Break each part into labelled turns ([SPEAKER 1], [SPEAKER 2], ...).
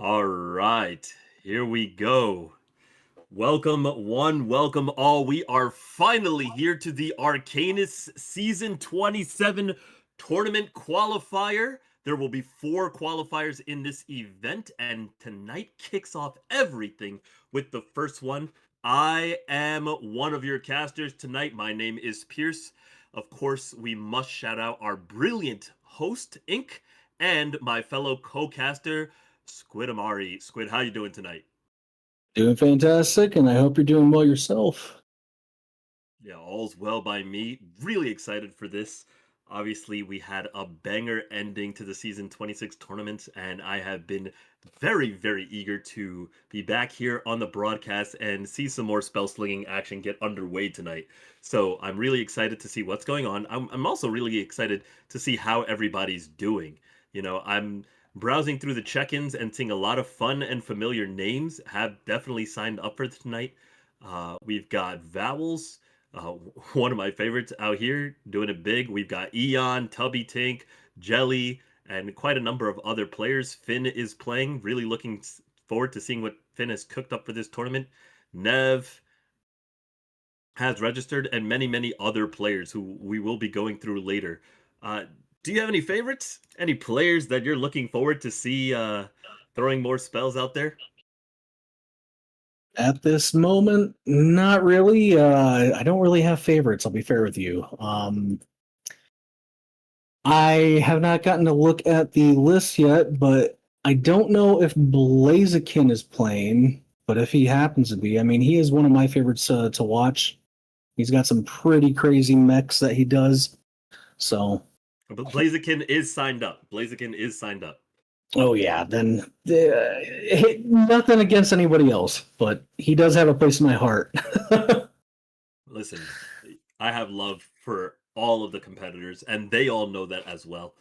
[SPEAKER 1] All right, here we go. Welcome one, welcome all. We are finally here to the Arcanists Season 27 Tournament Qualifier. There will be 4 qualifiers in this event, and tonight kicks off everything with the first one. I am one of your casters tonight. My name is Pierce. Of course, we must shout out our brilliant host, Inc., and my fellow co-caster, Squid Amari. Squid, how you doing tonight?
[SPEAKER 2] Doing fantastic, and I hope you're doing well yourself.
[SPEAKER 1] Yeah, all's well by me. Really excited for this. Obviously, we had a banger ending to the season 26 tournament, and I have been very, very eager to be back here on the broadcast and see some more spell slinging action get underway tonight. So I'm really excited to see what's going on. I'm also really excited to see how everybody's doing. I'm browsing through the check-ins and seeing a lot of fun and familiar names have definitely signed up for tonight. We've got Vowels, uh, one of my favorites out here, doing it big. We've got Eon, Tubby Tink, Jelly, and quite a number of other players. Finn is playing. Really looking forward to seeing what Finn has cooked up for this tournament. Nev has registered, and many, many other players who we will be going through later. Uh, do you have any favorites? Any players that you're looking forward to see throwing more spells out there?
[SPEAKER 2] At this moment, not really. I don't really have favorites. I'll be fair with you. I have not gotten to look at the list yet, but I don't know if Blaziken is playing. But if he happens to be, I mean, he is one of my favorites to watch. He's got some pretty crazy mechs that he does. So,
[SPEAKER 1] But Blaziken is signed up. Blaziken is signed up.
[SPEAKER 2] oh yeah, then nothing against anybody else, but he does have a place in my heart.
[SPEAKER 1] Listen, I have love for all of the competitors, and they all know that as well.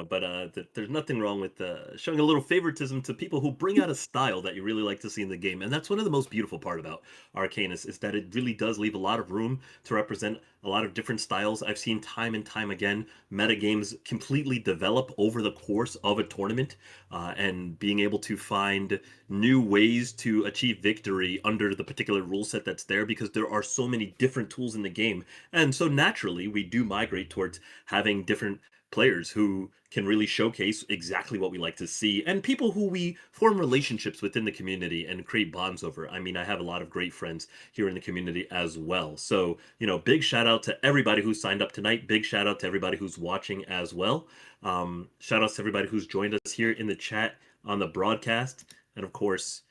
[SPEAKER 1] But there's nothing wrong with showing a little favoritism to people who bring out a style that you really like to see in the game, and that's one of the most beautiful part about Arcanus is that it really does leave a lot of room to represent a lot of different styles. I've seen time and time again meta games completely develop over the course of a tournament, and being able to find new ways to achieve victory under the particular rule set that's there because there are so many different tools in the game. And so naturally, we do migrate towards having different players who can really showcase exactly what we like to see and people who we form relationships within the community and create bonds over. I mean, I have a lot of great friends here in the community as well. So, big shout out to everybody who signed up tonight. Big shout out to everybody who's watching as well. Shout outs to everybody who's joined us here in the chat on the broadcast. And of course,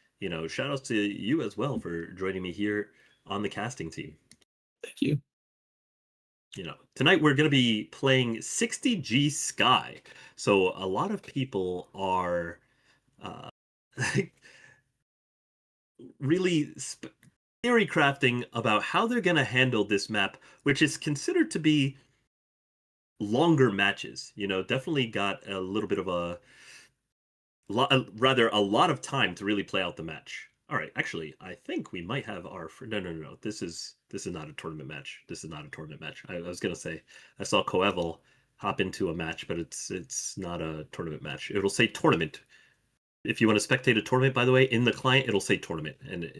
[SPEAKER 1] shout outs to you as well for joining me here on the casting team.
[SPEAKER 2] Thank you.
[SPEAKER 1] Tonight we're going to be playing 60G Sky. So a lot of people are uh, really theory crafting about how they're going to handle this map, which is considered to be longer matches. Definitely got a little bit of a rather a lot of time to really play out the match. All right, actually, I think we might have our no. This is not a tournament match. This is not a tournament match. I was gonna say I saw Coeval hop into a match, but it's not a tournament match. It'll say tournament. If you want to spectate a tournament, by the way, in the client, it'll say tournament, and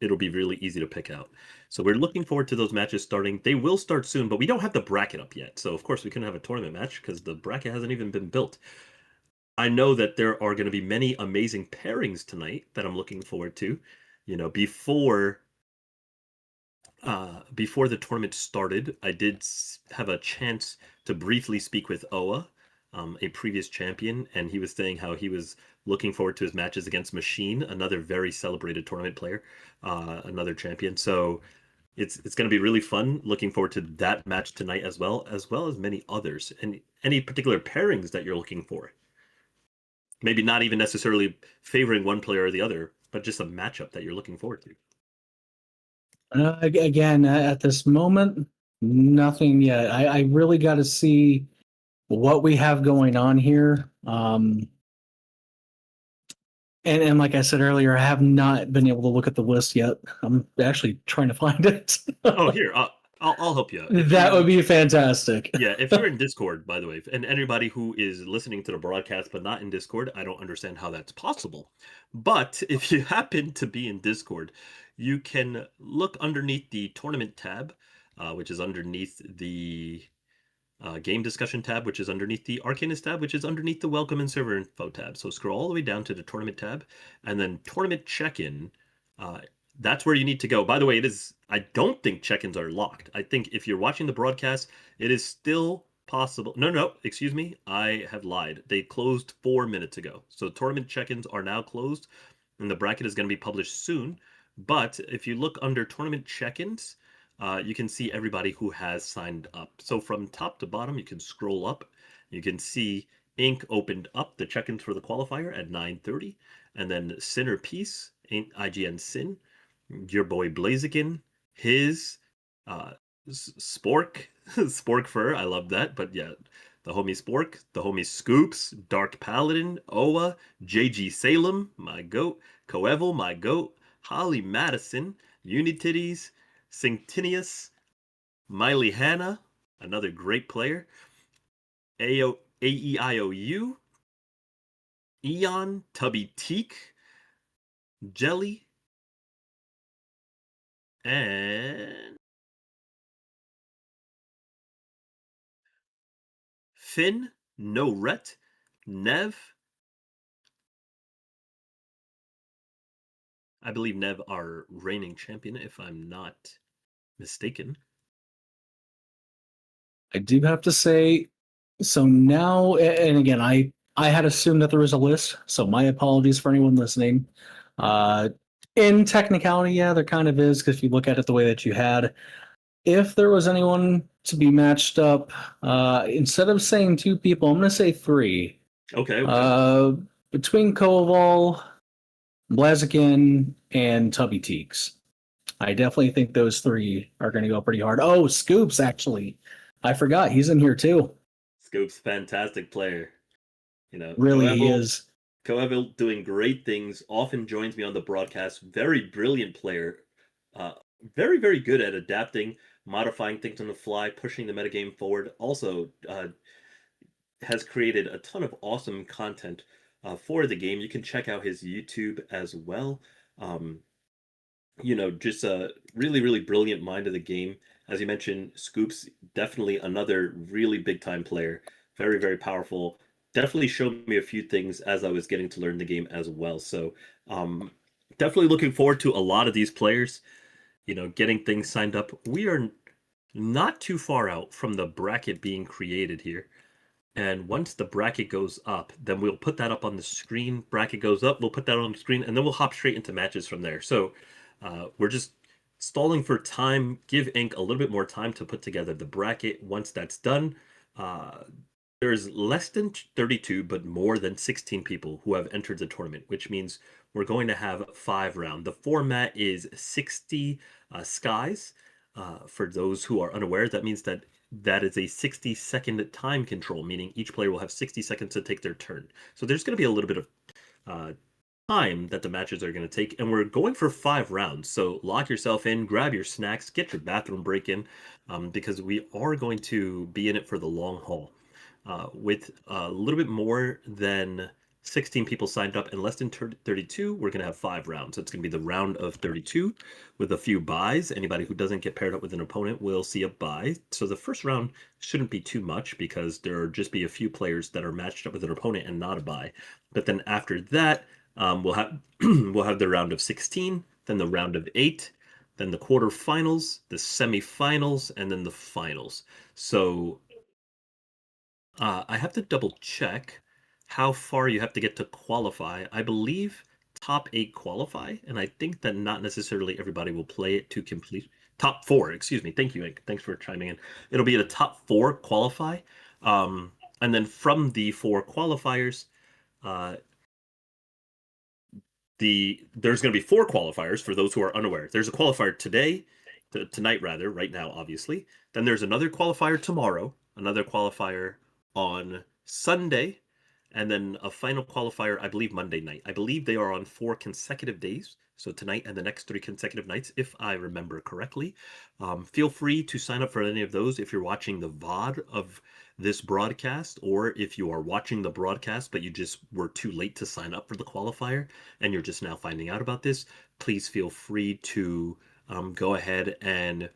[SPEAKER 1] it'll be really easy to pick out. So we're looking forward to those matches starting. They will start soon, but we don't have the bracket up yet. So of course we couldn't have a tournament match because the bracket hasn't even been built. I know that there are going to be many amazing pairings tonight that I'm looking forward to. Before the tournament started, I did have a chance to briefly speak with Oa, a previous champion, and he was saying how he was looking forward to his matches against Machine, another very celebrated tournament player, another champion. So it's going to be really fun. Looking forward to that match tonight as well as many others. And any particular pairings that you're looking for? Maybe not even necessarily favoring one player or the other, but just a matchup that you're looking forward to.
[SPEAKER 2] Again, at this moment, nothing yet. I really got to see what we have going on here. And like I said earlier, I have not been able to look at the list yet. I'm actually trying to find it.
[SPEAKER 1] Oh, here. I'll help you out. If
[SPEAKER 2] That would
[SPEAKER 1] you
[SPEAKER 2] be fantastic.
[SPEAKER 1] Yeah, if you're in Discord, by the way, and anybody who is listening to the broadcast but not in Discord, I don't understand how that's possible. But if you happen to be in Discord, you can look underneath the tournament tab, which is underneath the game discussion tab, which is underneath the Arcanist tab, which is underneath the welcome and server info tab. So scroll all the way down to the tournament tab, and then tournament check-in. Uh, that's where you need to go. By the way, it is. I don't think check-ins are locked. I think if you're watching the broadcast, it is still possible. No, no, excuse me. I have lied. They closed 4 minutes ago. So tournament check-ins are now closed, and the bracket is going to be published soon. But if you look under tournament check-ins, you can see everybody who has signed up. So from top to bottom, you can scroll up. You can see Inc. opened up the check-ins for the qualifier at 9:30, and then Sinner Peace, IGN Sin, your boy Blaziken, his uh, Spork, Spork Fur. I love that. But yeah, the homie Spork, the homie Scoops, Dark Paladin, Oa, JG Salem, my goat, Coeval, my goat, Holly Madison, Unititties, Cinctinius, Miley Hanna, another great player, AEIOU, Eon, Tubby Teak, Jelly, and Finn, No Ret, Nev. I believe Nev our reigning champion, if I'm not mistaken.
[SPEAKER 2] I do have to say, so now, and again, I had assumed that there was a list, so my apologies for anyone listening. Uh, in technicality, yeah, there kind of is, because if you look at it the way that you had, if there was anyone to be matched up, instead of saying two people, I'm going to say three.
[SPEAKER 1] Okay, okay.
[SPEAKER 2] Uh, between Koval, Blaziken, and Tubby Teaks. I definitely think those three are going to go pretty hard. Oh, Scoops, actually. I forgot. He's in here too.
[SPEAKER 1] Scoop's fantastic player. You know,
[SPEAKER 2] Really, he is.
[SPEAKER 1] Coeval doing great things, often joins me on the broadcast. Very brilliant player. Uh, very, very good at adapting, modifying things on the fly, pushing the metagame forward. Also, has created a ton of awesome content for the game. You can check out his YouTube as well. Um, just a really, really brilliant mind of the game. As you mentioned, Scoops, definitely another really big time player. Very, very powerful. Definitely showed me a few things as I was getting to learn the game as well. So, um, definitely looking forward to a lot of these players, getting things signed up. We are not too far out from the bracket being created here. And once the bracket goes up, then we'll put that up on the screen. Bracket goes up, we'll put that on the screen, and then we'll hop straight into matches from there. So we're just stalling for time. Give Inc. a little bit more time to put together the bracket. Once that's done, uh, there's less than 32, but more than 16 people who have entered the tournament, which means we're going to have 5 rounds. The format is 60 skies. For those who are unaware, that means that is a 60-second time control, meaning each player will have 60 seconds to take their turn. So there's going to be a little bit of uh, time that the matches are going to take, and we're going for 5 rounds. So lock yourself in, grab your snacks, get your bathroom break in, because we are going to be in it for the long haul. With a little bit more than 16 people signed up and less than 32, we're going to have 5 rounds. So it's going to be the round of 32 with a few buys. Anybody who doesn't get paired up with an opponent will see a buy. So the first round shouldn't be too much because there'll just be a few players that are matched up with an opponent and not a buy. But then after that, we'll have we'll have the round of 16, then the round of 8, then the quarterfinals, the semifinals, and then the finals. So I have to double check how far you have to get to qualify. I believe top 8 qualify, and I think that not necessarily everybody will play it to complete. Top 4, excuse me. Thank you, Ink. Thanks for chiming in. It'll be the top 4 qualify. And then from the 4 qualifiers, uh, there's going to be 4 qualifiers for those who are unaware. There's a qualifier tonight rather, right now, obviously. Then there's another qualifier tomorrow, another qualifier on Sunday, and then a final qualifier, I believe, Monday night. I believe they are on 4 consecutive days. So tonight and the next 3 consecutive nights, if I remember correctly. Feel free to sign up for any of those if you're watching the VOD of this broadcast, or if you are watching the broadcast but you just were too late to sign up for the qualifier and you're just now finding out about this. Please feel free to go ahead and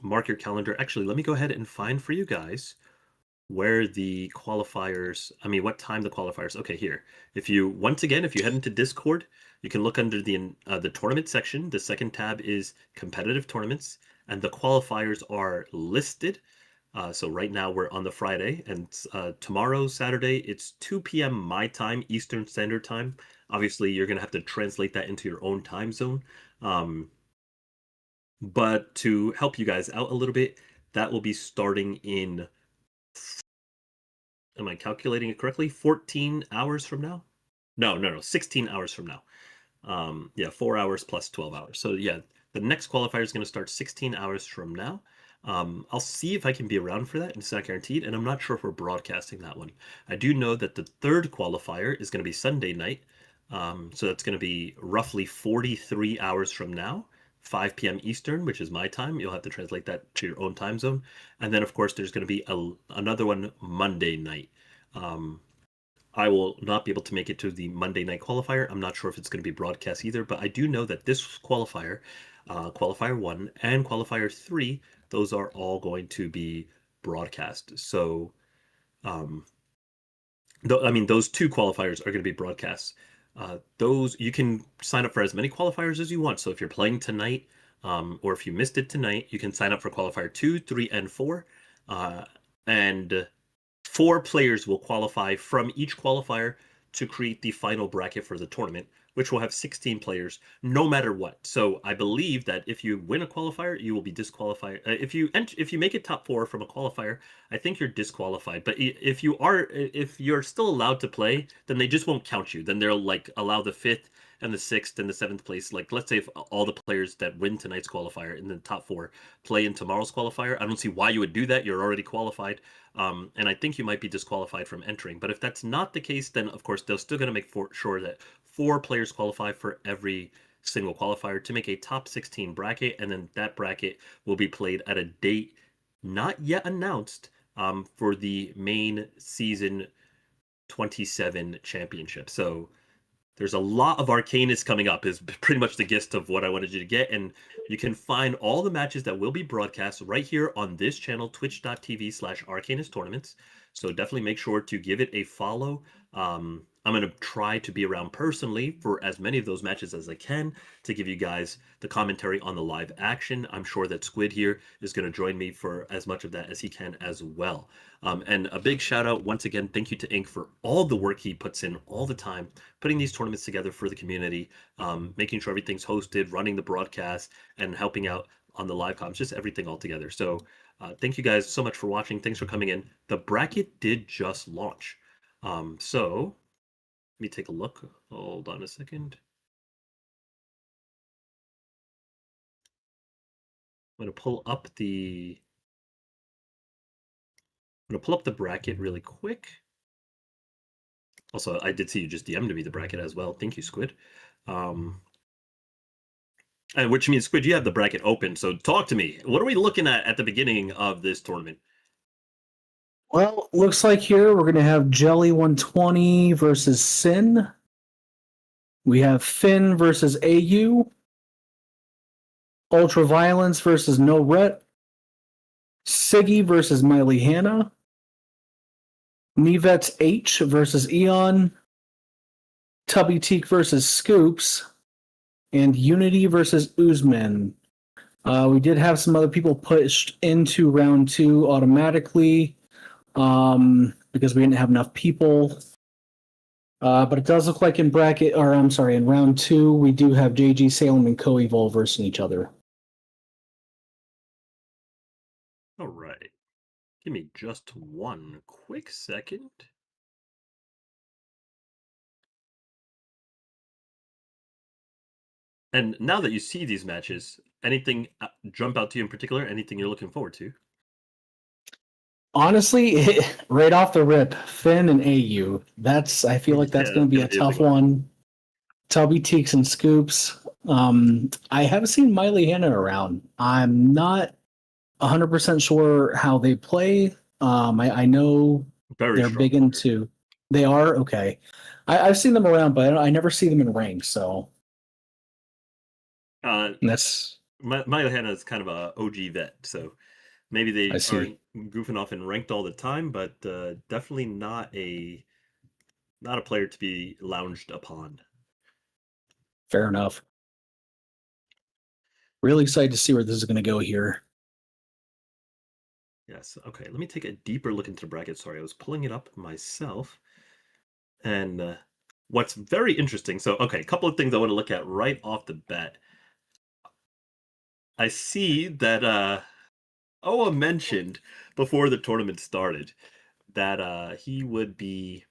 [SPEAKER 1] mark your calendar. Actually, let me go ahead and find for you guys where the qualifiers, I mean, what time the qualifiers. Okay, here. If you once again, if you head into Discord, you can look under the tournament section. The second tab is competitive tournaments, and the qualifiers are listed. So right now we're on the Friday, and tomorrow, Saturday, it's 2 p.m. my time, Eastern Standard Time. Obviously, you're gonna have to translate that into your own time zone. Um, but to help you guys out a little bit, that will be starting in, am I calculating it correctly? 14 hours from now? No, 16 hours from now. Yeah, 4 hours plus 12 hours. So yeah, the next qualifier is going to start 16 hours from now. I'll see if I can be around for that. It's not guaranteed, and I'm not sure if we're broadcasting that one. I do know that the third qualifier is going to be Sunday night. So that's going to be roughly 43 hours from now, 5 p.m. Eastern, which is my time. You'll have to translate that to your own time zone. And then, of course, there's going to be another one Monday night. Um, I will not be able to make it to the Monday night qualifier. I'm not sure if it's going to be broadcast either, but I do know that this qualifier, qualifier 1 and qualifier 3, those are all going to be broadcast. So, um, I mean, those 2 qualifiers are going to be broadcasts. Those you can sign up for as many qualifiers as you want. So if you're playing tonight, or if you missed it tonight, you can sign up for qualifier 2, 3, and 4. And 4 players will qualify from each qualifier to create the final bracket for the tournament, which will have 16 players no matter what. So I believe that if you win a qualifier, you will be disqualified. If you make it top 4 from a qualifier, I think you're disqualified. But if you're still allowed to play, then they just won't count you. Then they'll like allow the 5th and the 6th and the 7th place. Like, let's say if all the players that win tonight's qualifier in the top 4 play in tomorrow's qualifier, I don't see why you would do that. You're already qualified. And I think you might be disqualified from entering. But if that's not the case, then of course they're still going to make sure that 4 players qualify for every single qualifier to make a top 16 bracket, and then that bracket will be played at a date not yet announced, for the main season 27 championship. So there's a lot of Arcanists coming up is pretty much the gist of what I wanted you to get. And you can find all the matches that will be broadcast right here on this channel, twitch.tv/Arcanist Tournaments. So definitely make sure to give it a follow. I'm going to try to be around personally for as many of those matches as I can to give you guys the commentary on the live action. I'm sure that Squid here is going to join me for as much of that as he can as well. And a big shout out once again, thank you to Ink for all the work he puts in all the time, putting these tournaments together for the community, making sure everything's hosted, running the broadcast, and helping out on the live comms, just everything all together. So thank you guys so much for watching. Thanks for coming in. The bracket did just launch. So let me take a look. Hold on a second. I'm going to pull up the bracket really quick. Also, I did see you just DM'd me the bracket as well. Thank you, Squid. And which means, Squid, you have the bracket open. So talk to me. What are we looking at the beginning of this tournament?
[SPEAKER 2] Well, looks like here we're going to have Jelly 120 versus Sin. We have Finn versus AU. Ultraviolence versus No Ret. Siggy versus Miley Hanna. Nivet's H versus Eon. Tubby Teak versus Scoops. And Unity versus Uzman. We did have some other people pushed into round 2 automatically because we didn't have enough people. But it does look like in round 2, we do have JG, Salem, and Co-Evol versus each other.
[SPEAKER 1] All right. Give me just one quick second. And now that you see these matches, anything jump out to you in particular? Anything you're looking forward to?
[SPEAKER 2] Honestly, right off the rip, Finn and AU. I feel like that's
[SPEAKER 1] Yeah,
[SPEAKER 2] going to be
[SPEAKER 1] gonna
[SPEAKER 2] a
[SPEAKER 1] be a big
[SPEAKER 2] tough one. Tubby Teaks and Scoops. I have seen Miley Hanna around. I'm not 100% sure how they play. I know
[SPEAKER 1] Very
[SPEAKER 2] they're
[SPEAKER 1] strong
[SPEAKER 2] big
[SPEAKER 1] player.
[SPEAKER 2] into. They are okay. I've seen them around, but I never see them in ranks. So
[SPEAKER 1] Uh,
[SPEAKER 2] that's
[SPEAKER 1] Maya Hanna is kind of a OG vet, so maybe
[SPEAKER 2] I
[SPEAKER 1] they
[SPEAKER 2] see.
[SPEAKER 1] aren't goofing off and ranked all the time, but definitely not a player to be lounged upon.
[SPEAKER 2] Fair enough. Really excited to see where this is going to go here.
[SPEAKER 1] Yes. Okay. Let me take a deeper look into the bracket. Sorry, I was pulling it up myself. And what's very interesting. So, okay, a couple of things I want to look at right off the bat. I see that Oa mentioned before the tournament started that he would be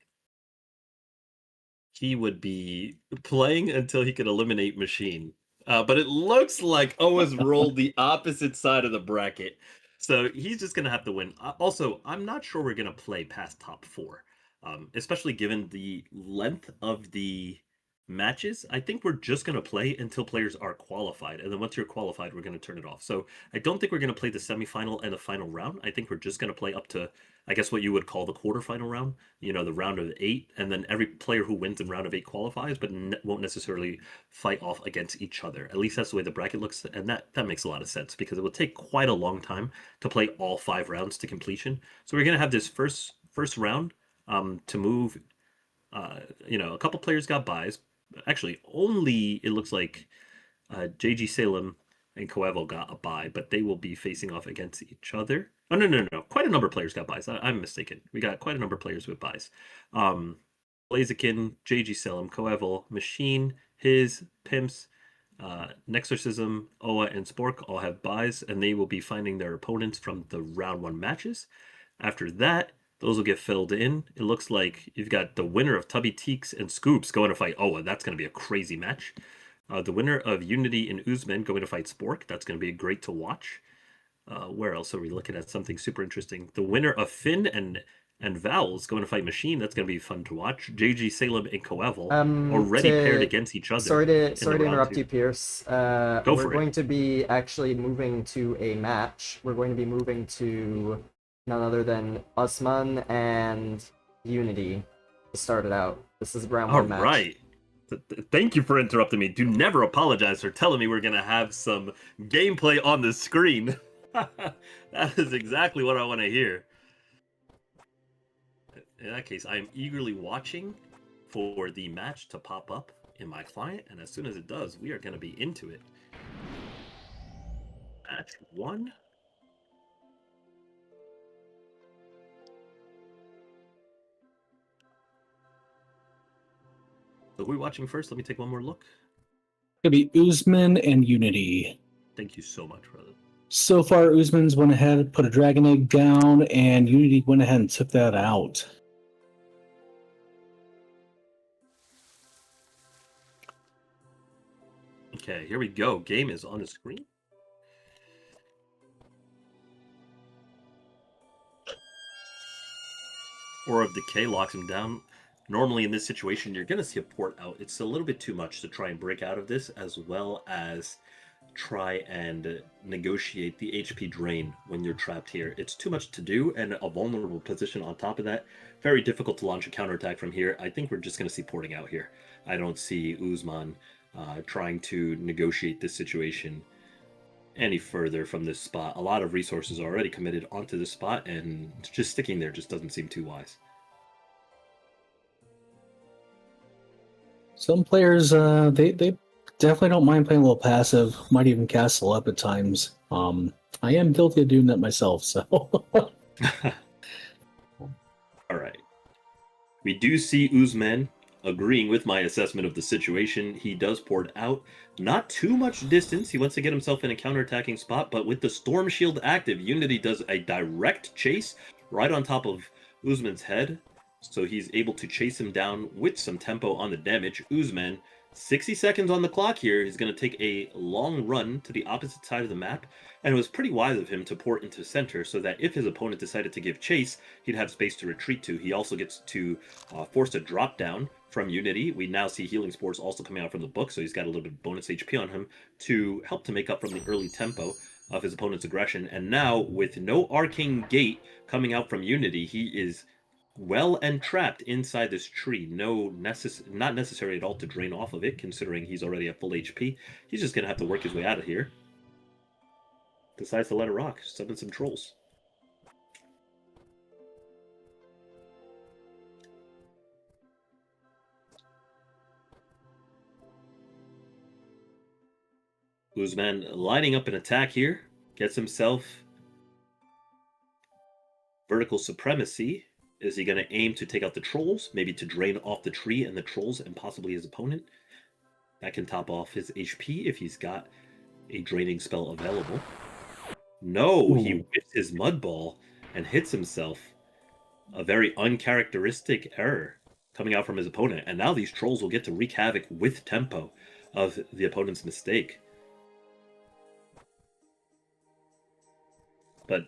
[SPEAKER 1] playing until he could eliminate Machine. But it looks like Oa's rolled the opposite side of the bracket. So he's just going to have to win. Also, I'm not sure we're going to play past top four, especially given the length of the matches. I think we're just going to play until players are qualified. And then once you're qualified, we're going to turn it off. So I don't think we're going to play the semifinal and the final round. I think we're just going to play up to, I guess, what you would call the quarterfinal round, the round of eight, and then every player who wins in round of eight qualifies, but won't necessarily fight off against each other. At least that's the way the bracket looks, and that makes a lot of sense because it will take quite a long time to play all 5 rounds to completion. So we're gonna have this first round to move. A couple players got buys. Actually, only it looks like JG Salem and Coeval got a bye, but they will be facing off against each other. Oh, no, no, no, no. Quite a number of players got buys. I'm mistaken. We got quite a number of players with buys. Um, Blaziken, JG Salem, Coeval, Machine, His, Pimps, Nexorcism, Oa, and Spork all have buys, and they will be finding their opponents from the round 1 matches. After that, those will get filled in. It looks like you've got the winner of Tubby Teaks and Scoops going to fight Oa. That's going to be a crazy match. The winner of Unity and Uzman going to fight Spork. That's going to be great to watch. Where else are we looking at something super interesting? The winner of Finn and Vowels going to fight Machine. That's going to be fun to watch. JG Salem and Coeval already paired
[SPEAKER 3] To
[SPEAKER 1] against each other
[SPEAKER 3] sorry to
[SPEAKER 1] in the
[SPEAKER 3] sorry to
[SPEAKER 1] round
[SPEAKER 3] interrupt
[SPEAKER 1] 2.
[SPEAKER 3] you, Pierce.
[SPEAKER 1] Go
[SPEAKER 3] We're
[SPEAKER 1] for it.
[SPEAKER 3] going to be actually moving to a match. We're going to be moving to none other than Usman and Unity to start it out. This is a round
[SPEAKER 1] All
[SPEAKER 3] 1 match.
[SPEAKER 1] right. Thank you for interrupting me. Do never apologize for telling me we're going to have some gameplay on the screen. That is exactly what I want to hear. In that case, I am eagerly watching for the match to pop up in my client, and as soon as it does, we are going to be into it. Match 1. So who are we watching first? Let me take one more look.
[SPEAKER 2] It'll be Uzman and Unity.
[SPEAKER 1] Thank you so much, brother.
[SPEAKER 2] So far, Uzman's went ahead, put a Dragon Egg down, and Unity went ahead and took that out.
[SPEAKER 1] Okay, here we go. Game is on the screen. Aura of Decay locks him down. Normally in this situation, you're going to see a port out. It's a little bit too much to try and break out of this, as well as try and negotiate the HP drain when you're trapped here. It's too much to do, and a vulnerable position on top of that. Very difficult to launch a counterattack from here. I think we're just going to see porting out here. I don't see Uzman trying to negotiate this situation any further from this spot. A lot of resources are already committed onto this spot, and just sticking there just doesn't seem too wise.
[SPEAKER 2] Some players, they definitely don't mind playing a little passive. Might even castle up at times. I am guilty of doing that myself. So,
[SPEAKER 1] All right. We do see Uzman agreeing with my assessment of the situation. He does port out. Not too much distance. He wants to get himself in a counterattacking spot, but with the Storm Shield active, Unity does a direct chase right on top of Uzman's head. So he's able to chase him down with some tempo on the damage. Uzman, 60 seconds on the clock here. He's going to take a long run to the opposite side of the map. And it was pretty wise of him to port into center so that if his opponent decided to give chase, he'd have space to retreat to. He also gets to force a drop down from Unity. We now see Healing Spores also coming out from the book, so he's got a little bit of bonus HP on him to help to make up from the early tempo of his opponent's aggression. And now, with no Arcane Gate coming out from Unity, he is well entrapped inside this tree. Not necessary at all to drain off of it, considering he's already at full HP. He's just going to have to work his way out of here. Decides to let it rock, summon some trolls. Guzman lining up an attack here. Gets himself vertical supremacy. Is he going to aim to take out the trolls? Maybe to drain off the tree and the trolls and possibly his opponent? That can top off his HP if he's got a draining spell available. No, he whips his mud ball and hits himself. A very uncharacteristic error coming out from his opponent. And now these trolls will get to wreak havoc with tempo of the opponent's mistake. But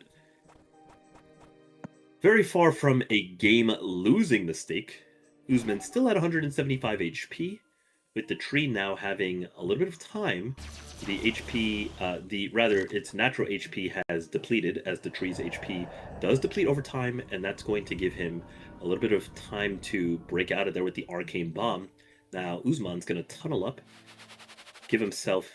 [SPEAKER 1] very far from a game-losing mistake. Guzman still at 175 HP, with the tree now having a little bit of time. The HP, its natural HP has depleted, as the tree's HP does deplete over time, and that's going to give him a little bit of time to break out of there with the Arcane Bomb. Now, Guzman's going to tunnel up, give himself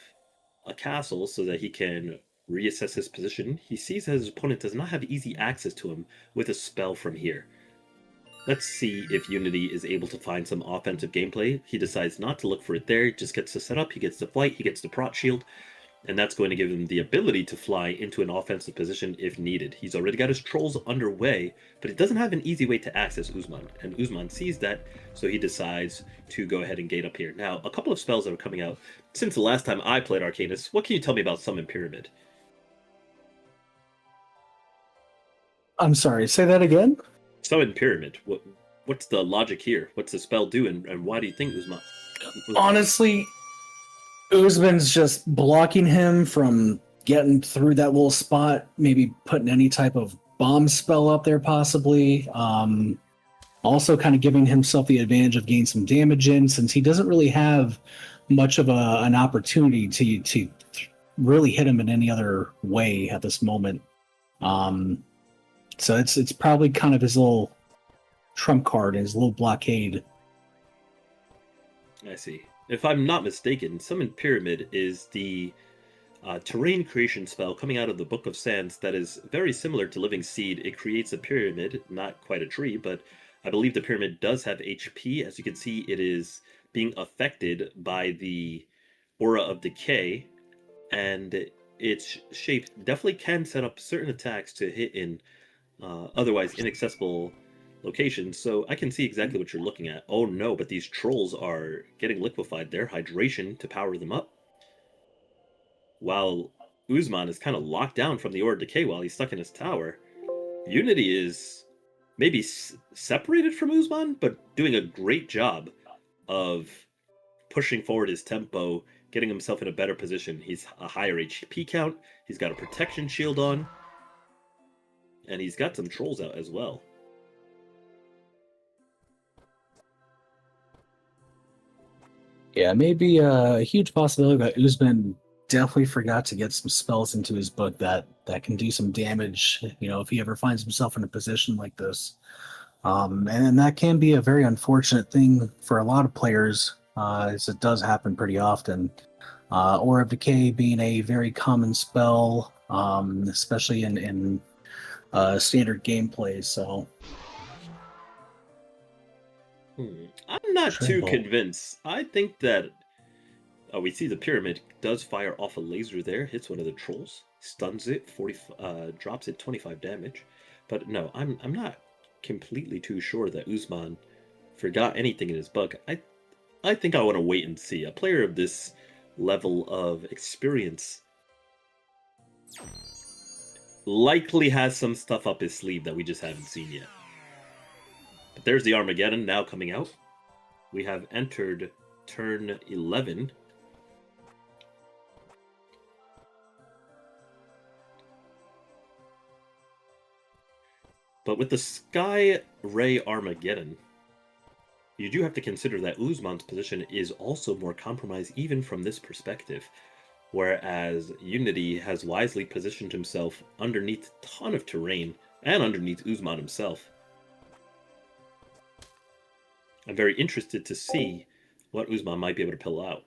[SPEAKER 1] a castle so that he can reassess his position. He sees that his opponent does not have easy access to him with a spell from here. Let's see if Unity is able to find some offensive gameplay. He decides not to look for it there. He just gets to set up, he gets to flight, he gets the prot shield, and that's going to give him the ability to fly into an offensive position if needed. He's already got his trolls underway, but he doesn't have an easy way to access Guzman, and Guzman sees that, so he decides to go ahead and gate up here. Now, a couple of spells that are coming out since the last time I played Arcanists. What can you tell me about Summon Pyramid?
[SPEAKER 2] I'm sorry, say that again?
[SPEAKER 1] Summon Pyramid. What's the logic here? What's the spell do, and why do you think Guzman?
[SPEAKER 2] Honestly, Guzman's just blocking him from getting through that little spot, maybe putting any type of bomb spell up there possibly. Also kind of giving himself the advantage of getting some damage in, since he doesn't really have much of an opportunity to really hit him in any other way at this moment. So it's probably kind of his little trump card, his little blockade.
[SPEAKER 1] I see. If I'm not mistaken, Summon Pyramid is the terrain creation spell coming out of the Book of Sands that is very similar to Living Seed. It creates a pyramid, not quite a tree, but I believe the pyramid does have HP. As you can see, it is being affected by the Aura of Decay, and its shape definitely can set up certain attacks to hit in otherwise inaccessible locations. So I can see exactly what you're looking at. Oh no, but these trolls are getting liquefied there. Hydration to power them up. While Guzman is kind of locked down from the Aura of Decay while he's stuck in his tower. Unity is maybe separated from Guzman, but doing a great job of pushing forward his tempo, getting himself in a better position. He's a higher HP count. He's got a protection shield on. And he's got some trolls out as well.
[SPEAKER 2] Yeah, maybe a huge possibility that Guzman definitely forgot to get some spells into his book that can do some damage, if he ever finds himself in a position like this. And that can be a very unfortunate thing for a lot of players, as it does happen pretty often. Aura of Decay being a very common spell, especially in standard gameplay, so...
[SPEAKER 1] I'm not too convinced. I think that... Oh, we see the pyramid does fire off a laser there, hits one of the trolls, stuns it, drops it 25 damage. But no, I'm not completely too sure that Guzman forgot anything in his book. I think I want to wait and see. A player of this level of experience likely has some stuff up his sleeve that we just haven't seen yet. But there's the Armageddon now coming out. We have entered turn 11. But with the Sky Ray Armageddon, you do have to consider that Uzman's position is also more compromised even from this perspective, whereas Unity has wisely positioned himself underneath a ton of terrain and underneath Uzman himself. I'm very interested to see what Uzman might be able to pull out.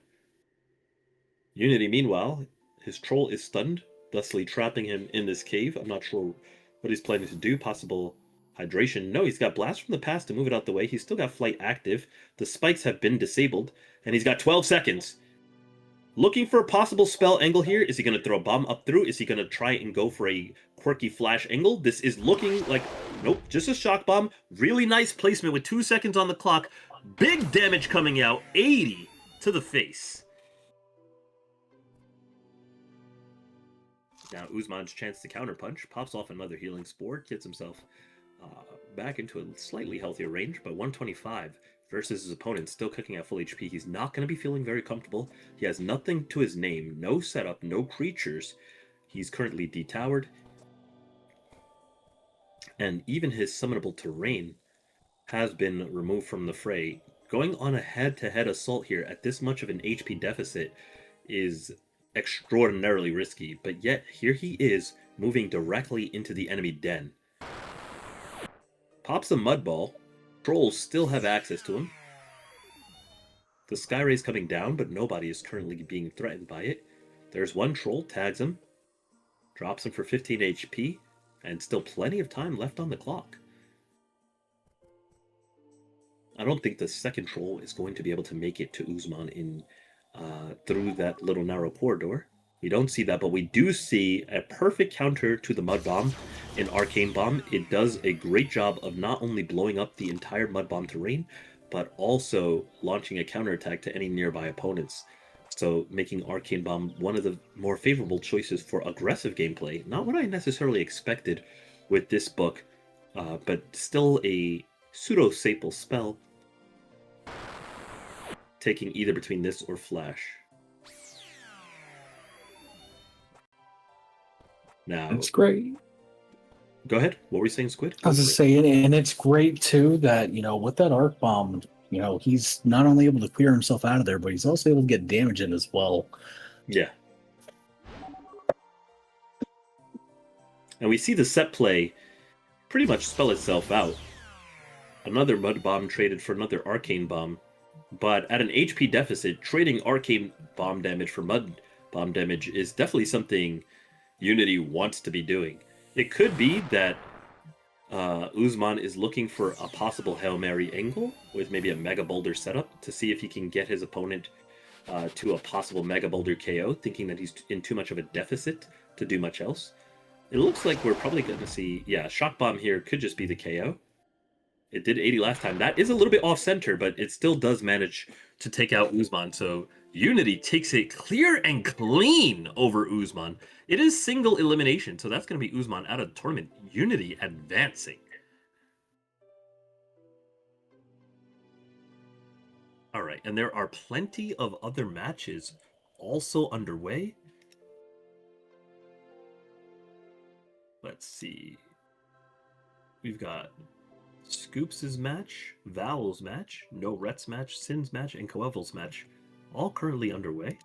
[SPEAKER 1] Unity, meanwhile, his troll is stunned, thusly trapping him in this cave. I'm not sure what he's planning to do. Possible hydration. No, he's got Blast from the Past to move it out the way. He's still got Flight active. The spikes have been disabled, and he's got 12 seconds. Looking for a possible spell angle here. Is he going to throw a bomb up through? Is he going to try and go for a quirky flash angle? This is looking like... Nope, just a shock bomb. Really nice placement with 2 seconds on the clock. Big damage coming out. 80 to the face. Now Uzman's chance to counterpunch. Pops off another healing spore. Gets himself back into a slightly healthier range, but 125 versus his opponent still cooking at full HP. He's not going to be feeling very comfortable. He has nothing to his name. No setup, no creatures. He's currently detowered. And even his summonable terrain has been removed from the fray. Going on a head-to-head assault here at this much of an HP deficit is extraordinarily risky, but yet here he is moving directly into the enemy den. Pops a mud ball. Trolls still have access to him. The sky ray's coming down, but nobody is currently being threatened by it. There's one troll, tags him, drops him for 15 HP, and still plenty of time left on the clock. I don't think the second troll is going to be able to make it to Uzman in through that little narrow corridor. We don't see that, but we do see a perfect counter to the Mud Bomb in Arcane Bomb. It does a great job of not only blowing up the entire Mud Bomb terrain, but also launching a counterattack to any nearby opponents. So making Arcane Bomb one of the more favorable choices for aggressive gameplay. Not what I necessarily expected with this book, but still a pseudo-staple spell. Taking either between this or Flash. Now,
[SPEAKER 2] It's great.
[SPEAKER 1] Go ahead. What were you saying, Squid?
[SPEAKER 2] I was just saying, and it's great too that, you know, with that arc bomb, you know, he's not only able to clear himself out of there, but he's also able to get damage in as well.
[SPEAKER 1] Yeah. And we see the set play pretty much spell itself out. Another Mud Bomb traded for another Arcane Bomb. But at an HP deficit, trading Arcane Bomb damage for Mud Bomb damage is definitely something Unity wants to be doing. It could be that Uzman is looking for a possible Hail Mary angle with maybe a Mega Boulder setup to see if he can get his opponent to a possible Mega Boulder KO, thinking that he's in too much of a deficit to do much else. It looks like we're probably going to see, yeah, Shock Bomb here could just be the KO. It did 80 last time. That is a little bit off-center, but it still does manage to take out Uzman. So Unity takes it clear and clean over Uzman. It is single elimination, so that's going to be Uzman out of the tournament. Unity advancing. All right, and there are plenty of other matches also underway. Let's see. We've got Scoops' match, Val's match, No Ret's match, Sin's match, and Coevel's match, all currently underway.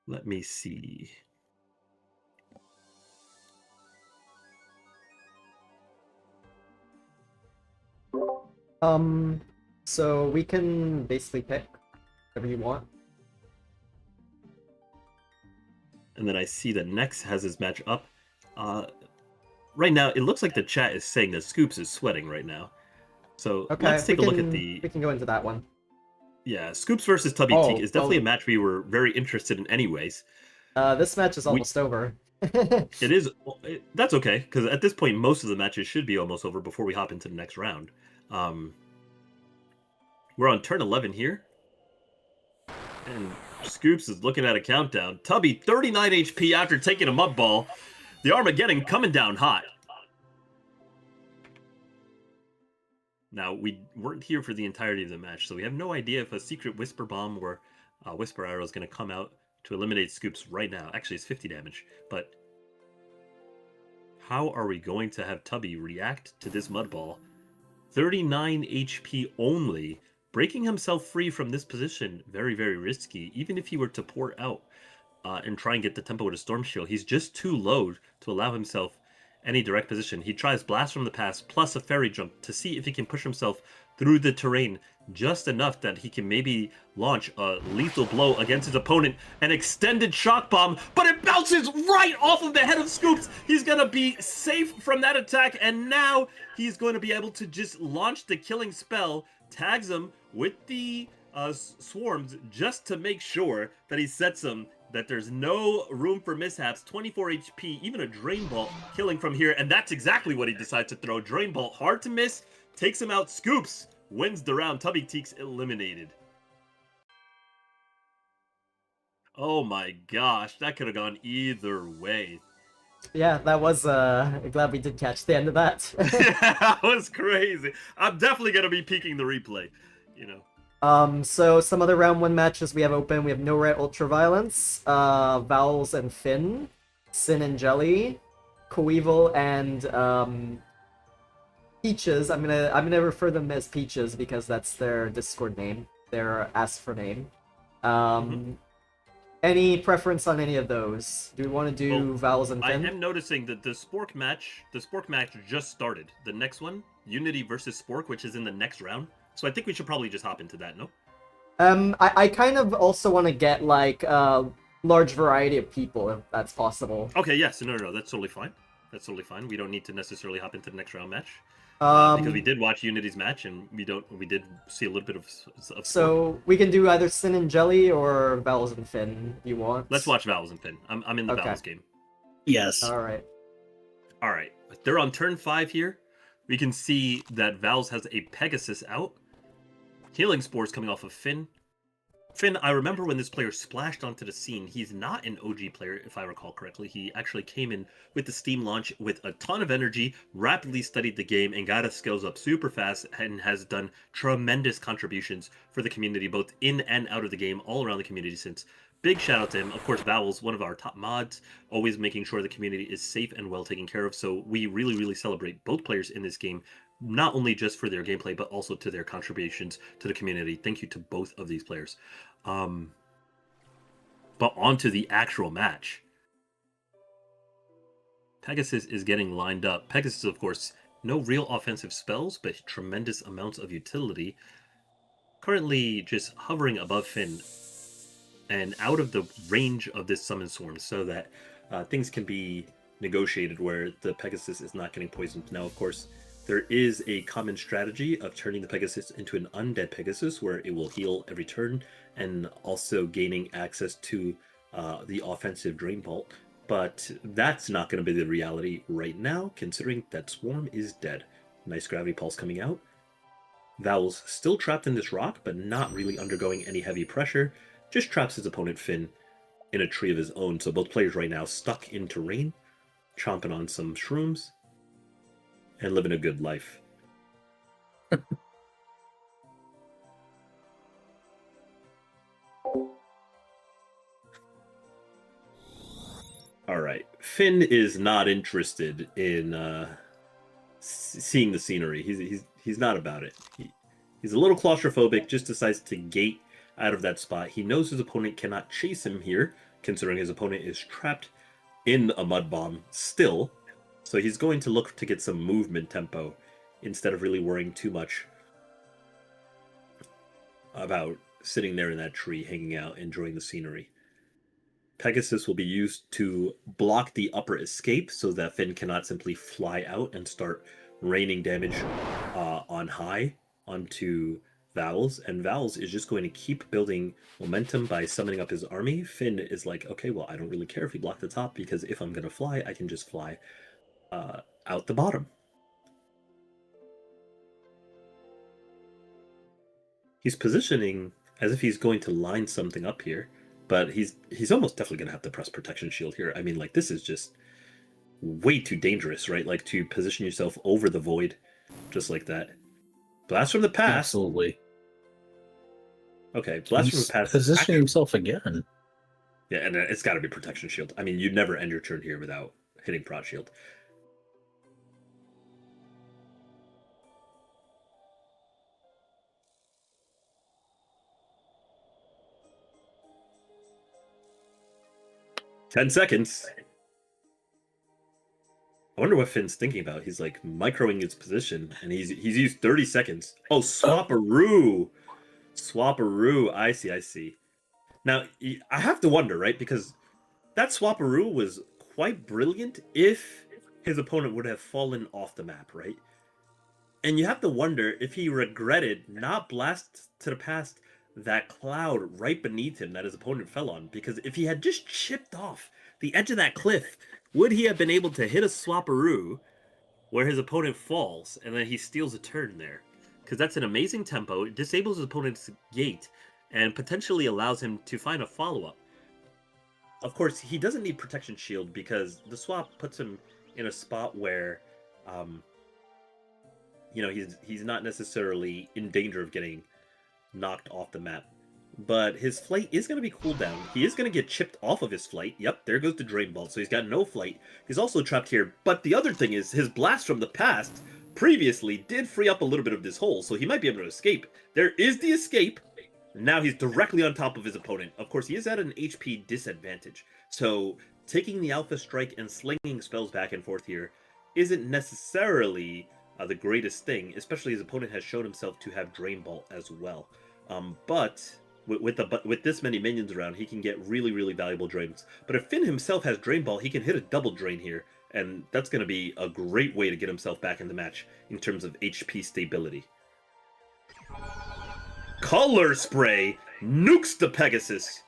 [SPEAKER 1] Let me see.
[SPEAKER 3] So we can basically pick whatever you want.
[SPEAKER 1] And then I see that Nex has his match up. Right now, it looks like the chat is saying that Scoops is sweating right now. So
[SPEAKER 3] Okay,
[SPEAKER 1] let's take a look at the...
[SPEAKER 3] We can go into that one.
[SPEAKER 1] Yeah, Scoops versus Tubby Teak is definitely a match we were very interested in anyways.
[SPEAKER 3] This match is almost over.
[SPEAKER 1] It is... That's okay, because at this point, most of the matches should be almost over before we hop into the next round. We're on turn 11 here. And Scoops is looking at a countdown. Tubby, 39 HP after taking a mud ball. The Armageddon coming down hot. Now, we weren't here for the entirety of the match, so we have no idea if a secret Whisper Bomb or Whisper Arrow is going to come out to eliminate Scoops right now. Actually, it's 50 damage, but How are we going to have Tubby react to this mud ball? 39 HP only. Breaking himself free from this position, very, very risky. Even if he were to port out and try and get the tempo with a Storm Shield, he's just too low to allow himself any direct position. He tries Blast from the Past plus a Fairy Jump to see if he can push himself through the terrain just enough that he can maybe launch a lethal blow against his opponent, an extended shock bomb, but it bounces right off of the head of Scoops. He's going to be safe from that attack, and now he's going to be able to just launch the killing spell, tags him with the swarms just to make sure that he sets him, that there's no room for mishaps. 24 HP, even a Drain Bolt killing from here, and that's exactly what he decides to throw. Drain Bolt, hard to miss, takes him out. Scoops wins the round. Tubby Teaks eliminated. Oh my gosh, that could have gone either way.
[SPEAKER 3] Yeah, that was glad we did catch the end of that.
[SPEAKER 1] That was crazy. I'm definitely gonna be peeking the replay, you know.
[SPEAKER 3] So some other round 1 matches we have open. We have No Red Ultraviolence, Vowels and Finn, Sin and Jelly, Coeval and Peaches. I'm gonna refer them as Peaches because that's their Discord name, their Ask for name. Any preference on any of those? Do we want to do Vowels and Finn?
[SPEAKER 1] I am noticing that the Spork match just started. The next one, Unity versus Spork, which is in the next round. So I think we should probably just hop into that, no?
[SPEAKER 3] I kind of also want to get like large variety of people if that's possible.
[SPEAKER 1] Okay, yes, no, that's totally fine. That's totally fine. We don't need to necessarily hop into the next round match. Because we did watch Unity's match, and we did see a little bit of
[SPEAKER 3] so we can do either Sin and Jelly or Vowels and Finn. You want?
[SPEAKER 1] Let's watch Vowels and Finn. I'm in the Vowels game.
[SPEAKER 2] Yes.
[SPEAKER 3] All right.
[SPEAKER 1] They're on turn 5 here. We can see that Vowels has a Pegasus out. Healing Spores coming off of Finn. Finn, I remember when this player splashed onto the scene. He's not an OG player, if I recall correctly. He actually came in with the Steam launch with a ton of energy, rapidly studied the game, and got his skills up super fast, and has done tremendous contributions for the community, both in and out of the game, all around the community since. Big shout out to him. Of course, Vowels, one of our top mods, always making sure the community is safe and well taken care of. So we really, really celebrate both players in this game, not only just for their gameplay, but also to their contributions to the community. Thank you to both of these players. But on to the actual match. Pegasus is getting lined up. Pegasus, of course, no real offensive spells, but tremendous amounts of utility. Currently just hovering above Finn and out of the range of this summon swarm, so that things can be negotiated where the Pegasus is not getting poisoned. Now, of course, there is a common strategy of turning the Pegasus into an undead Pegasus, where it will heal every turn, and also gaining access to the offensive Drain Bolt. But that's not going to be the reality right now, considering that Swarm is dead. Nice Gravity Pulse coming out. Vowels still trapped in this rock, but not really undergoing any heavy pressure. Just traps his opponent Finn in a tree of his own. So both players right now stuck in terrain, chomping on some shrooms, and living a good life. All right, Finn is not interested in seeing the scenery. He's not about it. He's a little claustrophobic. Just decides to gate out of that spot. He knows his opponent cannot chase him here, considering his opponent is trapped in a mud bomb still. So he's going to look to get some movement tempo instead of really worrying too much about sitting there in that tree, hanging out, enjoying the scenery. Pegasus will be used to block the upper escape so that Finn cannot simply fly out and start raining damage on high onto Vowels. And Vowels is just going to keep building momentum by summoning up his army. Finn is like, okay, well, I don't really care if he blocked the top, because if I'm going to fly, I can just fly out the bottom. He's positioning as if he's going to line something up here, but he's almost definitely going to have to press Protection Shield here. I mean, like, this is just way too dangerous, right? Like, to position yourself over the void just like that. Blast from the Past.
[SPEAKER 2] Absolutely.
[SPEAKER 1] Okay, Blast from the Past.
[SPEAKER 2] Positioning himself again.
[SPEAKER 1] Yeah, and it's got to be Protection Shield. I mean, you'd never end your turn here without hitting Prot Shield. 10 seconds. I wonder what Finn's thinking about. He's like microing his position, and he's used 30 seconds. Oh, Swapperoo. Swapperoo. I see, I see. Now, I have to wonder, right? Because that Swapperoo was quite brilliant if his opponent would have fallen off the map, right? And you have to wonder if he regretted not blast to the past that cloud right beneath him that his opponent fell on. Because if he had just chipped off the edge of that cliff, would he have been able to hit a Swapperoo where his opponent falls and then he steals a turn there? Because that's an amazing tempo. It disables his opponent's gate and potentially allows him to find a follow-up. Of course, he doesn't need Protection Shield because the swap puts him in a spot where, you know, he's not necessarily in danger of getting knocked off the map. But his flight is going to be cooled down. He is going to get chipped off of his flight. Yep, there goes the Drain Ball. So he's got no flight. He's also trapped here. But the other thing is, his blast from the past previously did free up a little bit of this hole. So he might be able to escape. There is the escape. Now he's directly on top of his opponent. Of course, he is at an HP disadvantage. So taking the Alpha Strike and slinging spells back and forth here isn't necessarily the greatest thing. Especially his opponent has shown himself to have Drain Ball as well. But with this many minions around, he can get really, really valuable drains. But if Finn himself has Drain Ball, he can hit a double drain here, and that's going to be a great way to get himself back in the match in terms of HP stability. Color Spray nukes the Pegasus.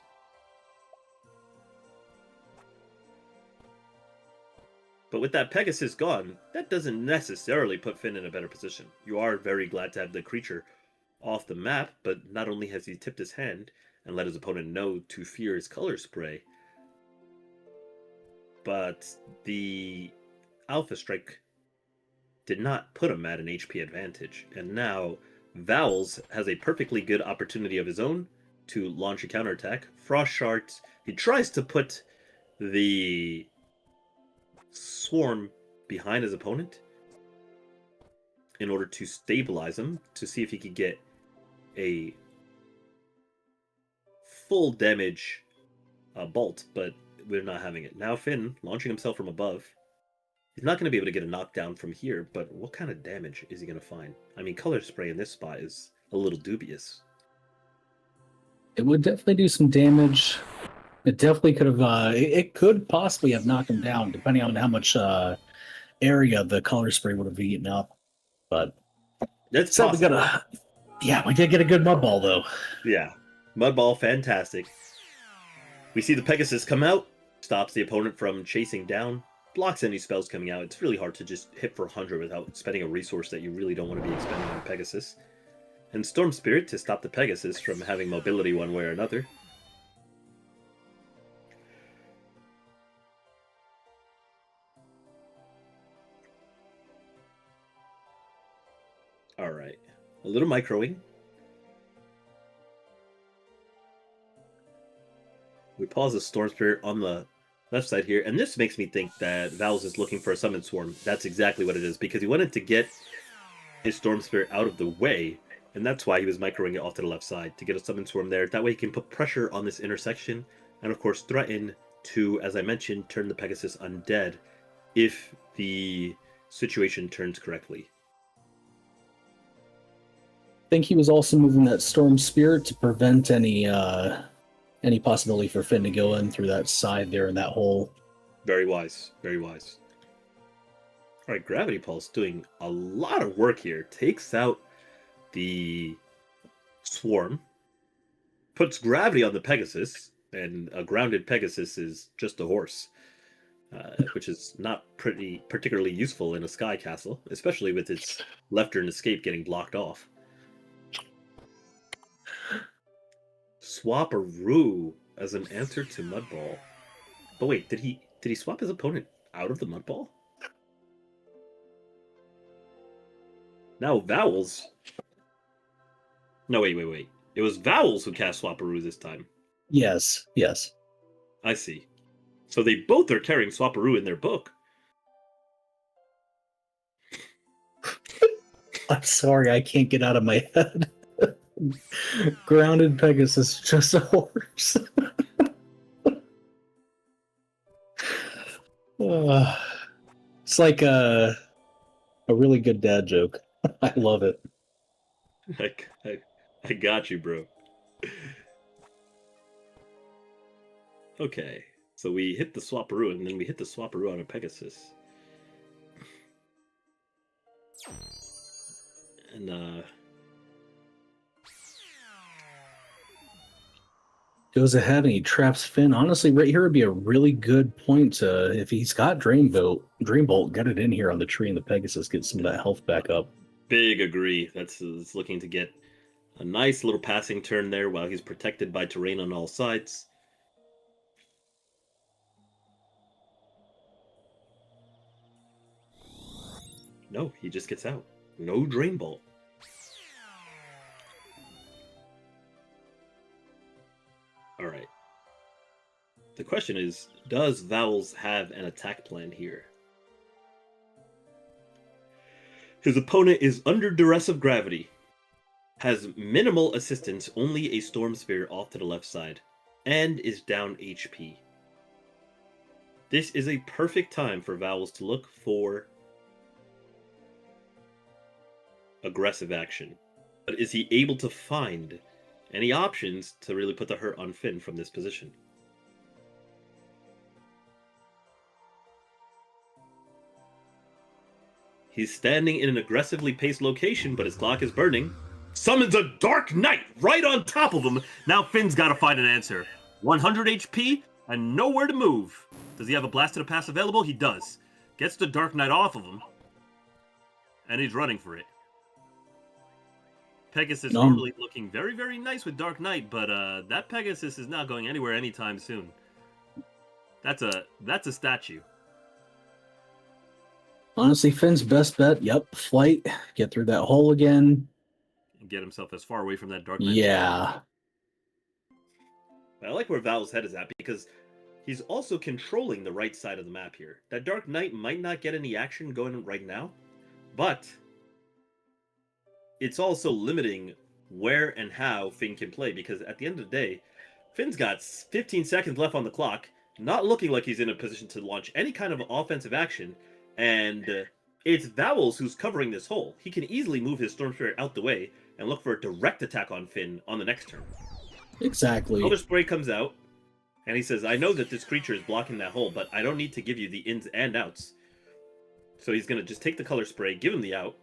[SPEAKER 1] But with that Pegasus gone, that doesn't necessarily put Finn in a better position. You are very glad to have the creature off the map, but not only has he tipped his hand and let his opponent know to fear his Color Spray, but the Alpha Strike did not put him at an HP advantage, and now Vowels has a perfectly good opportunity of his own to launch a counterattack. Frost Shards, he tries to put the Swarm behind his opponent in order to stabilize him, to see if he could get a full damage bolt, but we're not having it. Now Finn, launching himself from above, he's not going to be able to get a knockdown from here, but what kind of damage is he going to find? I mean, Color Spray in this spot is a little dubious.
[SPEAKER 2] It would definitely do some damage. It definitely could have, it could possibly have knocked him down, depending on how much area the Color Spray would have eaten up. But
[SPEAKER 1] That's
[SPEAKER 2] so
[SPEAKER 1] possible.
[SPEAKER 2] we did get a good mud ball though.
[SPEAKER 1] Yeah, mud ball, fantastic. We see the Pegasus come out, stops the opponent from chasing down, blocks any spells coming out. It's really hard to just hit for 100 without spending a resource that you really don't want to be expending on Pegasus. And Storm Spirit to stop the Pegasus from having mobility one way or another. Alright, a little microing. We pause the Storm Spirit on the left side here, and this makes me think that Vowels is looking for a Summon Swarm. That's exactly what it is, because he wanted to get his Storm Spirit out of the way, and that's why he was microing it off to the left side, to get a Summon Swarm there. That way he can put pressure on this intersection, and of course threaten to, as I mentioned, turn the Pegasus undead if the situation turns correctly.
[SPEAKER 2] I think he was also moving that Storm Spirit to prevent any possibility for Finn to go in through that side there in that hole.
[SPEAKER 1] Very wise, very wise. All right, Gravity Pulse doing a lot of work here. Takes out the Swarm, puts gravity on the Pegasus, and a grounded Pegasus is just a horse, which is not particularly useful in a Sky Castle, especially with its left turn escape getting blocked off. Swapperoo as an answer to Mudball. But wait, did he swap his opponent out of the Mudball? Now Vowels. No, wait. It was Vowels who cast Swapperoo this time.
[SPEAKER 2] Yes.
[SPEAKER 1] I see. So they both are carrying Swapperoo in their book.
[SPEAKER 2] I'm sorry, I can't get out of my head. Grounded Pegasus, just a horse. Uh, it's like a really good dad joke. I love it.
[SPEAKER 1] I, I, I got you, bro. Okay, so we hit the Swaparoo, and then we hit the Swaparoo on a Pegasus. And,
[SPEAKER 2] Goes ahead and he traps Finn. Honestly, right here would be a really good point to, if he's got Dreambolt, get it in here on the tree and the Pegasus, get some of that health back up.
[SPEAKER 1] big agree. That's looking to get a nice little passing turn there while he's protected by terrain on all sides. No, he just gets out. No Dreambolt. All right. The question is, does Vowels have an attack plan here? His opponent is under duress of gravity, has minimal assistance, only a Storm Spear off to the left side, and is down HP. This is a perfect time for Vowels to look for aggressive action. But is he able to find any options to really put the hurt on Finn from this position? He's standing in an aggressively paced location, but his clock is burning. Summons a Dark Knight right on top of him. Now Finn's got to find an answer. 100 HP and nowhere to move. Does he have a Blast to the Pass available? He does. Gets the Dark Knight off of him. And he's running for it. Pegasus normally looking very, very nice with Dark Knight, but that Pegasus is not going anywhere anytime soon. That's a statue.
[SPEAKER 2] Honestly, Finn's best bet, flight, get through that hole again.
[SPEAKER 1] And get himself as far away from that Dark Knight.
[SPEAKER 2] Yeah.
[SPEAKER 1] I like where Val's head is at because he's also controlling the right side of the map here. That Dark Knight might not get any action going right now, but it's also limiting where and how Finn can play, because at the end of the day, Finn's got 15 seconds left on the clock, not looking like he's in a position to launch any kind of offensive action, and it's Vowels who's covering this hole. He can easily move his Storm Spirit out the way and look for a direct attack on Finn on the next turn.
[SPEAKER 2] Exactly.
[SPEAKER 1] Color Spray comes out, and he says, I know that this creature is blocking that hole, but I don't need to give you the ins and outs. So he's going to just take the Color Spray, give him the out,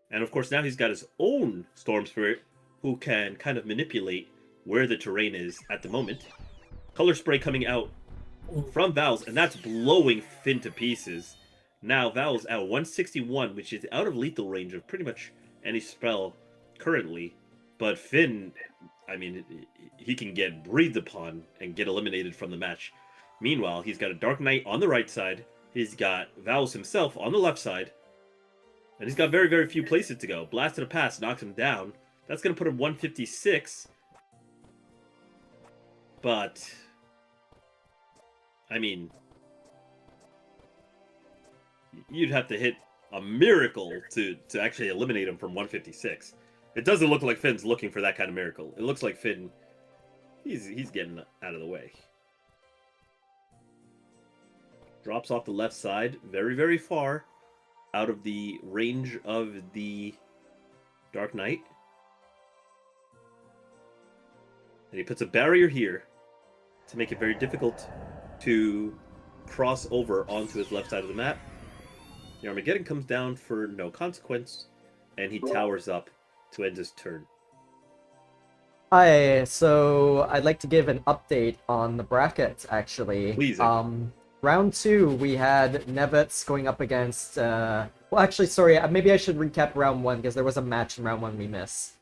[SPEAKER 1] and of course now he's got his own Storm Spirit who can kind of manipulate where the terrain is at the moment. Color Spray coming out from Vowels, and that's blowing Finn to pieces. Now Vowels at 161, which is out of lethal range of pretty much any spell currently. But Finn, I mean, he can get breathed upon and get eliminated from the match. Meanwhile, he's got a Dark Knight on the right side. He's got Vowels himself on the left side. And he's got very, very few places to go. Blast to the Pass knocks him down. That's going to put him 156. But, I mean, you'd have to hit a miracle to actually eliminate him from 156. It doesn't look like Finn's looking for that kind of miracle. It looks like Finn, he's getting out of the way. Drops off the left side, very, very far out of the range of the Dark Knight. And he puts a barrier here to make it very difficult to cross over onto his left side of the map. The Armageddon comes down for no consequence, and he towers up to end his turn.
[SPEAKER 3] Hi, so I'd like to give an update on the bracket, actually.
[SPEAKER 1] Please.
[SPEAKER 3] Round 2, we had Nevets going up against... well, actually, sorry, maybe I should recap round 1, because there was a match in round 1 we missed.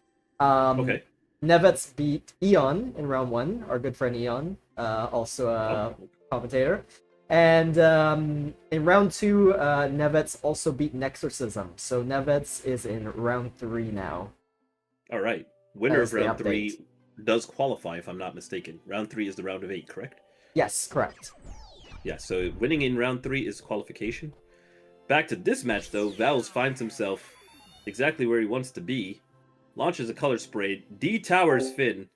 [SPEAKER 1] Okay.
[SPEAKER 3] Nevets beat Eon in round 1, our good friend Eon, also a commentator. And in round 2, Nevets also beat Nexorcism, so Nevets is in round 3 now.
[SPEAKER 1] All right. Winner of
[SPEAKER 3] the
[SPEAKER 1] round
[SPEAKER 3] update.
[SPEAKER 1] 3 does qualify, if I'm not mistaken. Round 3 is the round of 8, correct?
[SPEAKER 3] Yes, correct.
[SPEAKER 1] Yeah, so winning in round 3 is qualification. Back to this match, though, Vowels finds himself exactly where he wants to be, launches a Color Spray, detowers Finn,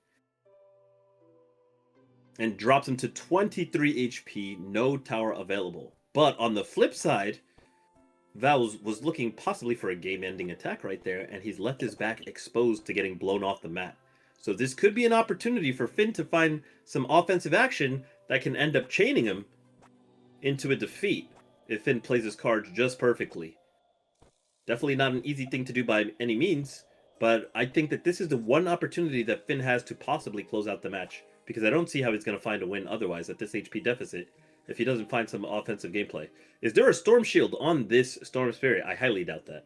[SPEAKER 1] and drops him to 23 HP, no tower available. But on the flip side, Val was looking possibly for a game-ending attack right there, and he's left his back exposed to getting blown off the mat. So this could be an opportunity for Finn to find some offensive action that can end up chaining him into a defeat if Finn plays his cards just perfectly. Definitely not an easy thing to do by any means, but I think that this is the one opportunity that Finn has to possibly close out the match, because I don't see how he's going to find a win otherwise at this HP deficit if he doesn't find some offensive gameplay. Is there a Storm Shield on this Storm Spirit? I highly doubt that.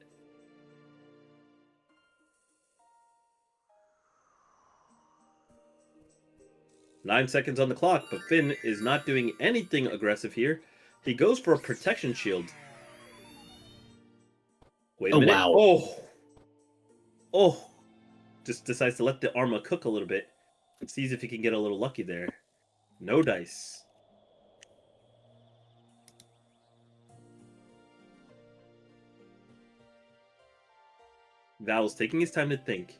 [SPEAKER 1] Nine seconds on the clock, but Finn is not doing anything aggressive here. He goes for a Protection Shield. Wait a minute.
[SPEAKER 2] Wow.
[SPEAKER 1] Oh. Just decides to let the Arma cook a little bit. And sees if he can get a little lucky there. No dice. Val's taking his time to think.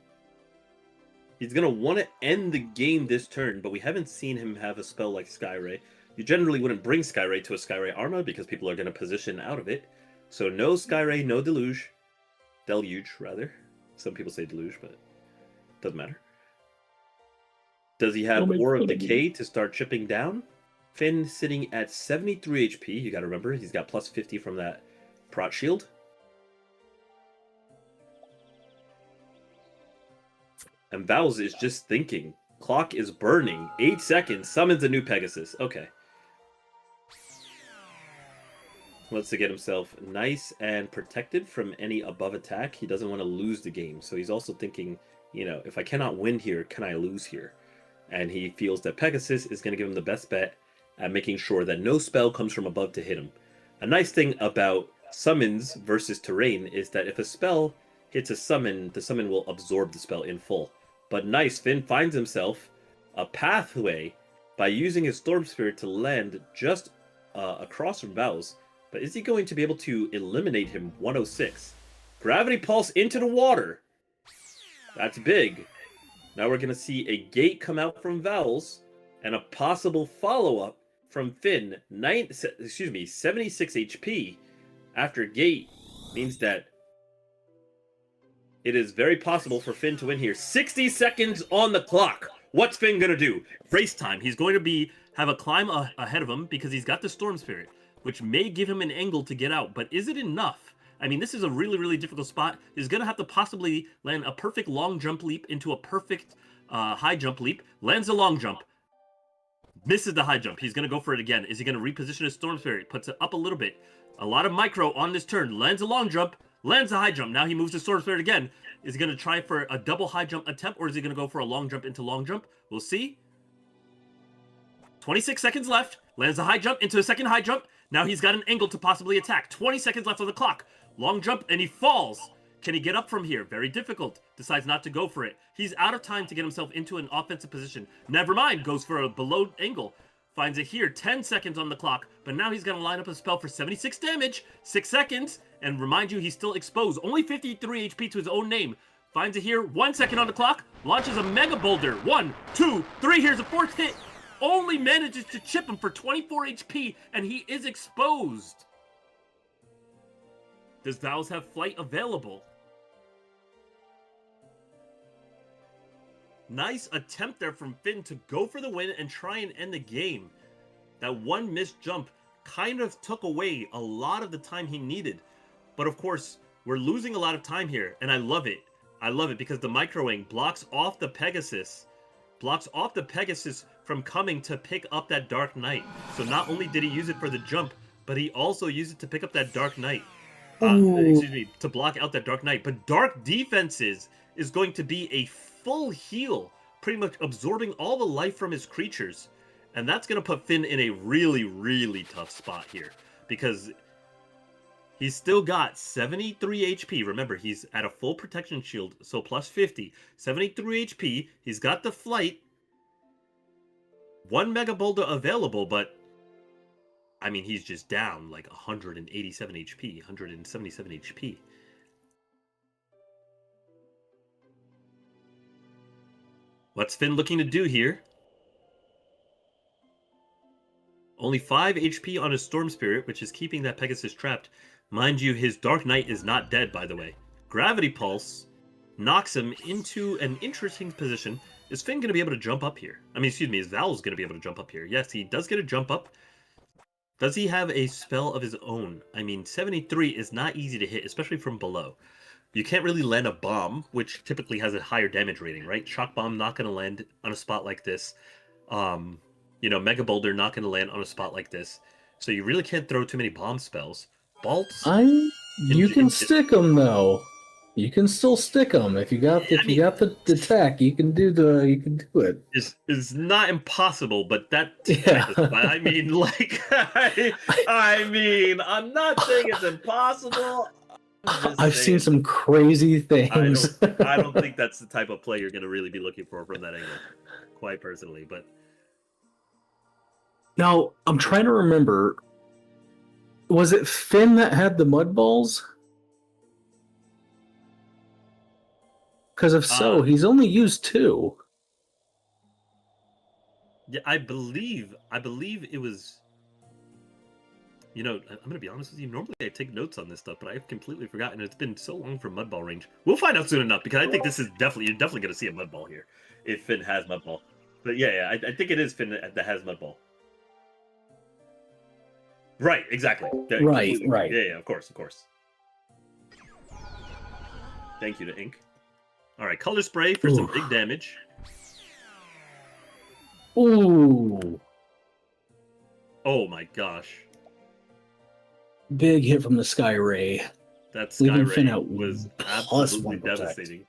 [SPEAKER 1] He's going to want to end the game this turn, but we haven't seen him have a spell like Skyray. You generally wouldn't bring Skyray to a Skyray Arma because people are going to position out of it. So no Skyray, no Deluge. Deluge, rather. Some people say Deluge, but it doesn't matter. Does he have Aura of Decay to start chipping down? Finn sitting at 73 HP. You got to remember, he's got plus 50 from that Prot Shield. And Vowels is just thinking. Clock is burning. 8 seconds. Summons a new Pegasus. Okay. Wants to get himself nice and protected from any above attack. He doesn't want to lose the game. So he's also thinking, you know, if I cannot win here, can I lose here? And he feels that Pegasus is going to give him the best bet at making sure that no spell comes from above to hit him. A nice thing about summons versus terrain is that if a spell hits a summon, the summon will absorb the spell in full. But nice, Finn finds himself a pathway by using his Storm Spirit to land just across from Vowels. But is he going to be able to eliminate him? 106. Gravity Pulse into the water. That's big. Now we're going to see a gate come out from Vowels and a possible follow-up from Finn. 76 HP after gate means that it is very possible for Finn to win here. 60 seconds on the clock. What's Finn going to do? Race time. He's going to have a climb ahead of him because he's got the Storm Spirit, which may give him an angle to get out. But is it enough? I mean, this is a really, really difficult spot. He's going to have to possibly land a perfect long jump leap into a perfect high jump leap. Lands a long jump. Misses the high jump. He's going to go for it again. Is he going to reposition his Storm Spirit? Puts it up a little bit. A lot of micro on this turn. Lands a long jump. Lands a high jump. Now he moves the Storm Spirit again. Is he going to try for a double high jump attempt, or is he going to go for a long jump into long jump? We'll see. 26 seconds left. Lands a high jump into a second high jump. Now he's got an angle to possibly attack. 20 seconds left on the clock. Long jump, and he falls. Can he get up from here? Very difficult. Decides not to go for it. He's out of time to get himself into an offensive position. Never mind. Goes for a below angle. Finds it here. 10 seconds on the clock. But now he's going to line up a spell for 76 damage. 6 seconds. And remind you, he's still exposed. Only 53 HP to his own name. Finds it here. 1 second on the clock. Launches a Mega Boulder. 1, 2, 3. Here's a fourth hit. Only manages to chip him for 24 HP. And he is exposed. Does Vowels have flight available? Nice attempt there from Finn to go for the win and try and end the game. That one missed jump kind of took away a lot of the time he needed. But of course, we're losing a lot of time here, and I love it. I love it because the microwing blocks off the Pegasus. Blocks off the Pegasus from coming to pick up that Dark Knight. So not only did he use it for the jump, but he also used it to pick up that Dark Knight. To block out that Dark Knight. But Dark Defenses is going to be a full heal, pretty much absorbing all the life from his creatures. And that's going to put Finn in a really, really tough spot here. Because he's still got 73 HP. Remember, he's at a full protection shield, so plus 50. 73 HP. He's got the flight. 1 Mega Boulder available, but I mean, he's just down like 187 HP, 177 HP. What's Finn looking to do here? Only 5 HP on his Storm Spirit, which is keeping that Pegasus trapped. Mind you, his Dark Knight is not dead, by the way. Gravity Pulse knocks him into an interesting position. Is Finn going to be able to jump up here? I mean, excuse me, is Val's going to be able to jump up here? Yes, he does get a jump up. Does he have a spell of his own? I mean, 73 is not easy to hit, especially from below. You can't really land a bomb, which typically has a higher damage rating, right? Shock Bomb not going to land on a spot like this. Mega Boulder not going to land on a spot like this. So you really can't throw too many bomb spells. Bolts?
[SPEAKER 2] You can stick them though. You can still stick them if you got the tech. You can do it.
[SPEAKER 1] Is not impossible, but that
[SPEAKER 2] Yeah.
[SPEAKER 1] I mean, like, I mean, I'm not saying it's impossible.
[SPEAKER 2] I've seen some crazy things.
[SPEAKER 1] I don't think that's the type of play you're going to really be looking for from that angle, quite personally. But
[SPEAKER 2] now I'm trying to remember. Was it Finn that had the mud balls? Because if so, he's only used 2.
[SPEAKER 1] Yeah, I believe it was. I'm going to be honest with you. Normally I take notes on this stuff, but I've completely forgotten. It's been so long from mud ball range. We'll find out soon enough, because I think this is you're definitely going to see a mud ball here if Finn has mud ball. But yeah, I think it is Finn that has mud ball. Right, exactly. Yeah,
[SPEAKER 2] Right.
[SPEAKER 1] Yeah, of course. Thank you to Ink. All right, Color Spray for some big damage.
[SPEAKER 2] Ooh.
[SPEAKER 1] Oh my gosh.
[SPEAKER 2] Big hit from the Sky Ray.
[SPEAKER 1] That Sky
[SPEAKER 2] Leaving Finn
[SPEAKER 1] Ray
[SPEAKER 2] out
[SPEAKER 1] was
[SPEAKER 2] plus
[SPEAKER 1] absolutely
[SPEAKER 2] 1 protect.
[SPEAKER 1] devastating.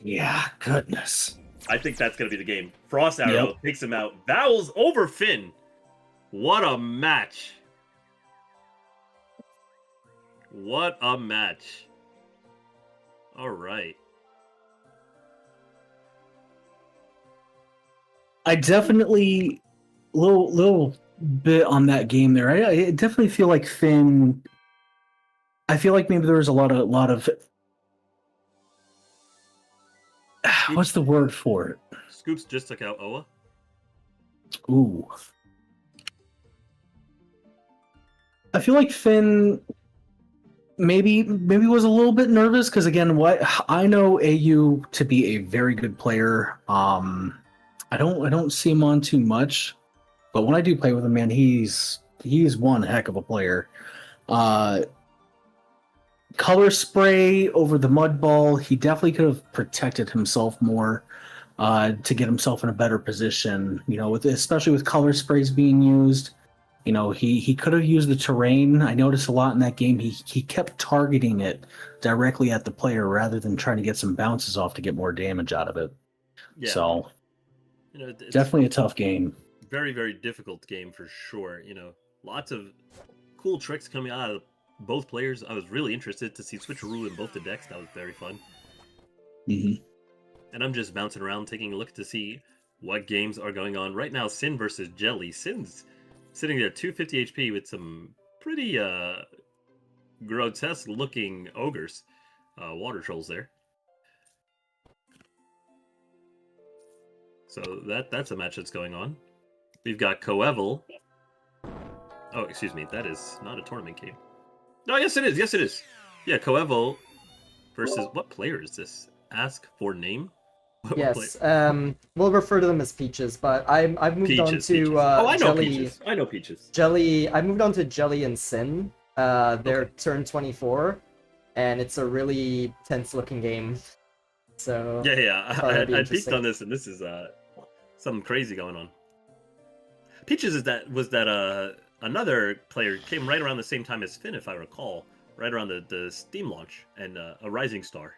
[SPEAKER 2] Yeah, goodness.
[SPEAKER 1] I think that's going to be the game. Frost Arrow takes him out. Vowels over Finn. What a match. What a match. All right.
[SPEAKER 2] I definitely little bit on that game there. I definitely feel like Finn. I feel like maybe there was a lot of. What's the word for it?
[SPEAKER 1] Scoops just took out Oa.
[SPEAKER 2] Ooh. I feel like Finn maybe was a little bit nervous because, again, what I know AU to be a very good player. I don't see him on too much, but when I do play with him, man, he's one heck of a player. Color Spray over the mud ball, he definitely could have protected himself more to get himself in a better position. Especially with Color Sprays being used. He could have used the terrain. I noticed a lot in that game. He kept targeting it directly at the player rather than trying to get some bounces off to get more damage out of it. Yeah. So, it's definitely a tough game.
[SPEAKER 1] Very, very difficult game for sure. Lots of cool tricks coming out of both players. I was really interested to see switcheroo in both the decks. That was very fun.
[SPEAKER 2] Mm-hmm.
[SPEAKER 1] And I'm just bouncing around taking a look to see what games are going on right now. Sin versus Jelly. Sin's sitting there 250 HP with some pretty grotesque looking ogres, water trolls there. So that's a match that's going on. We've got Coeval. Oh, excuse me, that is not a tournament game. No, yes it is. Yeah, Coeval versus what player is this? Ask for name.
[SPEAKER 3] Yes, we'll refer to them as Peaches, but I've moved on to
[SPEAKER 1] I know
[SPEAKER 3] Jelly.
[SPEAKER 1] Peaches. I know Peaches.
[SPEAKER 3] Jelly. I moved on to Jelly and Sin. They're turn 24, and it's a really tense looking game. So
[SPEAKER 1] yeah. I peeked on this, and this is something crazy going on. Peaches was that another player came right around the same time as Finn, if I recall, right around the Steam launch, and a Rising Star,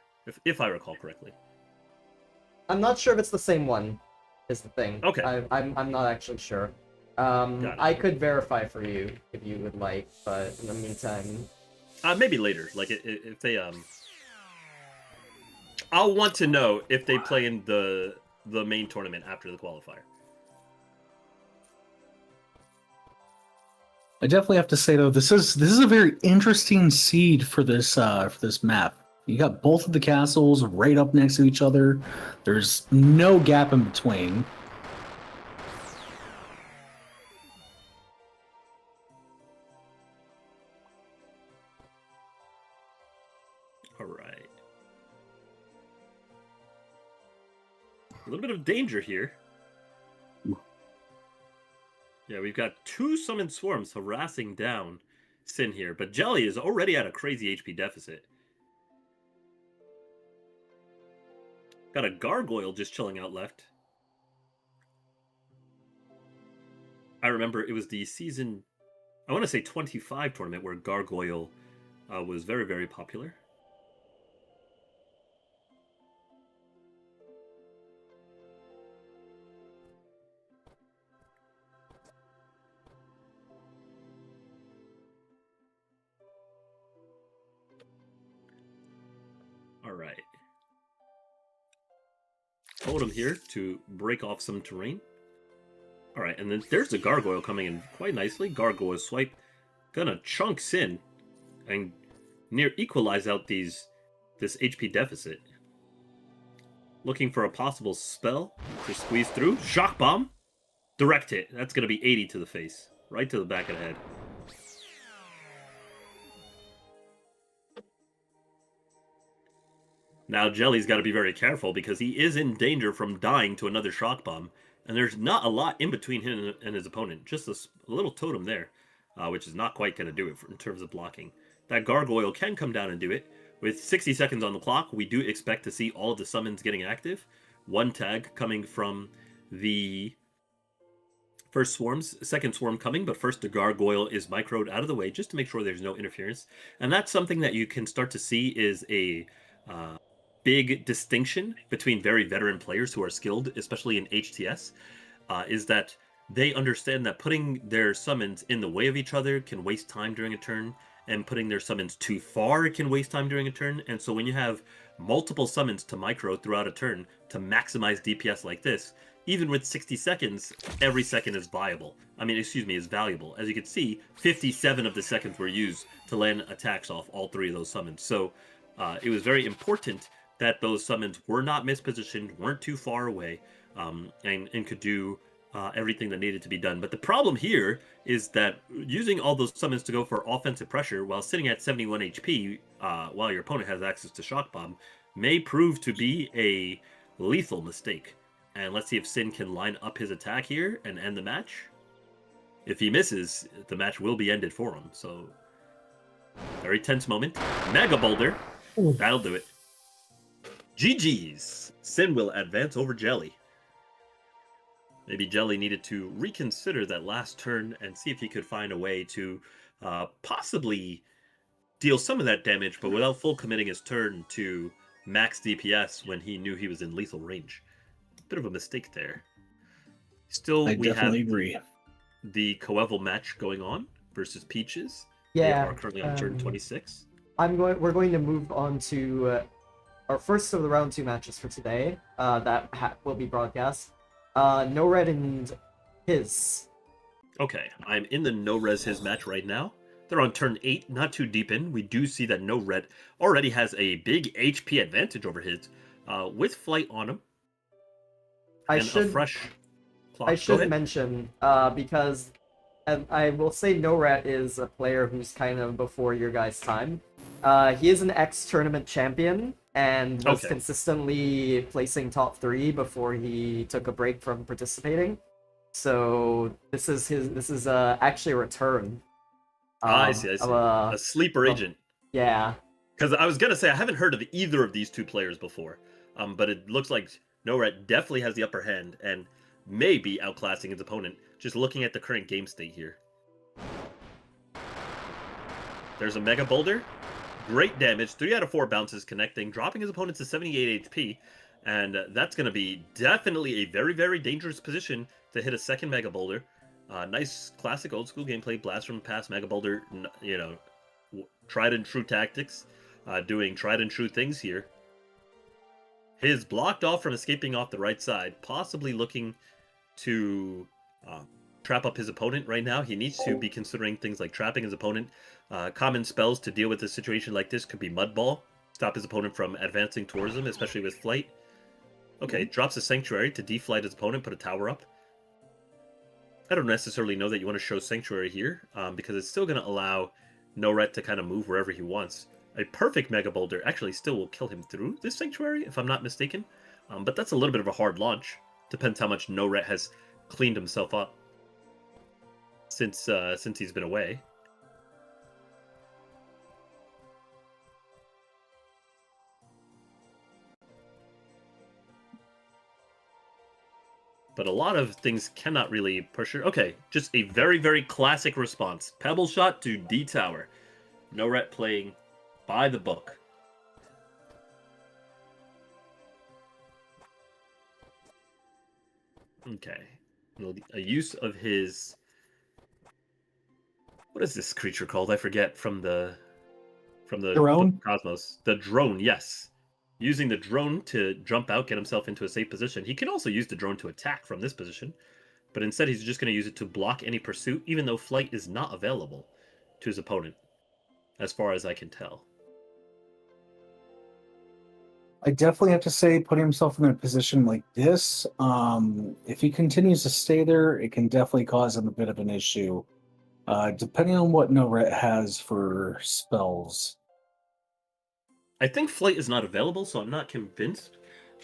[SPEAKER 1] if I recall correctly.
[SPEAKER 3] I'm not sure if it's the same one, is the thing.
[SPEAKER 1] Okay.
[SPEAKER 3] I'm not actually sure. I could verify for you if you would like, but in the meantime...
[SPEAKER 1] maybe later. Like, if they... I'll want to know if they play in the main tournament after the qualifier.
[SPEAKER 2] I definitely have to say, though, this is a very interesting seed for this map. You got both of the castles right up next to each other. There's no gap in between.
[SPEAKER 1] All right. A little bit of danger here. Yeah, we've got 2 summoned swarms harassing down Sin here, but Jelly is already at a crazy HP deficit. Got a Gargoyle just chilling out left. I remember it was the season, I want to say 25 tournament where Gargoyle was very, very popular. All right. Totem here to break off some terrain. All right, and then there's the Gargoyle coming in quite nicely. Gargoyle swipe. Gonna chunk Sin and near equalize out this HP deficit. Looking for a possible spell to squeeze through. Shock Bomb. Direct hit. That's gonna be 80 to the face. Right to the back of the head. Now Jelly's got to be very careful because he is in danger from dying to another Shock Bomb. And there's not a lot in between him and his opponent. Just a little totem there, which is not quite going to do it in terms of blocking. That Gargoyle can come down and do it. With 60 seconds on the clock, we do expect to see all of the summons getting active. 1 tag coming from the first swarms, second swarm coming, but first the Gargoyle is microed out of the way just to make sure there's no interference. And that's something that you can start to see is a big distinction between very veteran players who are skilled, especially in HTS, is that they understand that putting their summons in the way of each other can waste time during a turn, and putting their summons too far can waste time during a turn. And so when you have multiple summons to micro throughout a turn to maximize DPS like this, even with 60 seconds, every second is viable. Is valuable. As you can see, 57 of the seconds were used to land attacks off all 3 of those summons. So it was very important that those summons were not mispositioned, weren't too far away, and could do everything that needed to be done. But the problem here is that using all those summons to go for offensive pressure while sitting at 71 HP, while your opponent has access to Shock Bomb, may prove to be a lethal mistake. And let's see if Sin can line up his attack here and end the match. If he misses, the match will be ended for him. So, very tense moment. Mega Boulder. That'll do it. GG's. Sin will advance over Jelly. Maybe Jelly needed to reconsider that last turn and see if he could find a way to possibly deal some of that damage, but without full committing his turn to max DPS when he knew he was in lethal range. Bit of a mistake there. Still,
[SPEAKER 2] I definitely agree.
[SPEAKER 1] The Coeval match going on versus Peaches.
[SPEAKER 3] Yeah.
[SPEAKER 1] They are currently on turn 26.
[SPEAKER 3] We're going to move on to our first of the round 2 matches for today. That will be broadcast. No Red and His.
[SPEAKER 1] Okay, I'm in the No Res His match right now. They're on turn 8, not too deep in. We do see that No Red already has a big HP advantage over his, with Flight on him.
[SPEAKER 3] I
[SPEAKER 1] should
[SPEAKER 3] mention, because I will say No Rat is a player who's kind of before your guys' time. He is an ex-tournament champion and was consistently placing top 3 before he took a break from participating. So this is actually a return.
[SPEAKER 1] I see. A sleeper agent.
[SPEAKER 3] Yeah.
[SPEAKER 1] Because I was gonna say I haven't heard of either of these 2 players before, but it looks like No Rat definitely has the upper hand and may be outclassing his opponent. Just looking at the current game state here. There's a Mega Boulder. Great damage. 3 out of 4 bounces connecting, dropping his opponent to 78 HP. And that's going to be definitely a very, very dangerous position to hit a second Mega Boulder. Nice classic old school gameplay. Blast from the past, Mega Boulder, tried and true tactics. Doing tried and true things here. His blocked off from escaping off the right side. Possibly looking to trap up his opponent right now. He needs to be considering things like trapping his opponent. Common spells to deal with a situation like this could be Mud Ball. Stop his opponent from advancing towards him, especially with Flight. Okay, drops a Sanctuary to deflight his opponent, put a tower up. I don't necessarily know that you want to show Sanctuary here, because it's still going to allow No Ret to kind of move wherever he wants. A perfect Mega Boulder actually still will kill him through this Sanctuary, if I'm not mistaken. But that's a little bit of a hard launch. Depends how much No Ret has cleaned himself up since he's been away. But a lot of things cannot really push her. Okay, just a very, very classic response. Pebble Shot to D-Tower. No Ret playing by the book. Okay. A use of his... What is this creature called? I forget from the
[SPEAKER 2] Drone?
[SPEAKER 1] Cosmos. The drone, yes. Using the drone to jump out, get himself into a safe position. He can also use the drone to attack from this position, but instead he's just going to use it to block any pursuit, even though flight is not available to his opponent, as far as I can tell.
[SPEAKER 2] I definitely have to say, putting himself in a position like this, if he continues to stay there, it can definitely cause him a bit of an issue. Depending on what No Ret has for spells.
[SPEAKER 1] I think flight is not available, so I'm not convinced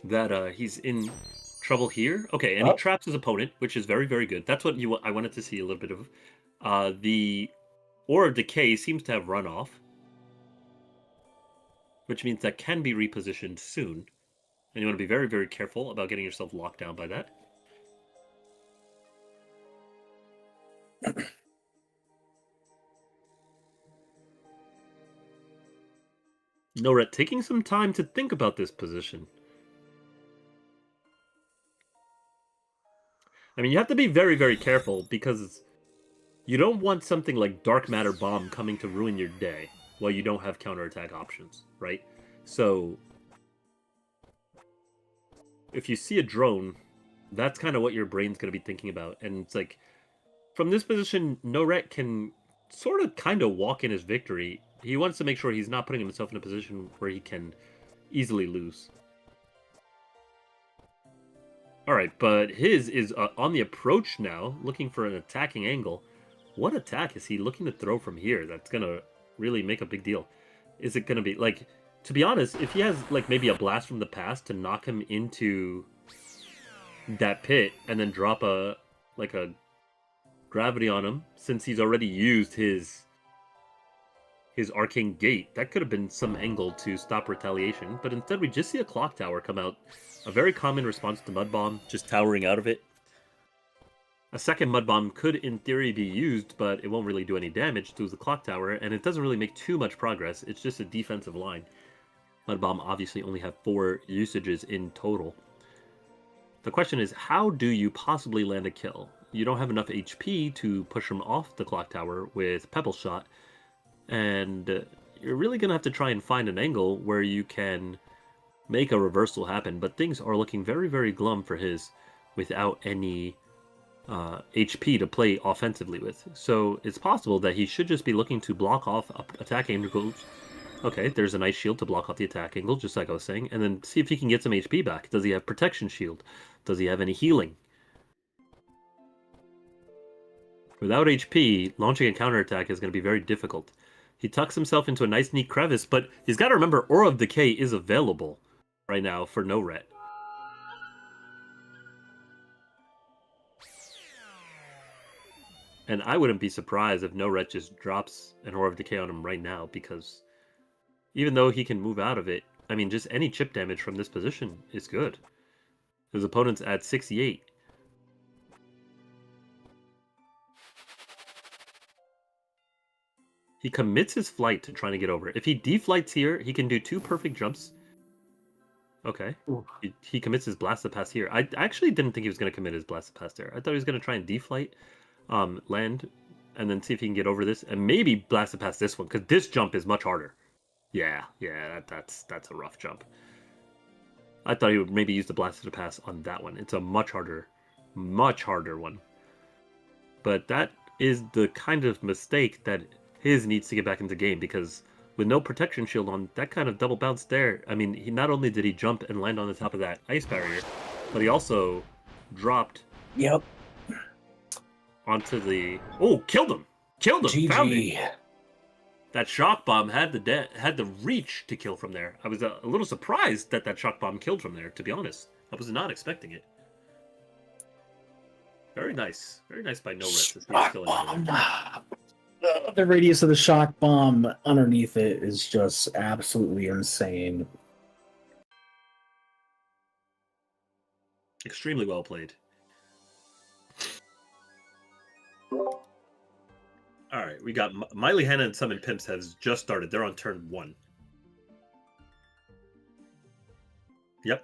[SPEAKER 1] that he's in trouble here. Okay, and he traps his opponent, which is very, very good. That's what I wanted to see a little bit of. The Aura of Decay seems to have run off, which means that can be repositioned soon. And you want to be very, very careful about getting yourself locked down by that. No Ret taking some time to think about this position. I mean, you have to be very, very careful because you don't want something like Dark Matter Bomb coming to ruin your day while you don't have counterattack options, right? So, if you see a drone, that's kind of what your brain's going to be thinking about. And it's like, from this position, No Ret can sort of kind of walk in his victory. He wants to make sure he's not putting himself in a position where he can easily lose. Alright, but his is on the approach now, looking for an attacking angle. What attack is he looking to throw from here that's going to really make a big deal? Is it going to be, like, to be honest, if he has, like, maybe a Blast from the Past to knock him into that pit and then drop a Gravity on him, since he's already used his Arcane Gate, that could have been some angle to stop retaliation, but instead we just see a Clock Tower come out. A very common response to Mud Bomb, just towering out of it. A second Mud Bomb could, in theory, be used, but it won't really do any damage to the Clock Tower, and it doesn't really make too much progress. It's just a defensive line. Mud Bomb obviously only have 4 usages in total. The question is, how do you possibly land a kill? You don't have enough HP to push him off the Clock Tower with Pebble Shot, and you're really going to have to try and find an angle where you can make a reversal happen, but things are looking very, very glum for his without any HP to play offensively with. So it's possible that he should just be looking to block off attack angles. Okay, there's an Ice Shield to block off the attack angle, just like I was saying, and then see if he can get some HP back. Does he have Protection Shield? Does he have any healing? Without HP, launching a counterattack is going to be very difficult. He tucks himself into a nice, neat crevice, but he's got to remember Aura of Decay is available right now for No Ret. And I wouldn't be surprised if No Ret just drops an Aura of Decay on him right now, because even though he can move out of it, I mean, just any chip damage from this position is good. His opponent's at 68. He commits his flight to trying to get over. If he deflights here, he can do 2 perfect jumps. Okay. He commits his Blast of Pass here. I actually didn't think he was going to commit his Blast of Pass there. I thought he was going to try and deflight, land, and then see if he can get over this, and maybe Blast of Pass this one, because this jump is much harder. Yeah, that's a rough jump. I thought he would maybe use the Blast of Pass on that one. It's a much harder one. But that is the kind of mistake that his needs to get back into game, because with no Protection Shield on, that kind of double bounce there, I mean, he not only did he jump and land on the top of that ice barrier, but he also dropped onto the... Oh, killed him! Killed him!
[SPEAKER 2] GG.
[SPEAKER 1] Found it! That shock bomb had the reach to kill from there. I was a little surprised that that shock bomb killed from there. To be honest, I was not expecting it. Very nice by No Red to sneak kill into there.
[SPEAKER 2] The radius of the shock bomb underneath it is just absolutely insane.
[SPEAKER 1] Extremely well played. All right, we got Miley Hanna and Summon Pimps has just started. They're on turn 1. Yep.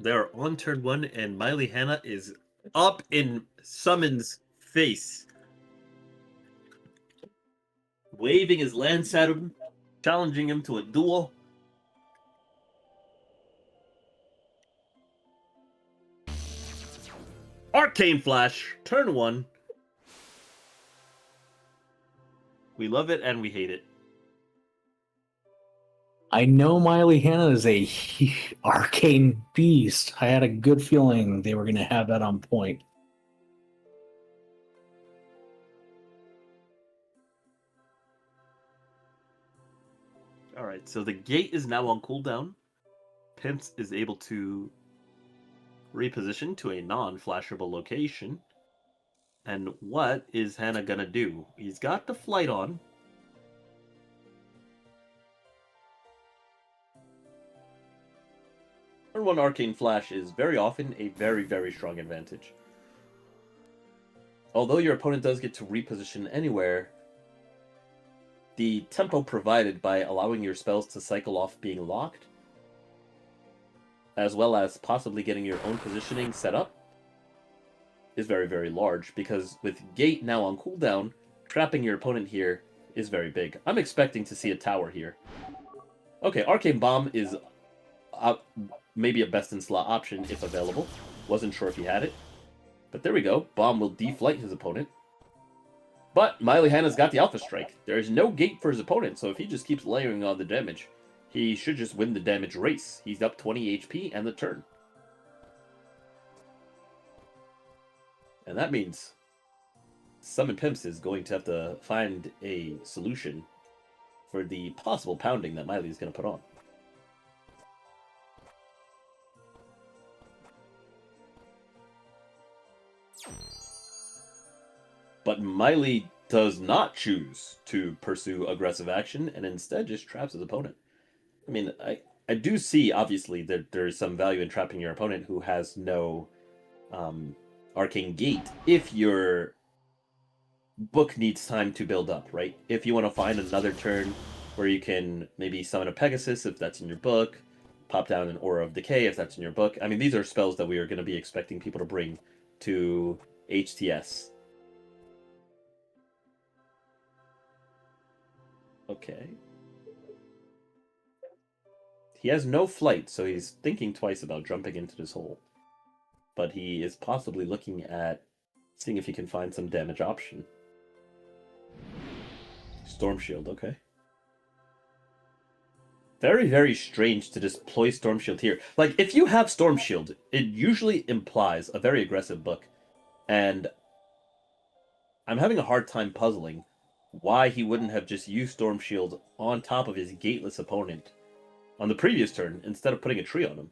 [SPEAKER 1] They're on turn 1, and Miley Hanna is up in Summon's face. Waving his lance at him, challenging him to a duel. Arcane Flash, turn 1. We love it and we hate it.
[SPEAKER 2] I know Miley Hanna is a arcane beast. I had a good feeling they were going to have that on point.
[SPEAKER 1] All right, so the gate is now on cooldown. Pimps is able to reposition to a non-flashable location. And what is Hanna gonna do? He's got the flight on. Turn 1 Arcane Flash is very often a very, very strong advantage. Although your opponent does get to reposition anywhere, the tempo provided by allowing your spells to cycle off being locked, as well as possibly getting your own positioning set up, is very, very large, because with Gate now on cooldown, trapping your opponent here is very big. I'm expecting to see a tower here. Okay, Arcane Bomb is maybe a best-in-slot option if available. Wasn't sure if he had it. But there we go. Bomb will deflight his opponent. But Miley Hanna's got the Alpha Strike. There is no gate for his opponent, so if he just keeps layering on the damage, he should just win the damage race. He's up 20 HP and the turn. And that means Summon Pimps is going to have to find a solution for the possible pounding that Miley is going to put on. But Miley does not choose to pursue aggressive action and instead just traps his opponent. I mean, I do see, obviously, that there's some value in trapping your opponent who has no arcane gate if your book needs time to build up, right? If you want to find another turn where you can maybe summon a Pegasus if that's in your book, pop down an Aura of Decay if that's in your book. I mean, these are spells that we are going to be expecting people to bring to HTS. Okay. He has no flight, so he's thinking twice about jumping into this hole. But he is possibly looking at seeing if he can find some damage option. Storm Shield, okay. Very, very strange to deploy Storm Shield here. Like, if you have Storm Shield, it usually implies a very aggressive book. And I'm having a hard time puzzling why he wouldn't have just used Storm Shield on top of his gateless opponent on the previous turn instead of putting a tree on him,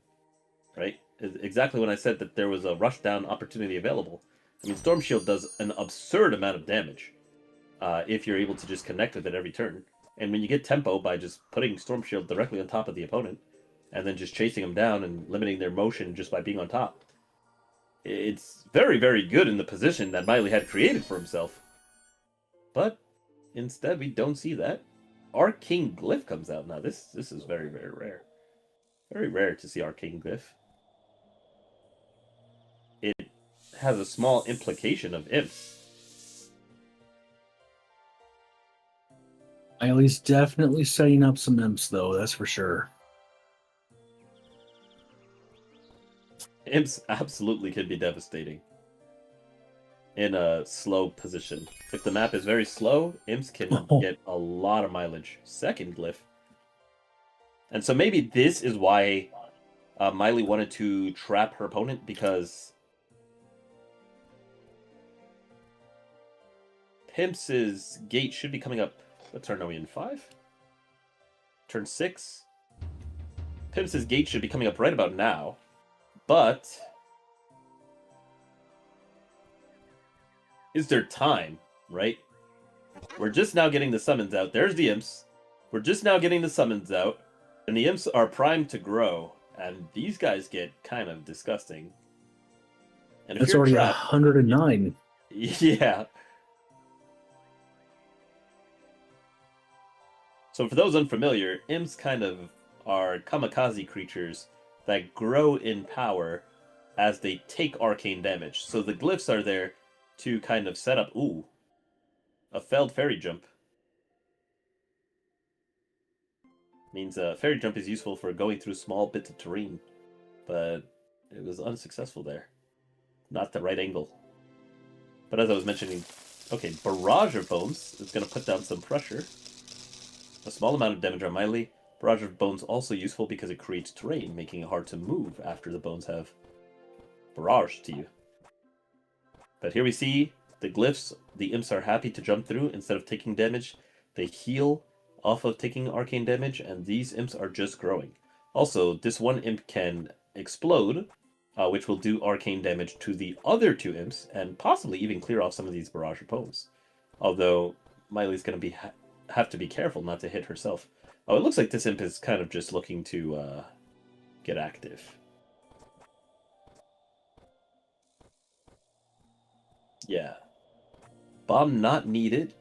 [SPEAKER 1] right? Exactly when I said that there was a rushdown opportunity available. I mean, Storm Shield does an absurd amount of damage if you're able to just connect with it every turn. And when you get tempo by just putting Storm Shield directly on top of the opponent and then just chasing them down and limiting their motion just by being on top, it's very, very good in the position that Miley had created for himself. But instead, we don't see that. Arcane Glyph comes out now. This is very, very rare. Very rare to see Arcane Glyph. It has a small implication of imps.
[SPEAKER 2] Miley's definitely setting up some imps, though, that's for sure.
[SPEAKER 1] Imps absolutely can be devastating in a slow position. If the map is very slow, imps can get a lot of mileage. Second glyph. And so maybe this is why Miley wanted to trap her opponent, because Pimps's gate should be coming up. What turn are we in? 5? Turn 6? Pimps's gate should be coming up right about now. But is there time, right? We're just now getting the summons out. There's the imps. We're just now getting the summons out. And the imps are primed to grow. And these guys get kind of disgusting. And if
[SPEAKER 2] That's
[SPEAKER 1] you're
[SPEAKER 2] already
[SPEAKER 1] trapped,
[SPEAKER 2] 109.
[SPEAKER 1] yeah. So for those unfamiliar, imps kind of are kamikaze creatures that grow in power as they take arcane damage. So the glyphs are there to kind of set up... Ooh. A failed fairy jump. Means a fairy jump is useful for going through small bits of terrain. But it was unsuccessful there. Not the right angle. But as I was mentioning... Okay, Barrage of Bones is going to put down some pressure. A small amount of damage on Miley. Barrage of Bones also useful because it creates terrain, making it hard to move after the bones have barraged to you. But here we see the glyphs. The imps are happy to jump through instead of taking damage. They heal off of taking arcane damage, and these imps are just growing. Also, this one imp can explode, which will do arcane damage to the other 2 imps, and possibly even clear off some of these barrage of bones. Although Miley's going to have to be careful not to hit herself. Oh, it looks like this imp is kind of just looking to get active. Yeah. Bomb not needed.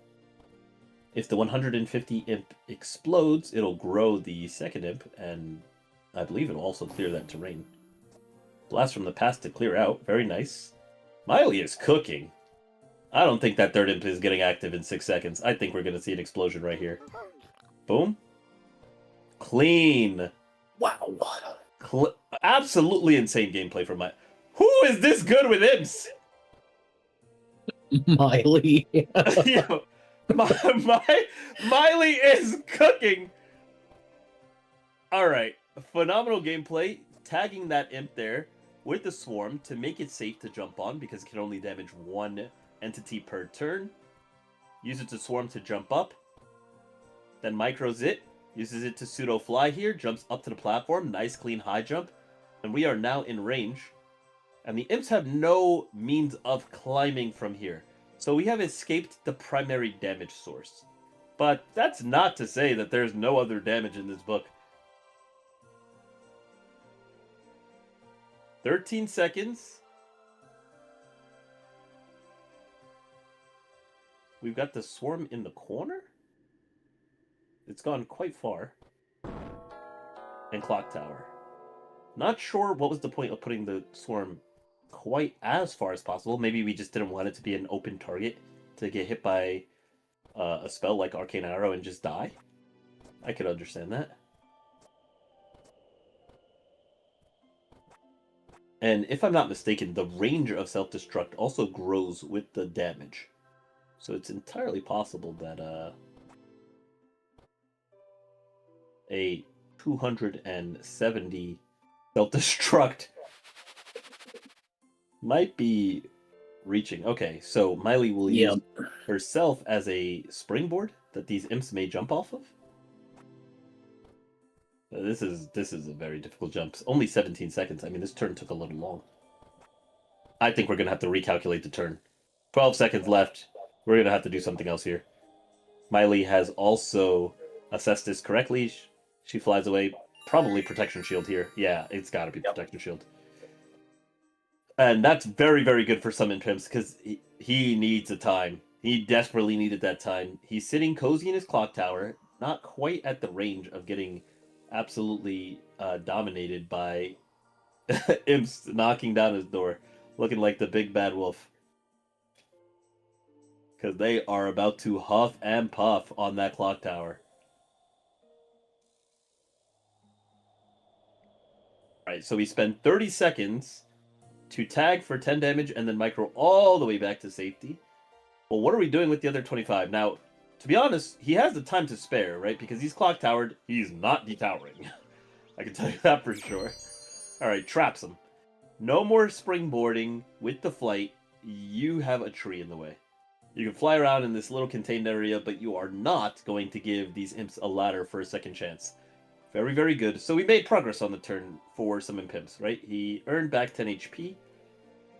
[SPEAKER 1] If the 150 imp explodes, it'll grow the second imp, and I believe it'll also clear that terrain. Blast from the past to clear out. Very nice. Miley is cooking. I don't think that third imp is getting active in 6 seconds. I think we're going to see an explosion right here. Boom. Clean.
[SPEAKER 2] Wow.
[SPEAKER 1] Absolutely insane gameplay from my... Who is this good with imps?
[SPEAKER 2] Miley.
[SPEAKER 1] Yo, Miley is cooking. All right. Phenomenal gameplay. Tagging that imp there with the swarm to make it safe to jump on because it can only damage 1 entity per turn. Use it to swarm to jump up. Then micros it. Uses it to pseudo fly here. Jumps up to the platform. Nice clean high jump. And we are now in range. And the imps have no means of climbing from here. So we have escaped the primary damage source. But that's not to say that there's no other damage in this book. 13 seconds. We've got the swarm in the corner. It's gone quite far. And clock tower. Not sure what was the point of putting the swarm quite as far as possible. Maybe we just didn't want it to be an open target to get hit by a spell like Arcane Arrow and just die. I could understand that. And if I'm not mistaken, the range of self-destruct also grows with the damage. So it's entirely possible that a 270 self-destruct might be reaching. Okay, so Miley will use herself as a springboard that these imps may jump off of. This is a very difficult jump. Only 17 seconds. I mean, this turn took a little long. I think we're going to have to recalculate the turn. 12 seconds left. We're going to have to do something else here. Miley has also assessed this correctly. She flies away. Probably protection shield here. Yeah, it's got to be protection shield. And that's very, very good for some imps because he needs a time. He desperately needed that time. He's sitting cozy in his clock tower, not quite at the range of getting absolutely dominated by imps knocking down his door, looking like the big bad wolf. Because they are about to huff and puff on that clock tower. Alright, so we spend 30 seconds to tag for 10 damage and then micro all the way back to safety. Well, what are we doing with the other 25? Now, to be honest, he has the time to spare, right? Because he's clock towered. He's not detowering. I can tell you that for sure. Alright, traps him. No more springboarding with the flight. You have a tree in the way. You can fly around in this little contained area, but you are not going to give these imps a ladder for a second chance. Very, very good. So we made progress on the turn for Summon Pimps, right? He earned back 10 HP,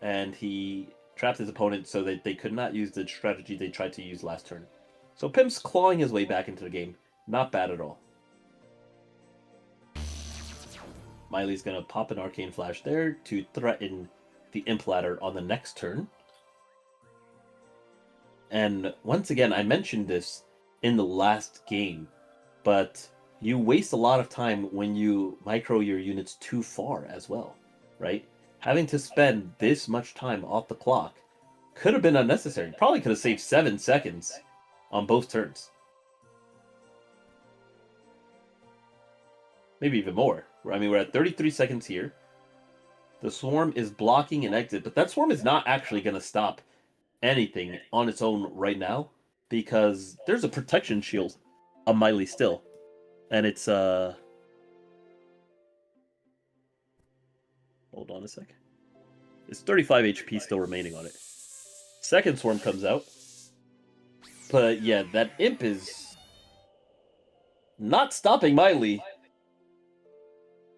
[SPEAKER 1] and he trapped his opponent so that they could not use the strategy they tried to use last turn. So Pimp's clawing his way back into the game. Not bad at all. Miley's going to pop an Arcane Flash there to threaten the Imp Ladder on the next turn. And once again, I mentioned this in the last game, but you waste a lot of time when you micro your units too far as well, right? Having to spend this much time off the clock could have been unnecessary. Probably could have saved 7 seconds on both turns. Maybe even more. I mean, we're at 33 seconds here. The Swarm is blocking an exit, but that Swarm is not actually going to stop anything on its own right now, because there's a protection shield on Miley still. And it's, hold on a sec. It's 35 HP still remaining on it. Second Swarm comes out. But yeah, that Imp is not stopping Miley.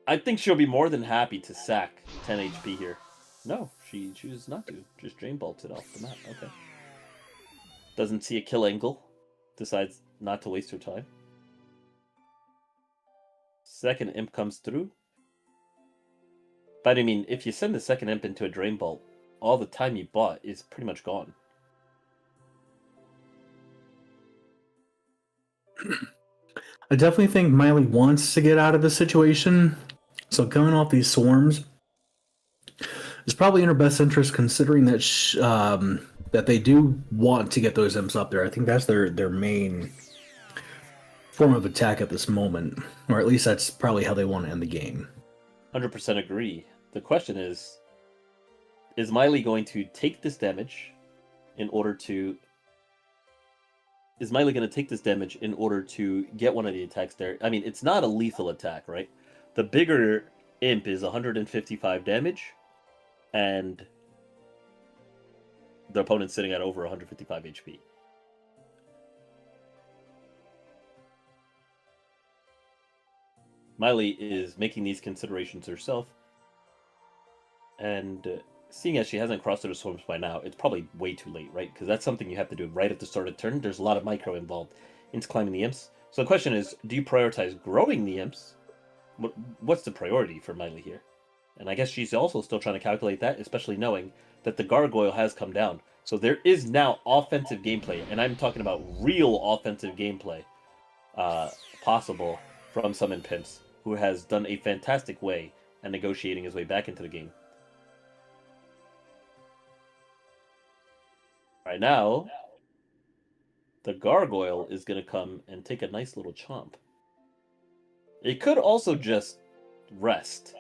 [SPEAKER 1] I think she'll be more than happy to sack 10 HP here. No, she chooses not to. Just Drain Bolts it off the map. Okay. Doesn't see a kill angle. Decides not to waste her time. Second Imp comes through. But I mean, if you send the second Imp into a Drain Bolt, all the time you bought is pretty much gone.
[SPEAKER 2] I definitely think Miley wants to get out of the situation. So coming off these swarms is probably in her best interest, considering that that they do want to get those imps up there. I think that's their main form of attack at this moment, or at least that's probably how they want to end the game.
[SPEAKER 1] 100% agree. The question is Miley going to take this damage in order to... Is Miley going to take this damage in order to get one of the attacks there? I mean, it's not a lethal attack, right? The bigger imp is 155 damage, and the opponent's sitting at over 155 HP. Miley is making these considerations herself, and seeing as she hasn't crossed her swarms by now, it's probably way too late, right? Because that's something you have to do right at the start of the turn. There's a lot of micro involved into climbing the imps. So the question is, do you prioritize growing the imps? What's the priority for Miley here? And I guess she's also still trying to calculate that, especially knowing that the Gargoyle has come down. So there is now offensive gameplay, and I'm talking about real offensive gameplay possible from Summon Pimps, who has done a fantastic way at negotiating his way back into the game. Right now, the Gargoyle is going to come and take a nice little chomp. It could also just rest.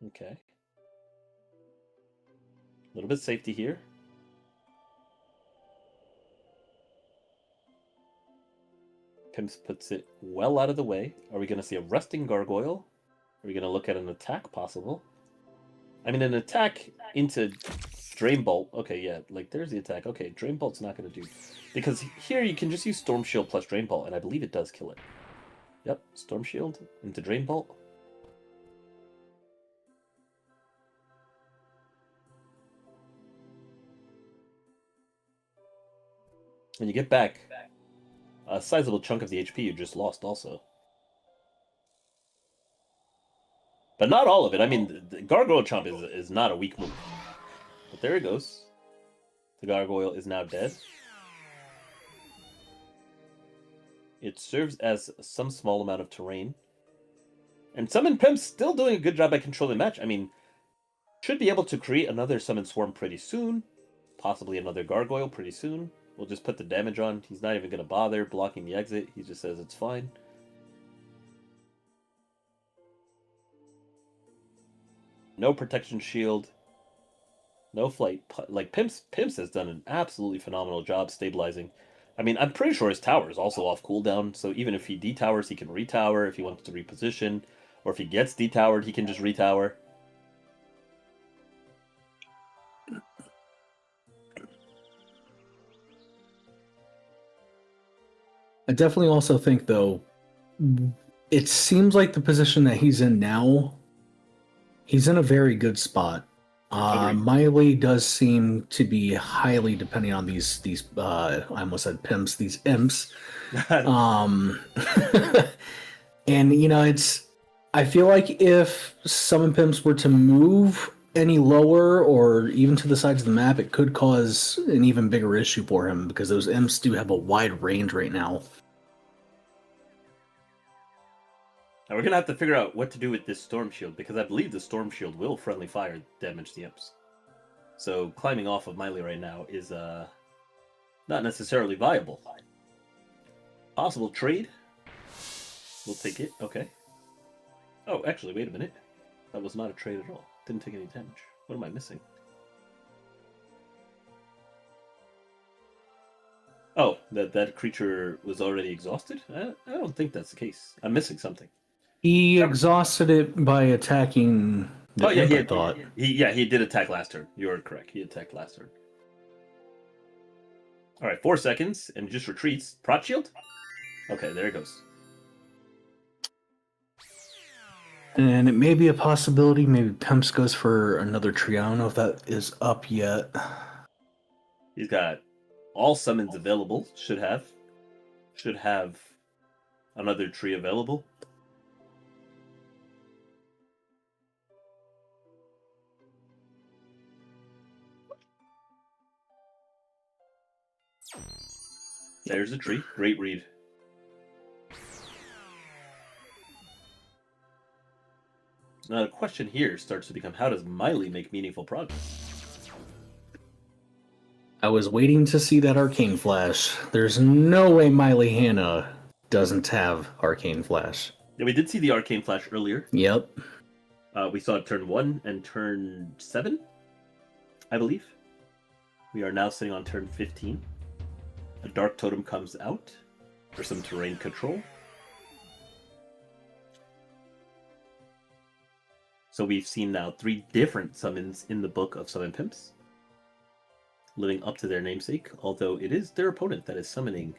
[SPEAKER 1] Okay. A little bit of safety here. Pimps puts it well out of the way. Are we going to see a resting Gargoyle? Are we going to look at an attack possible? I mean, an attack into Drain Bolt. Okay, yeah, like there's the attack. Okay, Drain Bolt's not going to do. Because here you can just use Storm Shield plus Drain Bolt, and I believe it does kill it. Yep, Storm Shield into Drain Bolt. And you get back a sizable chunk of the HP you just lost also. But not all of it. I mean, the Gargoyle Chomp is not a weak move. But there it goes. The Gargoyle is now dead. It serves as some small amount of terrain. And Summon Pimp's still doing a good job at controlling the match. I mean, should be able to create another Summon Swarm pretty soon. Possibly another Gargoyle pretty soon. We'll just put the damage on. He's not even going to bother blocking the exit. He just says it's fine. No protection shield. No flight. Like, Pimps has done an absolutely phenomenal job stabilizing. I mean, I'm pretty sure his tower is also off cooldown, so even if he detowers, he can retower if he wants to reposition. Or if he gets detowered, he can just retower.
[SPEAKER 2] I definitely also think, though, it seems like the position that he's in now, he's in a very good spot.
[SPEAKER 1] Agreed.
[SPEAKER 2] Miley does seem to be highly depending on these I almost said pimps, these imps. Um, and I feel like if summon pimps were to move any lower or even to the sides of the map, it could cause an even bigger issue for him because those imps do have a wide range right now.
[SPEAKER 1] Now we're gonna have to figure out what to do with this storm shield because I believe the storm shield will friendly fire damage the imps. So climbing off of Miley right now is not necessarily viable. Possible trade. We'll take it. Okay. Oh, actually, wait a minute. That was not a trade at all. Didn't take any damage. What am I missing? Oh, that creature was already exhausted? I don't think that's the case. I'm missing something.
[SPEAKER 2] He exhausted it by attacking the imp, I thought.
[SPEAKER 1] He did attack last turn. You're correct. He attacked last turn. All right, 4 seconds, and just retreats. Prot shield? Okay, there it goes.
[SPEAKER 2] And it may be a possibility. Maybe Pimps goes for another tree. I don't know if that is up yet.
[SPEAKER 1] He's got all summons available. Should have another tree available. There's a tree. Great read. Now the question here starts to become, how does Miley make meaningful progress?
[SPEAKER 2] I was waiting to see that Arcane Flash. There's no way Miley Hannah doesn't have Arcane Flash.
[SPEAKER 1] Yeah, we did see the Arcane Flash earlier.
[SPEAKER 2] Yep.
[SPEAKER 1] We saw it turn 1 and turn 7, I believe. We are now sitting on turn 15. A Dark Totem comes out for some terrain control. So we've seen now 3 different summons in the book of Summon Pimps, living up to their namesake, although it is their opponent that is summoning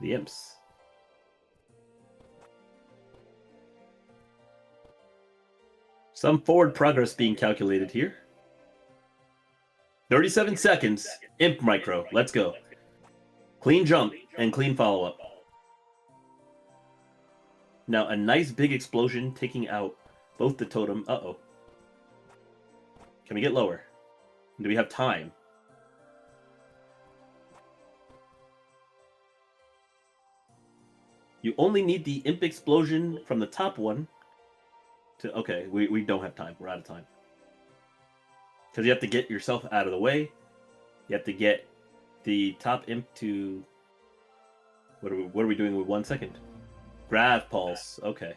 [SPEAKER 1] the imps. Some forward progress being calculated here. 37 seconds, imp micro, let's go. Clean jump and clean follow-up. Now a nice big explosion taking out both the totem. Uh-oh. Can we get lower? Do we have time? You only need the imp explosion from the top one to... Okay, we don't have time. We're out of time. Because you have to get yourself out of the way. You have to get the top imp to... What are we doing with 1 second? Grav pulse. Okay.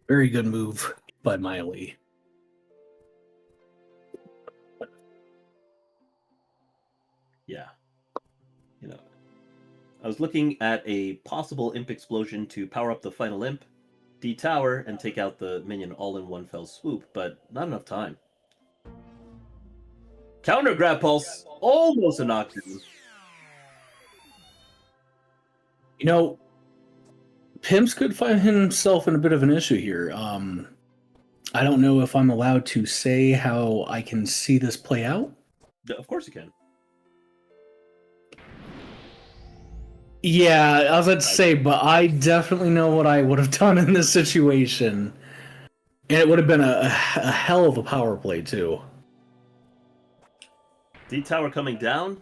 [SPEAKER 2] Very good move by Miley.
[SPEAKER 1] Yeah. I was looking at a possible imp explosion to power up the final imp, de-tower, and take out the minion all in one fell swoop, but not enough time. Counter grab pulse, almost a knockdown.
[SPEAKER 2] Pimps could find himself in a bit of an issue here. I don't know if I'm allowed to say how I can see this play out.
[SPEAKER 1] Of course you can.
[SPEAKER 2] Yeah, I was about to say, but I definitely know what I would have done in this situation. And it would have been a hell of a power play, too.
[SPEAKER 1] D-tower coming down.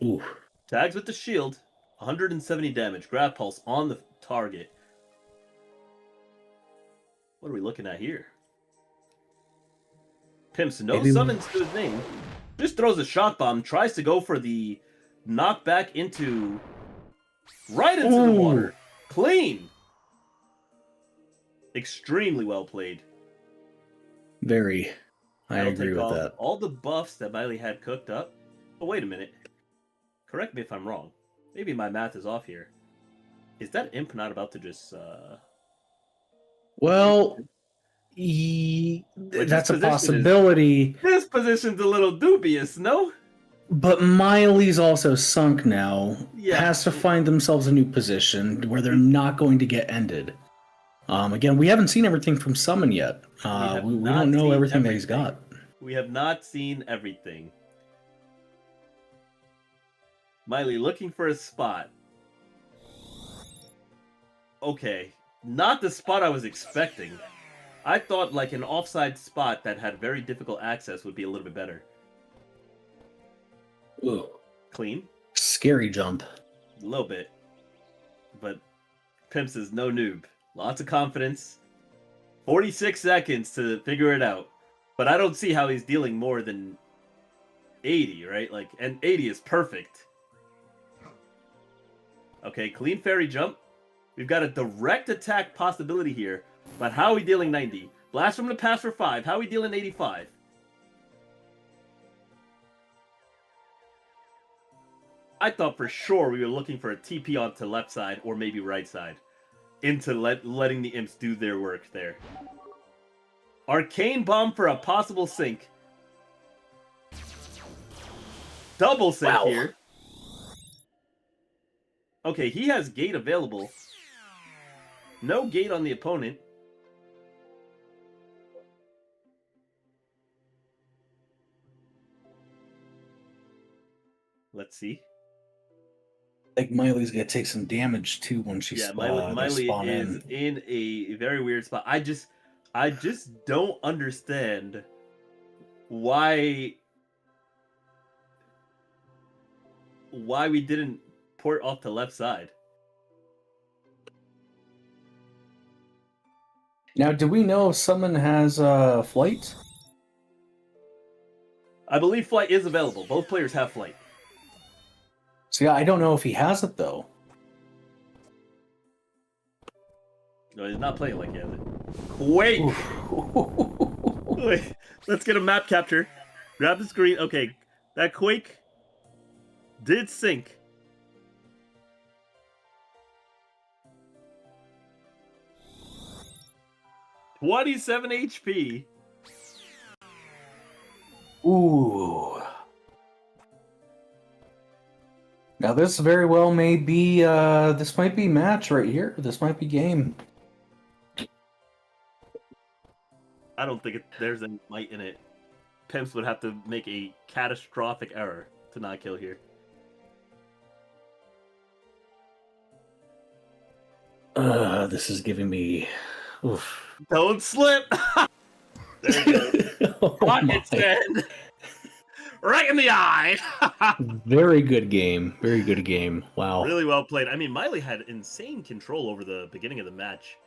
[SPEAKER 2] Ooh.
[SPEAKER 1] Tags with the shield. 170 damage. Grab pulse on the target. What are we looking at here? Pimps, no summons to his name. Just throws a shock bomb. Tries to go for the knockback into... Right into the water. Clean. Extremely well played.
[SPEAKER 2] Very. I agree with that.
[SPEAKER 1] All the buffs that Miley had cooked up. But wait a minute. Correct me if I'm wrong. Maybe my math is off here. Is that imp not about to just...
[SPEAKER 2] Well,
[SPEAKER 1] Which
[SPEAKER 2] That's a
[SPEAKER 1] this position
[SPEAKER 2] possibility.
[SPEAKER 1] This position's a little dubious, no?
[SPEAKER 2] But Miley's also sunk now.
[SPEAKER 1] Yeah.
[SPEAKER 2] Has to find themselves a new position where they're not going to get ended. Again, we haven't seen everything from Summon yet. We don't know everything that he's got.
[SPEAKER 1] We have not seen everything. Miley looking for a spot. Okay, not the spot I was expecting. I thought like an offside spot that had very difficult access would be a little bit better.
[SPEAKER 2] Ooh.
[SPEAKER 1] Clean.
[SPEAKER 2] Scary jump.
[SPEAKER 1] A little bit. But Pimps is no noob. Lots of confidence. 46 seconds to figure it out. But I don't see how he's dealing more than 80, right? Like, and 80 is perfect. Okay, clean fairy jump. We've got a direct attack possibility here. But how are we dealing 90? Blast from the past for 5. How are we dealing 85? I thought for sure we were looking for a TP onto left side or maybe right side. Into letting the imps do their work there. Arcane bomb for a possible sync. Double sync here. Okay, he has gate available. No gate on the opponent. Let's see.
[SPEAKER 2] I think Miley's gonna take some damage too when she
[SPEAKER 1] Miley is in a very weird spot. I just don't understand why we didn't port off the left side.
[SPEAKER 2] Now, do we know if someone has flight?
[SPEAKER 1] I believe flight is available. Both players have flight.
[SPEAKER 2] See, I don't know if he has it though.
[SPEAKER 1] No, he's not playing like he has it. Quake! Wait, let's get a map capture. Grab the screen. Okay, that Quake did sync. $27 HP.
[SPEAKER 2] Ooh. Now this very well may be, this might be match right here. This might be game.
[SPEAKER 1] I don't think there's any might in it. Pimps would have to make a catastrophic error to not kill here.
[SPEAKER 2] This is giving me... Oof.
[SPEAKER 1] Don't slip! There you go. Rocket send! Right in the eye!
[SPEAKER 2] Very good game. Very good game. Wow.
[SPEAKER 1] Really well played. I mean, Miley had insane control over the beginning of the match.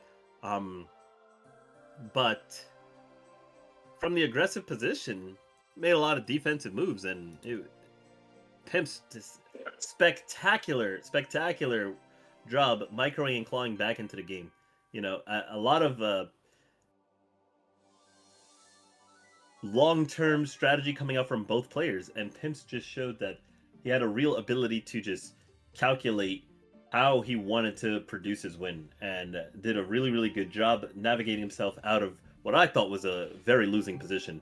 [SPEAKER 1] But from the aggressive position, made a lot of defensive moves, and Pimp's just spectacular job microing and clawing back into the game. You know, a lot of long-term strategy coming out from both players, and Pimps just showed that he had a real ability to just calculate how he wanted to produce his win, and did a really, really good job navigating himself out of what I thought was a very losing position.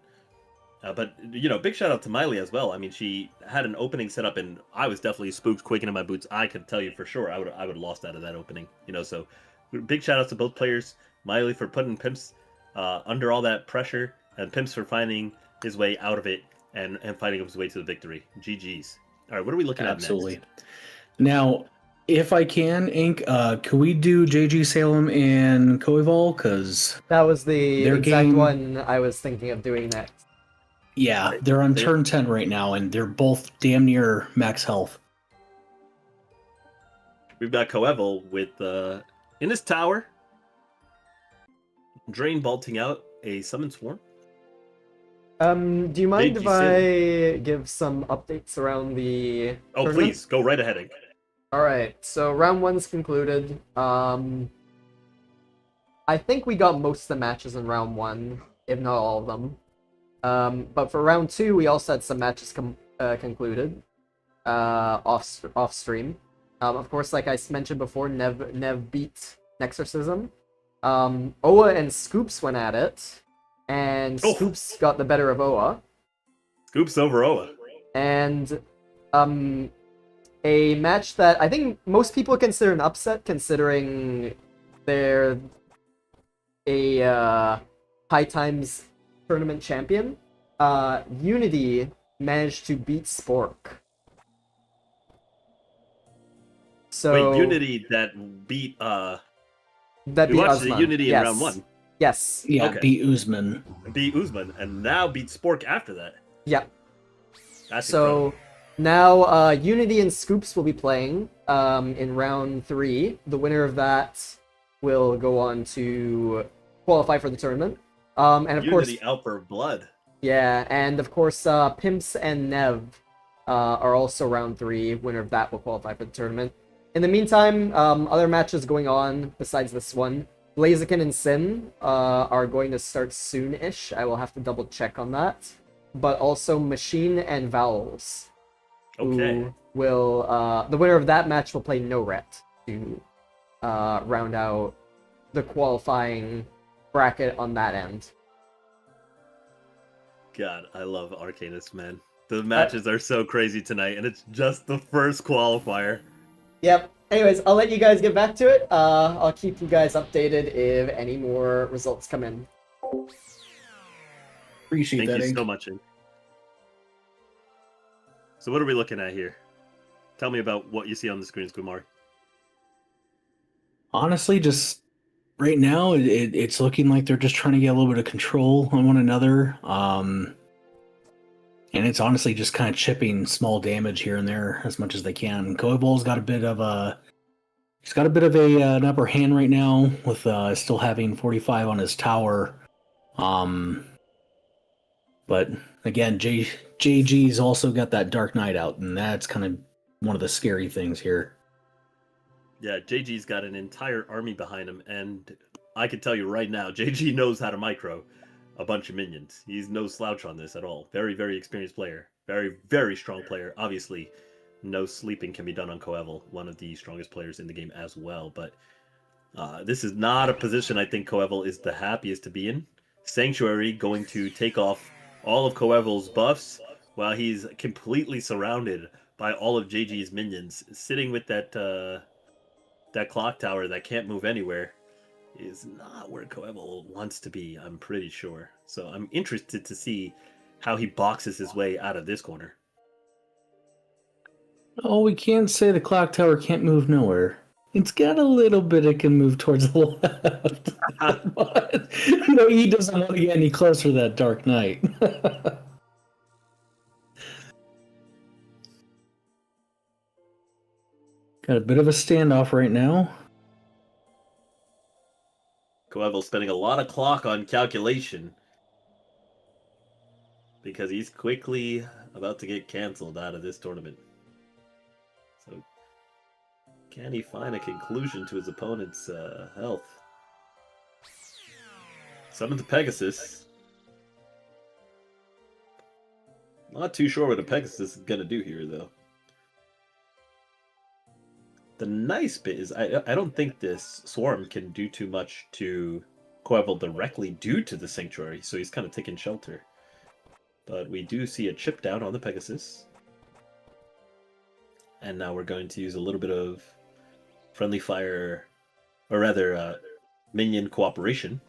[SPEAKER 1] But, you know, big shout out to Miley as well. I mean, she had an opening set up, and I was definitely spooked, quaking in my boots. I could tell you for sure I would have lost out of that opening. You know, so big shout out to both players. Miley for putting Pimps under all that pressure, and Pimps for finding his way out of it and finding his way to the victory. GG's. All right, what are we looking at next?
[SPEAKER 2] Now, if I can, Ink, could we do JG Salem and Coevol? Because
[SPEAKER 3] that was the exact
[SPEAKER 2] game...
[SPEAKER 3] one I was thinking of doing next.
[SPEAKER 2] Yeah, they're on turn 10 right now, and they're both damn near max health.
[SPEAKER 1] We've got Coevol with, in his tower, Drain bolting out a Summon Swarm.
[SPEAKER 3] Do you mind if I give some updates around the tournament?
[SPEAKER 1] Please, go right ahead, Ink.
[SPEAKER 3] Alright, so round 1's concluded. I think we got most of the matches in round 1, if not all of them. But for round 2, we also had some matches concluded off stream. Of course, like I mentioned before, Nev beat Nexorcism. Oa and Scoops went at it, and
[SPEAKER 1] Oh.
[SPEAKER 3] Scoops got the better of Oa.
[SPEAKER 1] Scoops over Oa.
[SPEAKER 3] And a match that I think most people consider an upset, considering they're a High Times tournament champion. Unity managed to beat Spork. So
[SPEAKER 1] Wait, Unity that beat
[SPEAKER 3] that
[SPEAKER 1] we
[SPEAKER 3] beat
[SPEAKER 1] watched the
[SPEAKER 3] Usman.
[SPEAKER 1] Unity in
[SPEAKER 3] Yes.
[SPEAKER 1] round 1.
[SPEAKER 3] Yes.
[SPEAKER 2] Yeah,
[SPEAKER 1] Okay.
[SPEAKER 2] beat Usman.
[SPEAKER 1] Beat Usman and now beat Spork after that.
[SPEAKER 3] Yeah.
[SPEAKER 1] That's
[SPEAKER 3] So
[SPEAKER 1] incredible.
[SPEAKER 3] now Unity and Scoops will be playing in round 3. The winner of that will go on to qualify for the tournament. And of
[SPEAKER 1] Unity
[SPEAKER 3] course,
[SPEAKER 1] out for blood.
[SPEAKER 3] yeah, and of course, Pimps and Nev are also round 3. Winner of that will qualify for the tournament. In the meantime, other matches going on besides this one. Blaziken and Sin are going to start soon-ish. I will have to double check on that. But also Machine and Vowels.
[SPEAKER 1] Okay.
[SPEAKER 3] Who will the winner of that match will play No Ret to round out the qualifying bracket on that end.
[SPEAKER 1] God, I love Arcanists, man. The matches are so crazy tonight, and it's just the first qualifier.
[SPEAKER 3] Yep. Anyways, I'll let you guys get back to it. I'll keep you guys updated if any more results come in.
[SPEAKER 2] Appreciate
[SPEAKER 1] Thank
[SPEAKER 2] that.
[SPEAKER 1] you
[SPEAKER 2] Ink.
[SPEAKER 1] so much. Ink. So what are we looking at here? Tell me about what you see on the screens, Kumar.
[SPEAKER 2] Honestly, just right now, it's looking like they're just trying to get a little bit of control on one another. And it's honestly just kind of chipping small damage here and there as much as they can. Koibol's got a bit of an upper hand right now with still having 45 on his tower. But again, JG's also got that Dark Knight out, and that's kind of one of the scary things here.
[SPEAKER 1] Yeah, JG's got an entire army behind him, and I can tell you right now, JG knows how to micro a bunch of minions. He's no slouch on this at all. Very, very experienced player. Very, very strong player. Obviously, no sleeping can be done on Coeval, one of the strongest players in the game as well. But this is not a position I think Coeval is the happiest to be in. Sanctuary going to take off all of Coeval's buffs while he's completely surrounded by all of JG's minions, sitting with that clock tower that can't move anywhere. Is not where Coeval wants to be, I'm pretty sure. So I'm interested to see how he boxes his way out of this corner.
[SPEAKER 2] Oh, we can't say the clock tower can't move nowhere. It's got a little bit it can move towards the left. But no, he doesn't want to get any closer to that Dark Knight. Got a bit of a standoff right now.
[SPEAKER 1] Coeval spending a lot of clock on calculation because he's quickly about to get canceled out of this tournament. So can he find a conclusion to his opponent's health? Summon the Pegasus. Not too sure what a Pegasus is going to do here, though. The nice bit is I don't think this Swarm can do too much to Coeval directly due to the Sanctuary, so he's kind of taking shelter. But we do see a chip down on the Pegasus. And now we're going to use a little bit of friendly fire, or rather, minion cooperation.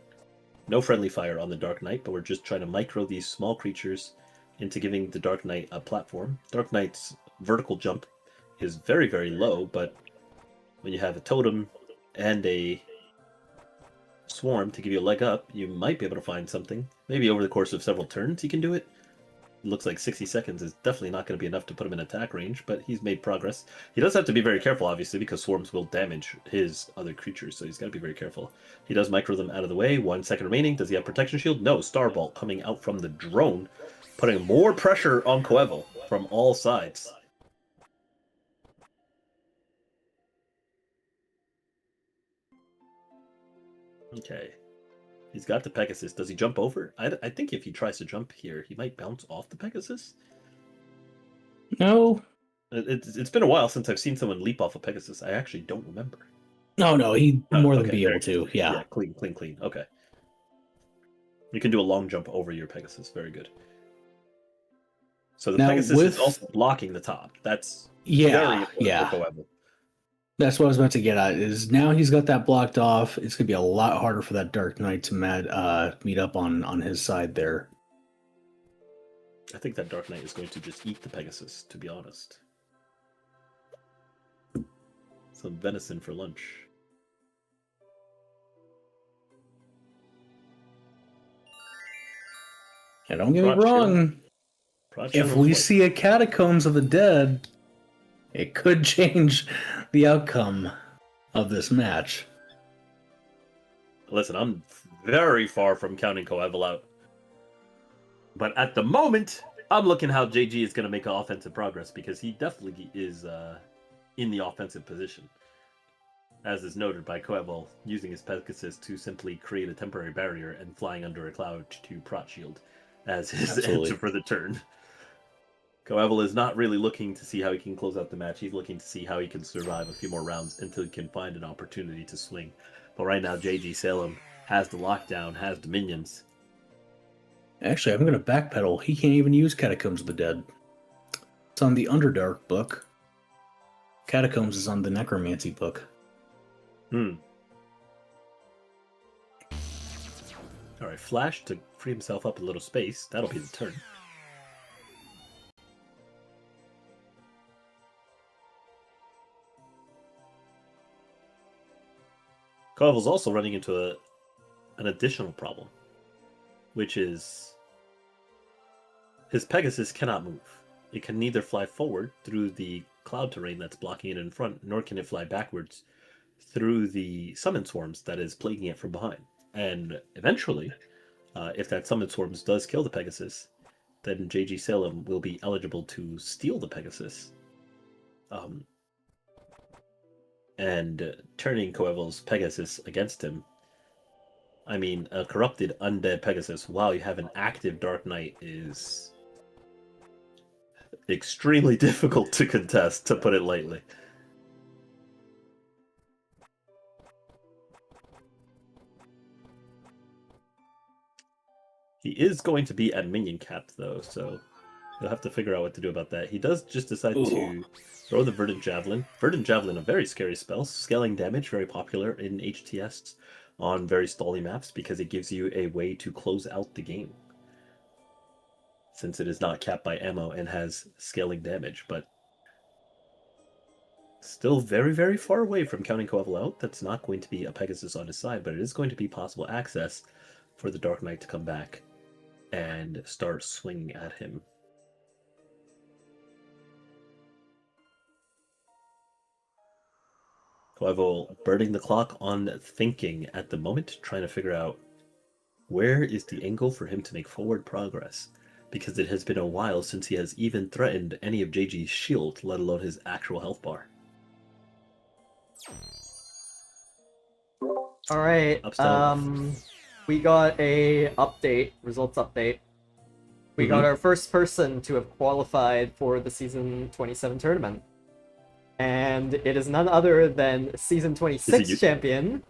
[SPEAKER 1] No friendly fire on the Dark Knight, but we're just trying to micro these small creatures into giving the Dark Knight a platform. Dark Knight's vertical jump is very, very low, but when you have a totem and a swarm to give you a leg up, you might be able to find something. Maybe over the course of several turns you can do it. It looks like 60 seconds is definitely not going to be enough to put him in attack range, but he's made progress. He does have to be very careful, obviously, because swarms will damage his other creatures, so he's got to be very careful. He does micro them out of the way. 1 second remaining. Does he have protection shield? No. Starbolt coming out from the drone, putting more pressure on Coeval from all sides. Okay. He's got the Pegasus. Does he jump over? I think if he tries to jump here, he might bounce off the Pegasus.
[SPEAKER 2] No.
[SPEAKER 1] It's been a while since I've seen someone leap off a Pegasus. I actually don't remember.
[SPEAKER 2] No, he'd more than
[SPEAKER 1] Okay,
[SPEAKER 2] be
[SPEAKER 1] very
[SPEAKER 2] able to.
[SPEAKER 1] good.
[SPEAKER 2] Yeah.
[SPEAKER 1] Yeah, clean, clean, clean. Okay. You can do a long jump over your Pegasus. Very good. So the
[SPEAKER 2] Now
[SPEAKER 1] Pegasus is
[SPEAKER 2] with
[SPEAKER 1] also blocking the top. That's very
[SPEAKER 2] yeah,
[SPEAKER 1] important for
[SPEAKER 2] yeah.
[SPEAKER 1] Coeval.
[SPEAKER 2] That's what I was about to get at. Is now he's got that blocked off. It's gonna be a lot harder for that Dark Knight to meet up on his side there.
[SPEAKER 1] I think that Dark Knight is going to just eat the Pegasus, to be honest. Some venison for lunch.
[SPEAKER 2] And don't get me
[SPEAKER 1] Prot shield.
[SPEAKER 2] wrong,
[SPEAKER 1] Prot shield
[SPEAKER 2] if
[SPEAKER 1] on
[SPEAKER 2] we
[SPEAKER 1] flight.
[SPEAKER 2] see a Catacombs of the Dead, it could change the outcome of this match.
[SPEAKER 1] Listen, I'm very far from counting Coeval out. But at the moment, I'm looking how JG is going to make offensive progress because he definitely is in the offensive position. As is noted by Coeval using his Pegasus to simply create a temporary barrier and flying under a cloud to Prot Shield as his
[SPEAKER 2] Absolutely.
[SPEAKER 1] answer for the turn. Coeval is not really looking to see how he can close out the match. He's looking to see how he can survive a few more rounds until he can find an opportunity to swing. But right now, JG Salem has the lockdown, has the minions.
[SPEAKER 2] Actually, I'm going to backpedal. He can't even use Catacombs of the Dead. It's on the Underdark book. Catacombs is on the Necromancy book.
[SPEAKER 1] Alright, Flash to free himself up a little space. That'll be the turn. Coeval's also running into an additional problem, which is his Pegasus cannot move. It can neither fly forward through the cloud terrain that's blocking it in front, nor can it fly backwards through the summon swarms that is plaguing it from behind. And eventually, if that summon swarms does kill the Pegasus, then JG Salem will be eligible to steal the Pegasus. And turning Coeval's Pegasus against him. I mean, a corrupted undead Pegasus while you have an active Dark Knight is extremely difficult to contest, to put it lightly. He is going to be at minion cap, though, so you'll have to figure out what to do about that. He does just decide to throw the Verdant Javelin. Verdant Javelin, a very scary spell. Scaling damage, very popular in HTS on very stally maps because it gives you a way to close out the game. Since it is not capped by ammo and has scaling damage, but still very, very far away from counting Coeval out. That's not going to be a Pegasus on his side, but it is going to be possible access for the Dark Knight to come back and start swinging at him. Coeval burning the clock on thinking at the moment, trying to figure out where is the angle for him to make forward progress, because it has been a while since he has even threatened any of JG's shield, let alone his actual health bar.
[SPEAKER 3] All right. We got a results update. We got our first person to have qualified for the season 27 tournament. And it is none other than season 26 champion,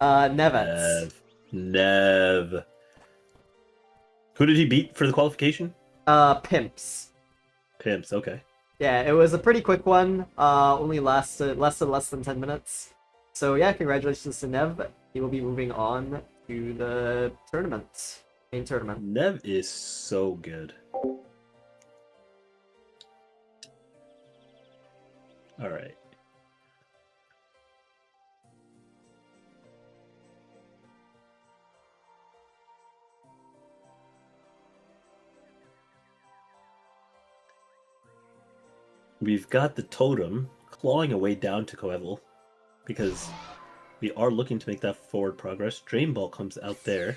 [SPEAKER 3] Nevets.
[SPEAKER 1] Nev. Who did he beat for the qualification?
[SPEAKER 3] Pimps.
[SPEAKER 1] Pimps, okay.
[SPEAKER 3] Yeah, it was a pretty quick one. Only lasted less than 10 minutes. So yeah, congratulations to Nev. He will be moving on to the tournament. Main tournament.
[SPEAKER 1] Nev is so good. Alright. We've got the totem clawing away down to Coeval because we are looking to make that forward progress. Drain Ball comes out there.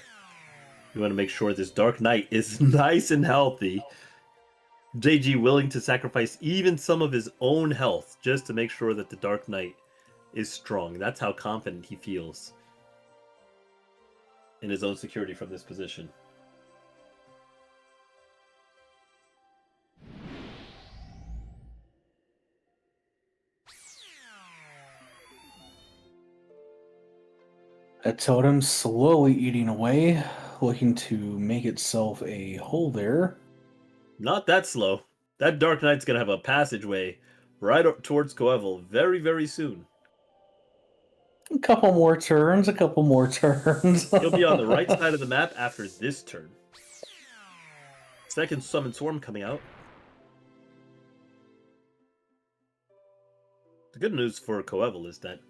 [SPEAKER 1] We want to make sure this Dark Knight is nice and healthy. JG willing to sacrifice even some of his own health just to make sure that the Dark Knight is strong. That's how confident he feels in his own security from this position.
[SPEAKER 2] A totem slowly eating away, looking to make itself a hole there.
[SPEAKER 1] Not that slow. That Dark Knight's gonna have a passageway right towards Coeval very, very soon.
[SPEAKER 2] A couple more turns, a couple more turns.
[SPEAKER 1] He'll be on the right side of the map after this turn. Second Summon Swarm coming out. The good news for Coeval is that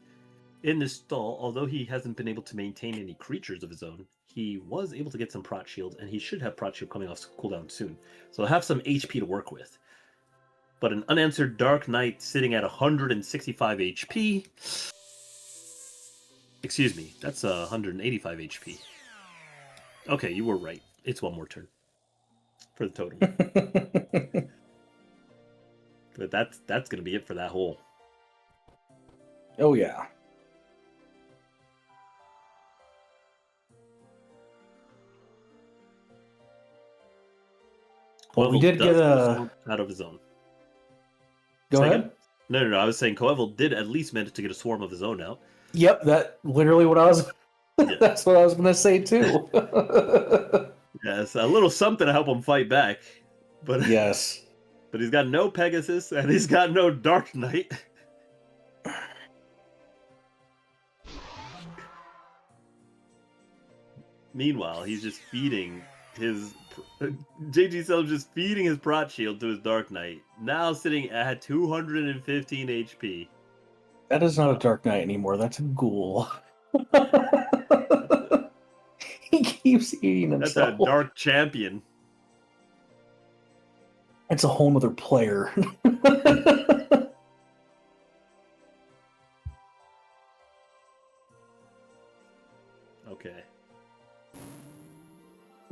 [SPEAKER 1] in this stall, although he hasn't been able to maintain any creatures of his own, he was able to get some Prot Shield, and he should have Prot Shield coming off cooldown soon. So he'll have some HP to work with. But an unanswered Dark Knight sitting at 165 HP. Excuse me, that's 185 HP. Okay, you were right. It's one more turn for the total. But that's going to be it for that hole.
[SPEAKER 2] Oh, yeah. Well, we did get a...
[SPEAKER 1] out of his own.
[SPEAKER 2] Go ahead.
[SPEAKER 1] No. I was saying Coeval did at least manage to get a swarm of his own out.
[SPEAKER 2] Yep, that literally what I was...
[SPEAKER 1] Yeah.
[SPEAKER 2] That's what I was going to say, too.
[SPEAKER 1] Yes, a little something to help him fight back. But
[SPEAKER 2] yes.
[SPEAKER 1] But he's got no Pegasus, and he's got no Dark Knight. Meanwhile, he's just feeding his... JG Sel's just feeding his Prot Shield to his Dark Knight, now sitting at 215 HP.
[SPEAKER 2] That is not a Dark Knight anymore, that's a ghoul. He keeps eating himself.
[SPEAKER 1] That's a Dark Champion.
[SPEAKER 2] It's a whole nother player.
[SPEAKER 1] Okay.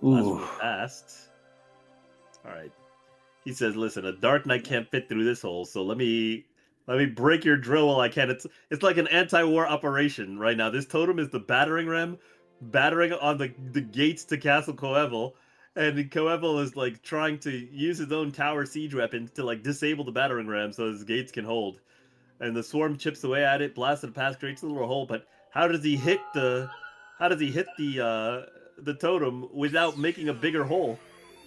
[SPEAKER 2] Ooh.
[SPEAKER 1] Last one passed. Alright. He says, listen, a Dark Knight can't fit through this hole, so let me break your drill while I can. It's like an anti-war operation right now. This totem is the battering ram, battering on the gates to Castle Coeval, and Coeval is like trying to use his own tower siege weapons to like disable the battering ram so his gates can hold. And the swarm chips away at it, blasted past, creates a little hole, but how does he hit the totem without making a bigger hole?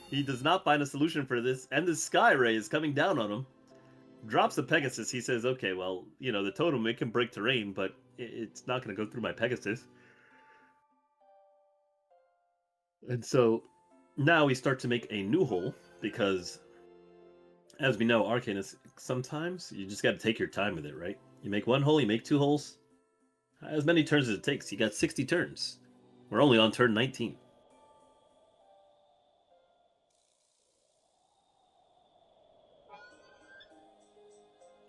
[SPEAKER 1] He does not find a solution for this, and the Sky Ray is coming down on him. Drops the Pegasus. He says, okay, well, you know, the totem, it can break terrain, but it's not going to go through my Pegasus. And so now we start to make a new hole, because as we know, Arcanists, sometimes you just got to take your time with it, right? You make one hole, you make two holes. As many turns as it takes. You got 60 turns. We're only on turn 19.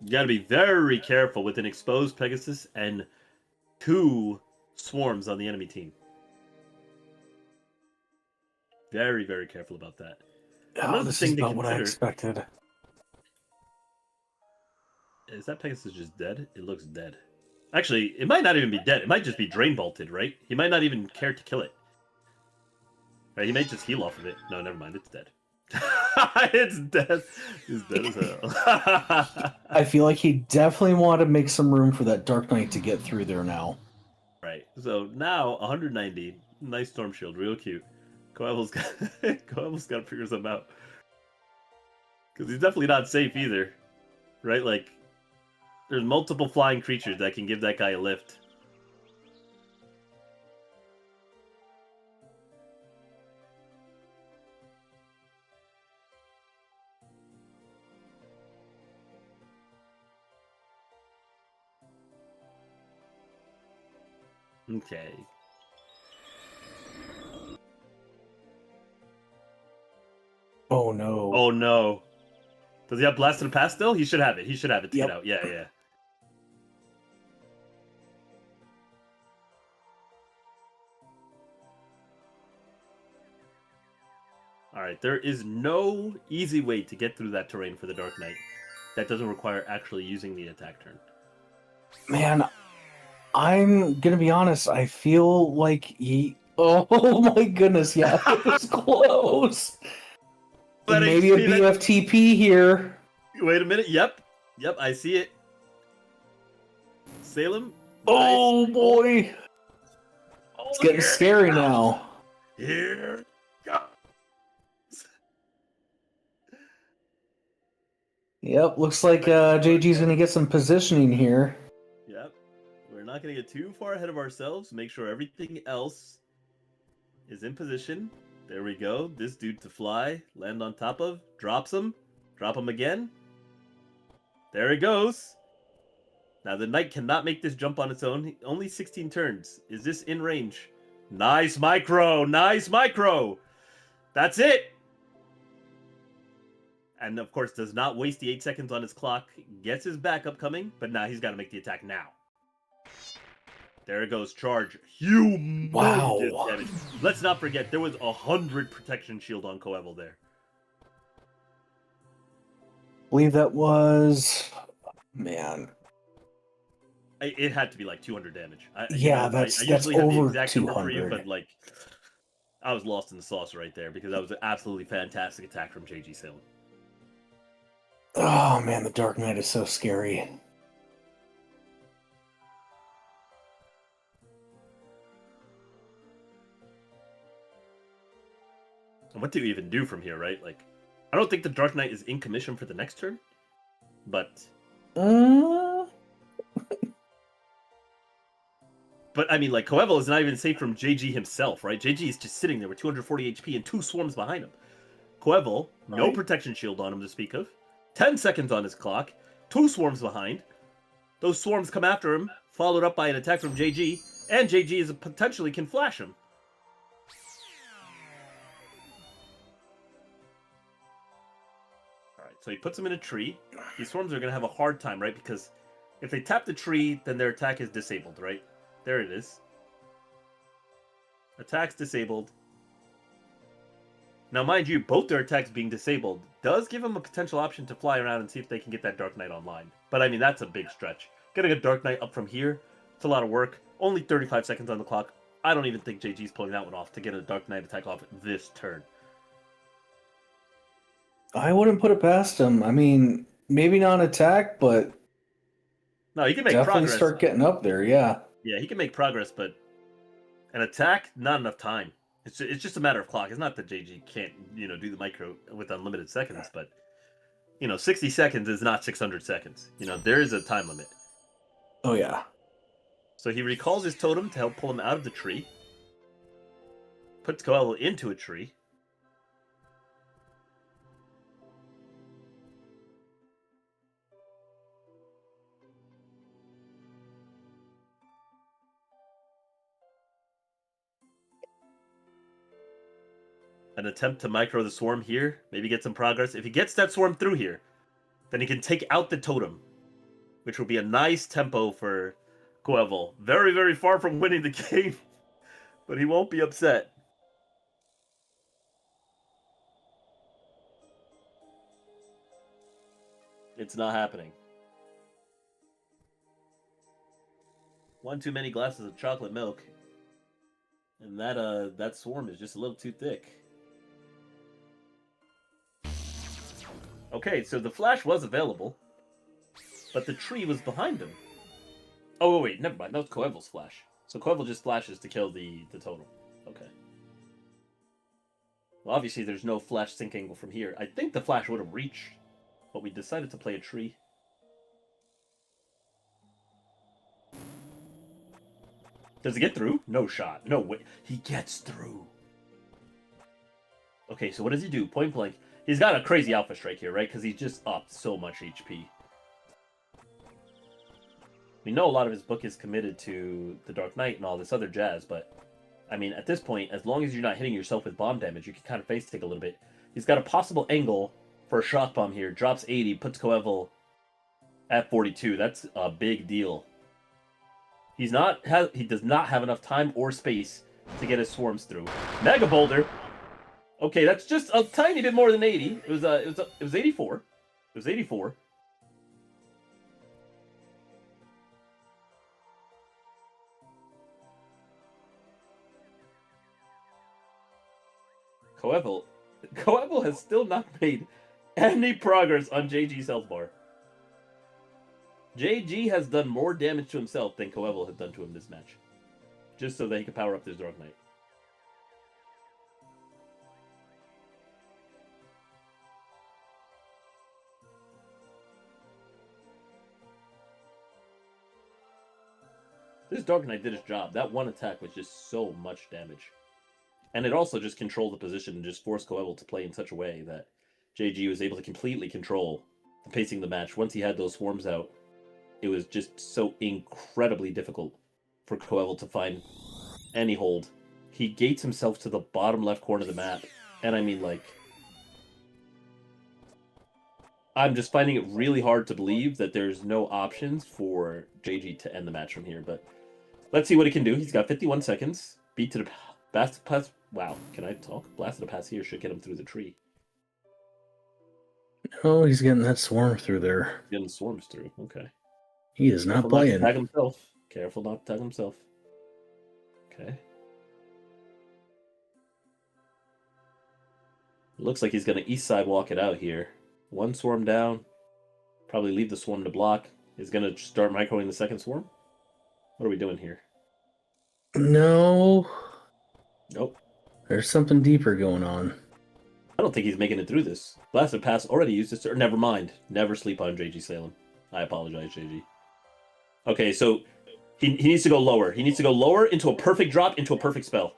[SPEAKER 1] You got to be very careful with an exposed Pegasus and two swarms on the enemy team. Very, very careful about that.
[SPEAKER 2] Oh, this is about what I expected.
[SPEAKER 1] Is that Pegasus just dead? It looks dead. Actually, it might not even be dead. It might just be drain bolted, right? He might not even care to kill it. Right, he might just heal off of it. No, never mind. It's dead. It's dead. It's dead as hell.
[SPEAKER 2] I feel like he definitely wanted to make some room for that Dark Knight to get through there now.
[SPEAKER 1] Right. So now 190. Nice Storm Shield. Real cute. Coeval's got to figure something out. Because he's definitely not safe either. Right? Like, there's multiple flying creatures that can give that guy a lift. Okay.
[SPEAKER 2] Oh no.
[SPEAKER 1] Oh no. Does he have Blast and Pass still? He should have it. He should have it to
[SPEAKER 2] Yep.
[SPEAKER 1] get out. Yeah, yeah. Alright, there is no easy way to get through that terrain for the Dark Knight that doesn't require actually using the attack turn.
[SPEAKER 2] Man, I'm gonna be honest, I feel like he... Oh my goodness, yeah, it was close. Maybe a BFTP here.
[SPEAKER 1] Wait a minute, yep, I see it. Salem?
[SPEAKER 2] Oh
[SPEAKER 1] nice.
[SPEAKER 2] boy! It's getting scary now.
[SPEAKER 1] Here it goes.
[SPEAKER 2] Yep, looks like JG's going to get some positioning here.
[SPEAKER 1] Yep. We're not going to get too far ahead of ourselves. Make sure everything else is in position. There we go. This dude to fly, land on top of, drops him, drop him again. There he goes. Now the knight cannot make this jump on its own. Only 16 turns. Is this in range? Nice micro. Nice micro. That's it. And of course does not waste the 8 seconds on his clock. Gets his backup coming, but now he's got to make the attack now. There it goes. Charge. Humongous
[SPEAKER 2] Wow.
[SPEAKER 1] damage. Let's not forget, there was 100 protection shield on Coeval there.
[SPEAKER 2] I believe that was... Man.
[SPEAKER 1] It had to be like 200 damage.
[SPEAKER 2] That's
[SPEAKER 1] usually have the
[SPEAKER 2] over
[SPEAKER 1] exact number for you,
[SPEAKER 2] 200.
[SPEAKER 1] but like, I was lost in the sauce right there because that was an absolutely fantastic attack from JG Salem.
[SPEAKER 2] Oh man, the Dark Knight is so scary.
[SPEAKER 1] And what do you even do from here, right? Like, I don't think the Dark Knight is in commission for the next turn, but I mean, like, Coeval is not even safe from JG himself, right? JG is just sitting there with 240 HP and 2 swarms behind him. Coeval, no
[SPEAKER 2] Right.
[SPEAKER 1] protection shield on him to speak of. 10 seconds on his clock. 2 swarms behind. Those swarms come after him, followed up by an attack from JG, and JG is potentially can flash him. Alright, so he puts him in a tree. These swarms are going to have a hard time, right? Because if they tap the tree, then their attack is disabled, right? There it is. Attack's disabled. Now, mind you, both their attacks being disabled does give them a potential option to fly around and see if they can get that Dark Knight online. But I mean, that's a big stretch. Getting a Dark Knight up from here, it's a lot of work. Only 35 seconds on the clock. I don't even think JG's pulling that one off to get a Dark Knight attack off this turn.
[SPEAKER 2] I wouldn't put it past him. I mean, maybe not attack, but
[SPEAKER 1] No, he can make
[SPEAKER 2] definitely
[SPEAKER 1] progress.
[SPEAKER 2] start getting up there, yeah.
[SPEAKER 1] Yeah, he can make progress, but an attack, not enough time. It's just a matter of clock. It's not that JG can't, do the micro with unlimited seconds, but 60 seconds is not 600 seconds. There is a time limit.
[SPEAKER 2] Oh yeah.
[SPEAKER 1] So he recalls his totem to help pull him out of the tree. Puts Coelho into a tree. An attempt to micro the swarm here. Maybe get some progress. If he gets that swarm through here, then he can take out the totem, which will be a nice tempo for Coelho. Very, very far from winning the game, but he won't be upset. It's not happening. One too many glasses of chocolate milk, and that swarm is just a little too thick. Okay, so the flash was available, but the tree was behind him. Oh, wait, never mind. That was Coelho's flash. So Coelho just flashes to kill the totem. Okay. Well, obviously there's no flash sync angle from here. I think the flash would have reached, but we decided to play a tree. Does he get through? No shot. No way. He gets through. Okay, so what does he do? Point blank. He's got a crazy alpha strike here, right? Because he's just upped so much HP. We know a lot of his book is committed to the Dark Knight and all this other jazz, but I mean, at this point, as long as you're not hitting yourself with bomb damage, you can kind of face take a little bit. He's got a possible angle for a shock bomb here. Drops 80, puts Coelho at 42. That's a big deal. He does not have enough time or space to get his swarms through. Mega Boulder. Okay, that's just a tiny bit more than 80. It was 84. It was 84. Coelho has still not made any progress on JG's health bar. JG has done more damage to himself than Coelho has done to him this match. just so that he could power up this Dark Knight. This Dark Knight did his job. That one attack was just so much damage. And it also just controlled the position and just forced Coeval to play in such a way that JG was able to completely control the pacing of the match. Once he had those swarms out, it was just so incredibly difficult for Coeval to find any hold. He gates himself to the bottom left corner of the map. And I mean, like, I'm just finding it really hard to believe that there's no options for JG to end the match from here. But let's see what he can do. He's got 51 seconds. Beat to the blasted pass. Wow, can I talk? Blasted pass here should get him through the tree.
[SPEAKER 2] Oh, he's getting that swarm through there.
[SPEAKER 1] Getting swarms through. Okay.
[SPEAKER 2] He is not
[SPEAKER 1] Careful
[SPEAKER 2] playing.
[SPEAKER 1] Not to tag himself. Careful not to tag himself. Okay. Looks like he's going to east side walk it out here. One swarm down. Probably leave the swarm to block. He's going to start microing the second swarm. What are we doing here?
[SPEAKER 2] No.
[SPEAKER 1] Nope.
[SPEAKER 2] There's something deeper going on.
[SPEAKER 1] I don't think he's making it through this. Blasted Pass already used this. Or never mind. Never sleep on JG Salem. I apologize, JG. Okay, so he needs to go lower. He needs to go lower into a perfect drop, into a perfect spell.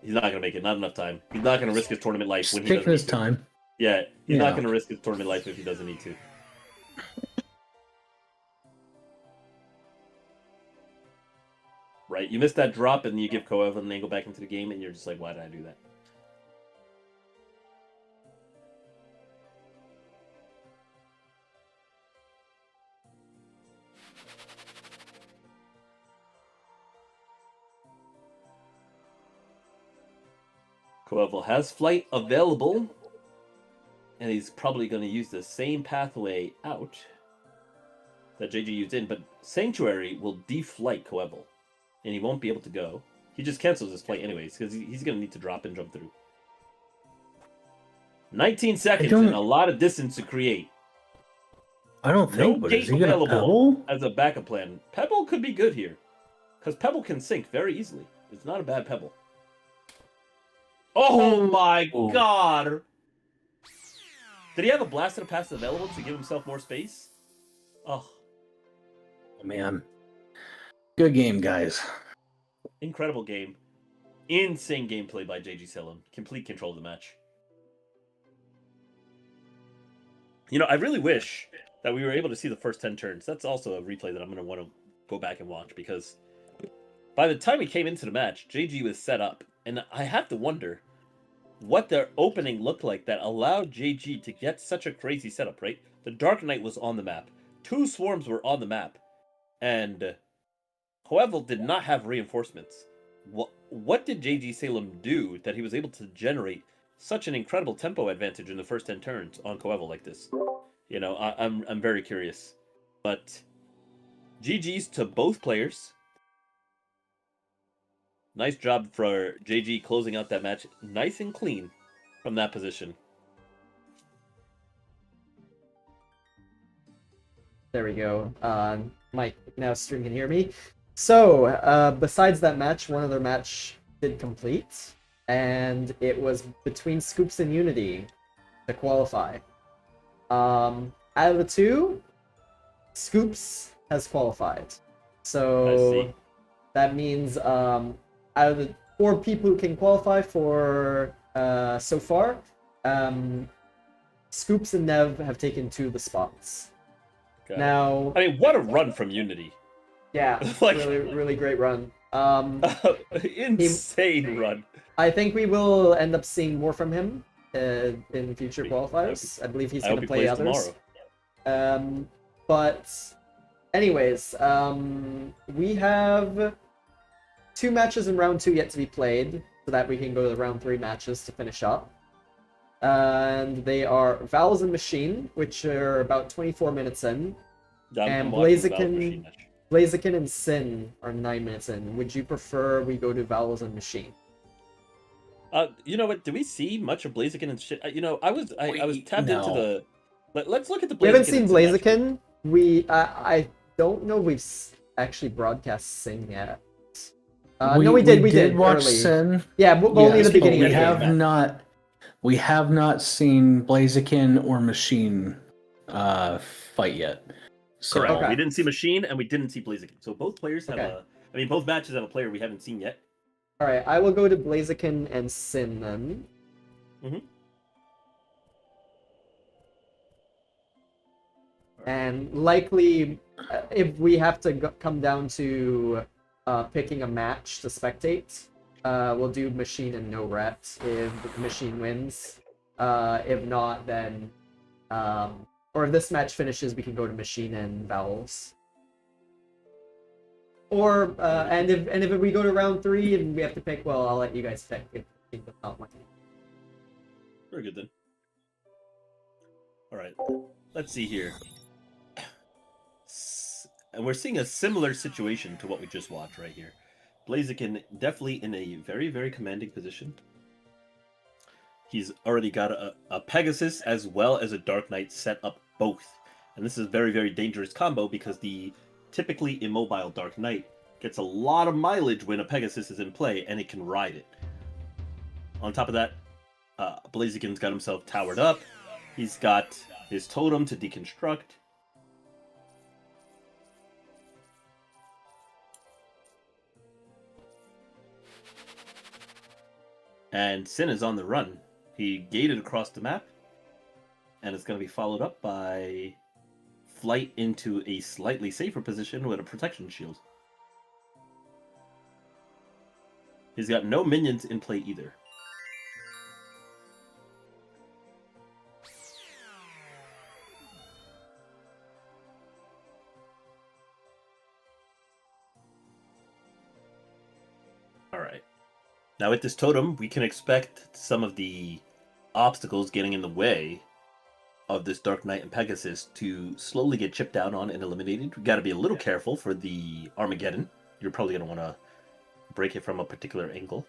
[SPEAKER 1] He's not going to make it. Not enough time. He's not going to risk his tournament life when he doesn't
[SPEAKER 2] taking his
[SPEAKER 1] need to.
[SPEAKER 2] time.
[SPEAKER 1] Yeah, he's not going to risk his tournament life if he doesn't need to. Right, you miss that drop and you give Coeval an angle back into the game and you're just like, why did I do that? Coeval has flight available, and he's probably going to use the same pathway out that JG used in, but Sanctuary will deflight Coeval, and he won't be able to go. He just cancels his flight anyways, because he's going to need to drop and jump through. 19 seconds and a lot of distance to create.
[SPEAKER 2] I don't think,
[SPEAKER 1] No
[SPEAKER 2] but
[SPEAKER 1] gate
[SPEAKER 2] is he going to
[SPEAKER 1] available
[SPEAKER 2] pebble?
[SPEAKER 1] as a backup plan. Pebble could be good here, because Pebble can sink very easily. It's not a bad Pebble. Oh my god! Did he have a blasted pass available to give himself more space? Oh.
[SPEAKER 2] Man. Good game, guys.
[SPEAKER 1] Incredible game. Insane gameplay by JG Salem. Complete control of the match. You know, I really wish that we were able to see the first 10 turns. That's also a replay that I'm going to want to go back and watch, because by the time we came into the match, JG was set up. And I have to wonder what their opening looked like that allowed JG to get such a crazy setup, right? The Dark Knight was on the map. 2 swarms were on the map. And Coeval did not have reinforcements. What did JG Salem do that he was able to generate such an incredible tempo advantage in the first 10 turns on Coeval like this? You know, I'm very curious. But GG's to both players. Nice job for JG closing out that match nice and clean from that position.
[SPEAKER 3] There we go. Mike, now stream can hear me. So, besides that match, one other match did complete, and it was between Scoops and Unity to qualify. Out of the 2, Scoops has qualified. So that means out of the 4 people who can qualify for so far, Scoops and Nev have taken 2 of the spots.
[SPEAKER 1] Okay.
[SPEAKER 3] Now,
[SPEAKER 1] I mean, what a run from Unity.
[SPEAKER 3] Yeah,
[SPEAKER 1] Like,
[SPEAKER 3] really great run.
[SPEAKER 1] Insane run.
[SPEAKER 3] I think we will end up seeing more from him in future qualifiers. I believe he's going to play others.
[SPEAKER 1] Tomorrow.
[SPEAKER 3] But anyways, we have 2 matches in round 2 yet to be played, so that we can go to the round 3 matches to finish up. And they are Vowels and Machine, which are about 24 minutes in. And Blaziken and Sin are 9 minutes in. Would you prefer we go to Vowels and Machine?
[SPEAKER 1] You know what? Do we see much of Blaziken and shit? You know, I was tapped into the. Let's look at the.
[SPEAKER 3] We haven't seen Blaziken. I don't know if we've actually broadcast Sin yet. No, we did. We
[SPEAKER 2] did
[SPEAKER 3] did
[SPEAKER 2] watch
[SPEAKER 3] early.
[SPEAKER 2] Sin.
[SPEAKER 3] Yeah, only in
[SPEAKER 2] Yes,
[SPEAKER 3] the
[SPEAKER 2] but
[SPEAKER 3] beginning.
[SPEAKER 2] we
[SPEAKER 3] of the
[SPEAKER 2] have
[SPEAKER 3] game.
[SPEAKER 2] not. We have not seen Blaziken or Machine fight yet. So,
[SPEAKER 1] Correct.
[SPEAKER 3] Okay.
[SPEAKER 1] We didn't see Machine and we didn't see Blaziken. So both players have
[SPEAKER 3] Okay.
[SPEAKER 1] both matches have a player we haven't seen yet.
[SPEAKER 3] All right, I will go to Blaziken and Sin then.
[SPEAKER 1] Mhm.
[SPEAKER 3] And likely, if we have to come down to picking a match to spectate, we'll do Machine and no ret if Machine wins. If not, then or if this match finishes, we can go to Machine and Vowels. Or and if we go to round 3 and we have to pick, well, I'll let you guys pick if it's not my team.
[SPEAKER 1] Very good then. All right. Let's see here. And we're seeing a similar situation to what we just watched right here. Blaziken definitely in a very, very commanding position. He's already got a Pegasus as well as a Dark Knight set up both. And this is a very, very dangerous combo because the typically immobile Dark Knight gets a lot of mileage when a Pegasus is in play and it can ride it. On top of that, Blaziken's got himself towered up. He's got his totem to deconstruct. And Sin is on the run. He gated across the map, and it's going to be followed up by flight into a slightly safer position with a protection shield. He's got no minions in play either. Alright. Now with this totem, we can expect some of the obstacles getting in the way of this Dark Knight and Pegasus to slowly get chipped down on and eliminated. We got to be a little careful for the Armageddon. You're probably going to want to break it from a particular angle.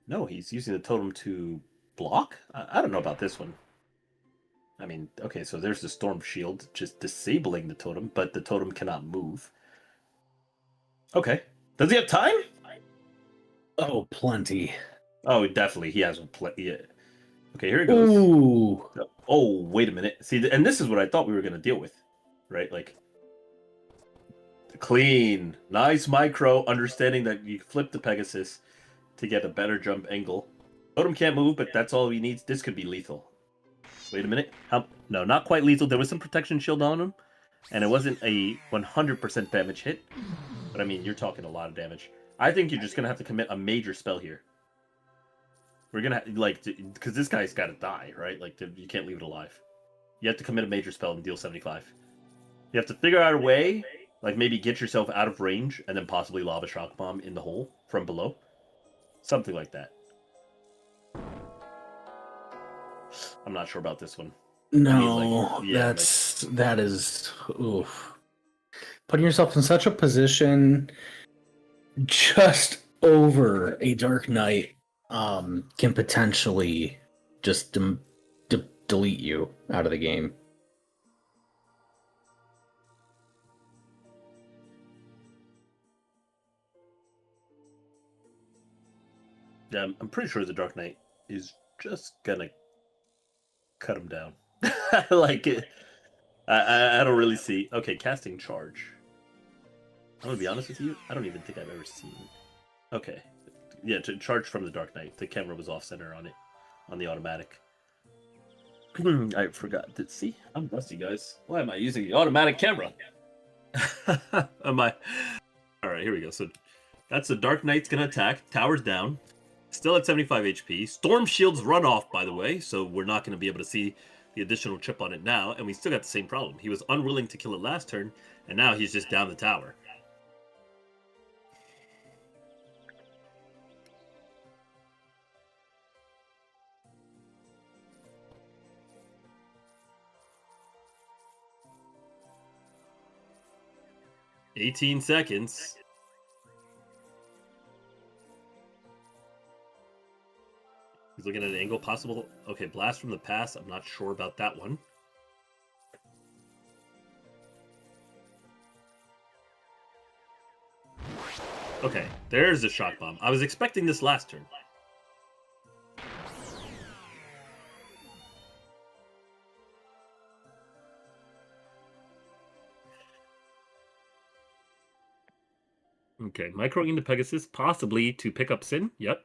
[SPEAKER 1] No, he's using the totem to block? I don't know about this one. I mean, okay, so there's the Storm Shield just disabling the totem, but the totem cannot move. Okay. Does he have time?
[SPEAKER 2] oh, plenty.
[SPEAKER 1] Oh, definitely. He has plenty. Yeah. Okay, here it goes.
[SPEAKER 2] Ooh.
[SPEAKER 1] Oh, wait a minute. See, and this is what I thought we were going to deal with, right? Like, clean, nice micro, understanding that you flip the Pegasus to get a better jump angle. Totem can't move, but that's all he needs. This could be lethal. Wait a minute. No, not quite lethal. There was some protection shield on him, and it wasn't a 100% damage hit. But I mean, you're talking a lot of damage. I think you're just going to have to commit a major spell here. We're going to, like, because this guy's got to die, right? Like, you can't leave it alive. You have to commit a major spell and deal 75. You have to figure out a way, like maybe get yourself out of range and then possibly lob a shock bomb in the hole from below. Something like that. I'm not sure about this one.
[SPEAKER 2] No,
[SPEAKER 1] I mean, like, yeah,
[SPEAKER 2] that is oof. Putting yourself in such a position just over a Dark Knight can potentially just delete you out of the game.
[SPEAKER 1] Yeah, I'm pretty sure the Dark Knight is just gonna cut him down. Like, I don't really see. Okay, casting charge. I'm gonna be honest with you. I don't even think I've ever seen. Okay, yeah, to charge from the Dark Knight. The camera was off center on it, on the automatic. I forgot. See, I'm rusty, guys. Why am I using the automatic camera? Am I? All right, here we go. So that's the Dark Knight's gonna attack. Tower's down. Still at 75 HP. Storm Shield's run off, by the way, so we're not going to be able to see the additional chip on it now, and we still got the same problem. He was unwilling to kill it last turn, and now he's just down the tower. "18 seconds. He's looking at an angle possible. Okay, blast from the pass. I'm not sure about that one. Okay, there's a shock bomb. I was expecting this last turn. Okay, micro into Pegasus, possibly to pick up Sin. Yep.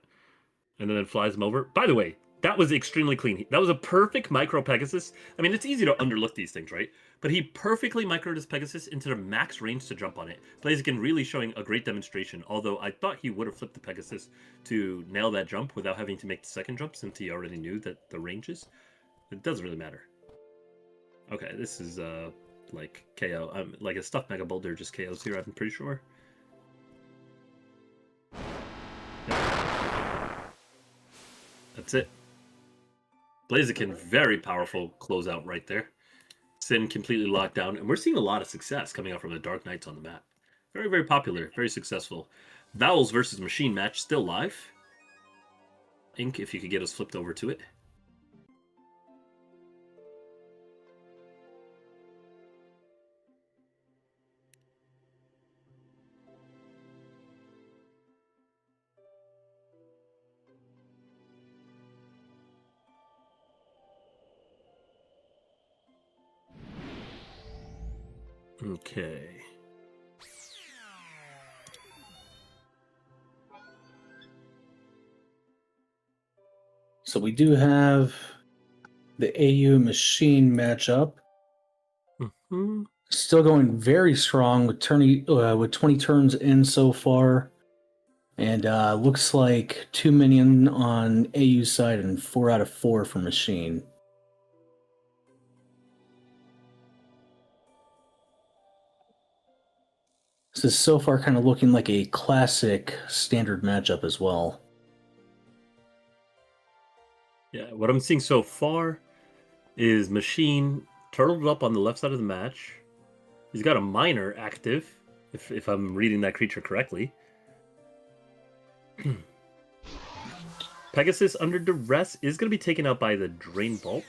[SPEAKER 1] And then it flies him over. By the way, that was extremely clean. That was a perfect micro Pegasus. I mean, it's easy to underlook these things, right? But he perfectly microed his Pegasus into the max range to jump on it. Blaziken really showing a great demonstration, although I thought he would have flipped the Pegasus to nail that jump without having to make the second jump since he already knew that the ranges. It doesn't really matter. Okay, this is like KO. Like a stuffed Mega Boulder just KOs here, I'm pretty sure. That's it. Blaziken, very powerful closeout right there. Sin completely locked down, and we're seeing a lot of success coming out from the Dark Knights on the map. Very, very popular, very successful. Vowels versus Machine match still live. Ink, if you could get us flipped over to it. Okay.
[SPEAKER 2] So we do have the AU Machine matchup.
[SPEAKER 1] Mm-hmm.
[SPEAKER 2] Still going very strong with 20 turns in so far. And looks like 2 minion on AU side and 4 out of 4 for Machine. This is so far kind of looking like a classic standard matchup as well.
[SPEAKER 1] Yeah, what I'm seeing so far is Machine turtled up on the left side of the match. He's got a Miner active, if I'm reading that creature correctly. Pegasus under duress is going to be taken out by the Drain Bolt.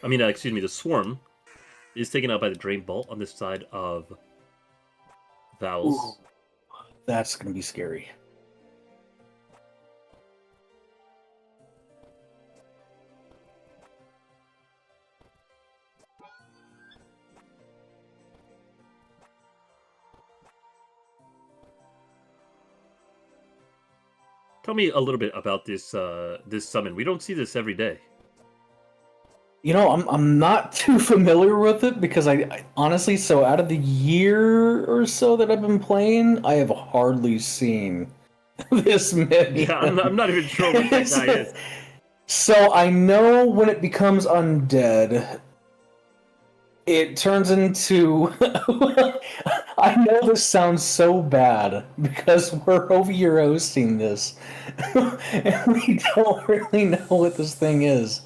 [SPEAKER 1] I mean, excuse me, the Swarm is taken out by the Drain Bolt on this side of Vowels.
[SPEAKER 2] Ooh, that's going to be scary.
[SPEAKER 1] Tell me a little bit about this this summon. We don't see this every day.
[SPEAKER 2] You know, I'm not too familiar with it because I honestly, so out of the year or so that I've been playing, I have hardly seen this many.
[SPEAKER 1] Yeah, I'm not even sure what that guy is.
[SPEAKER 2] So I know when it becomes undead, it turns into. I know this sounds so bad because we're over here hosting this, and we don't really know what this thing is.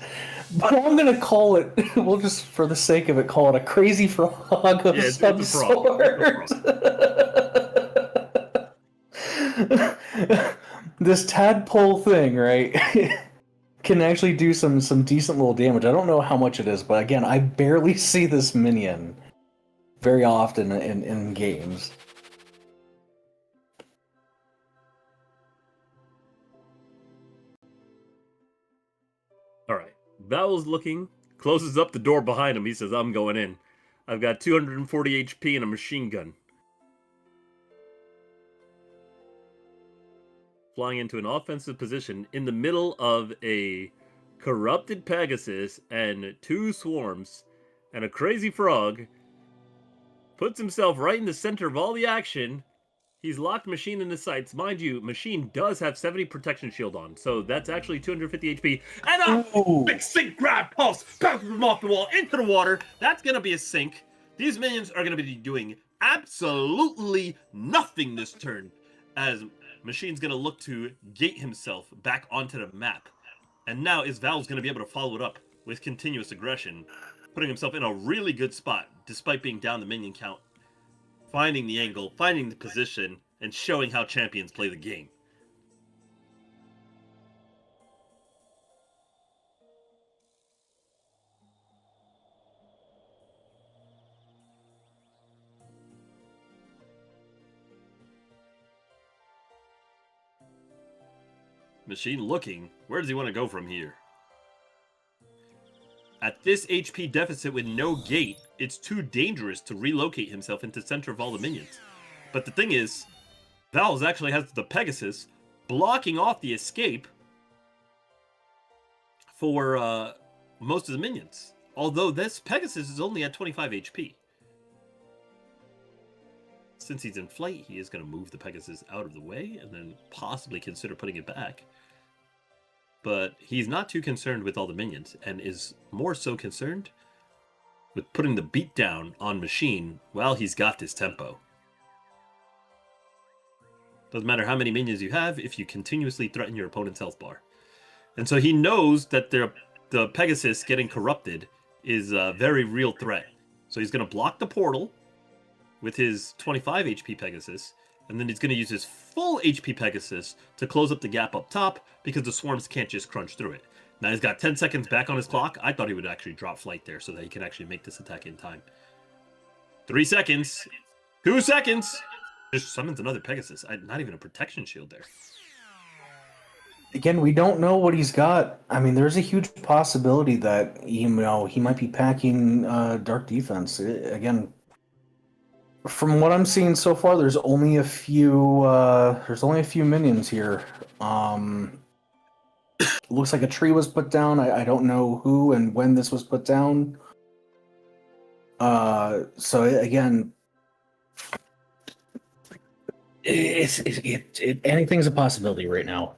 [SPEAKER 2] But I'm gonna call it. We'll just, for the sake of it, call it a crazy frog of some sort. This tadpole thing, right? Can actually do some decent little damage. I don't know how much it is, but again, I barely see this minion very often in games.
[SPEAKER 1] All right. Vowel's looking, closes up the door behind him. He says, I'm going in. I've got 240 HP and a machine gun. Flying into an offensive position in the middle of a corrupted Pegasus and 2 swarms and a crazy frog. Puts himself right in the center of all the action. He's locked Machine in his sights. Mind you, Machine does have 70 protection shield on, so that's actually 250 HP. And a big sink grab pulse bounces him off the wall into the water. That's going to be a sink. These minions are going to be doing absolutely nothing this turn, as Machine's going to look to gate himself back onto the map. And now is Valve's going to be able to follow it up with continuous aggression, putting himself in a really good spot despite being down the minion count. Finding the angle, finding the position, and showing how champions play the game. Machine looking. Where does he want to go from here? At this HP deficit with no gate, it's too dangerous to relocate himself into center of all the minions. But the thing is, Valves actually has the Pegasus blocking off the escape for most of the minions. Although this Pegasus is only at 25 HP. Since he's in flight, he is going to move the Pegasus out of the way and then possibly consider putting it back. But he's not too concerned with all the minions and is more so concerned with putting the beat down on Machine while he's got this tempo. Doesn't matter how many minions you have if you continuously threaten your opponent's health bar. And so he knows that the Pegasus getting corrupted is a very real threat. So he's going to block the portal with his 25 HP Pegasus, and then he's going to use his full HP Pegasus to close up the gap up top because the swarms can't just crunch through it. Now he's got 10 seconds back on his clock. I thought he would actually drop flight there so that he can actually make this attack in time. 3 seconds. 2 seconds. Just summons another Pegasus. Not even a protection shield there.
[SPEAKER 2] Again, we don't know what he's got. I mean, there's a huge possibility that he might be packing Dark Defense. Again, from what I'm seeing so far, there's only a few minions here. Looks like a tree was put down. I don't know who and when this was put down. So again, anything's a possibility right now.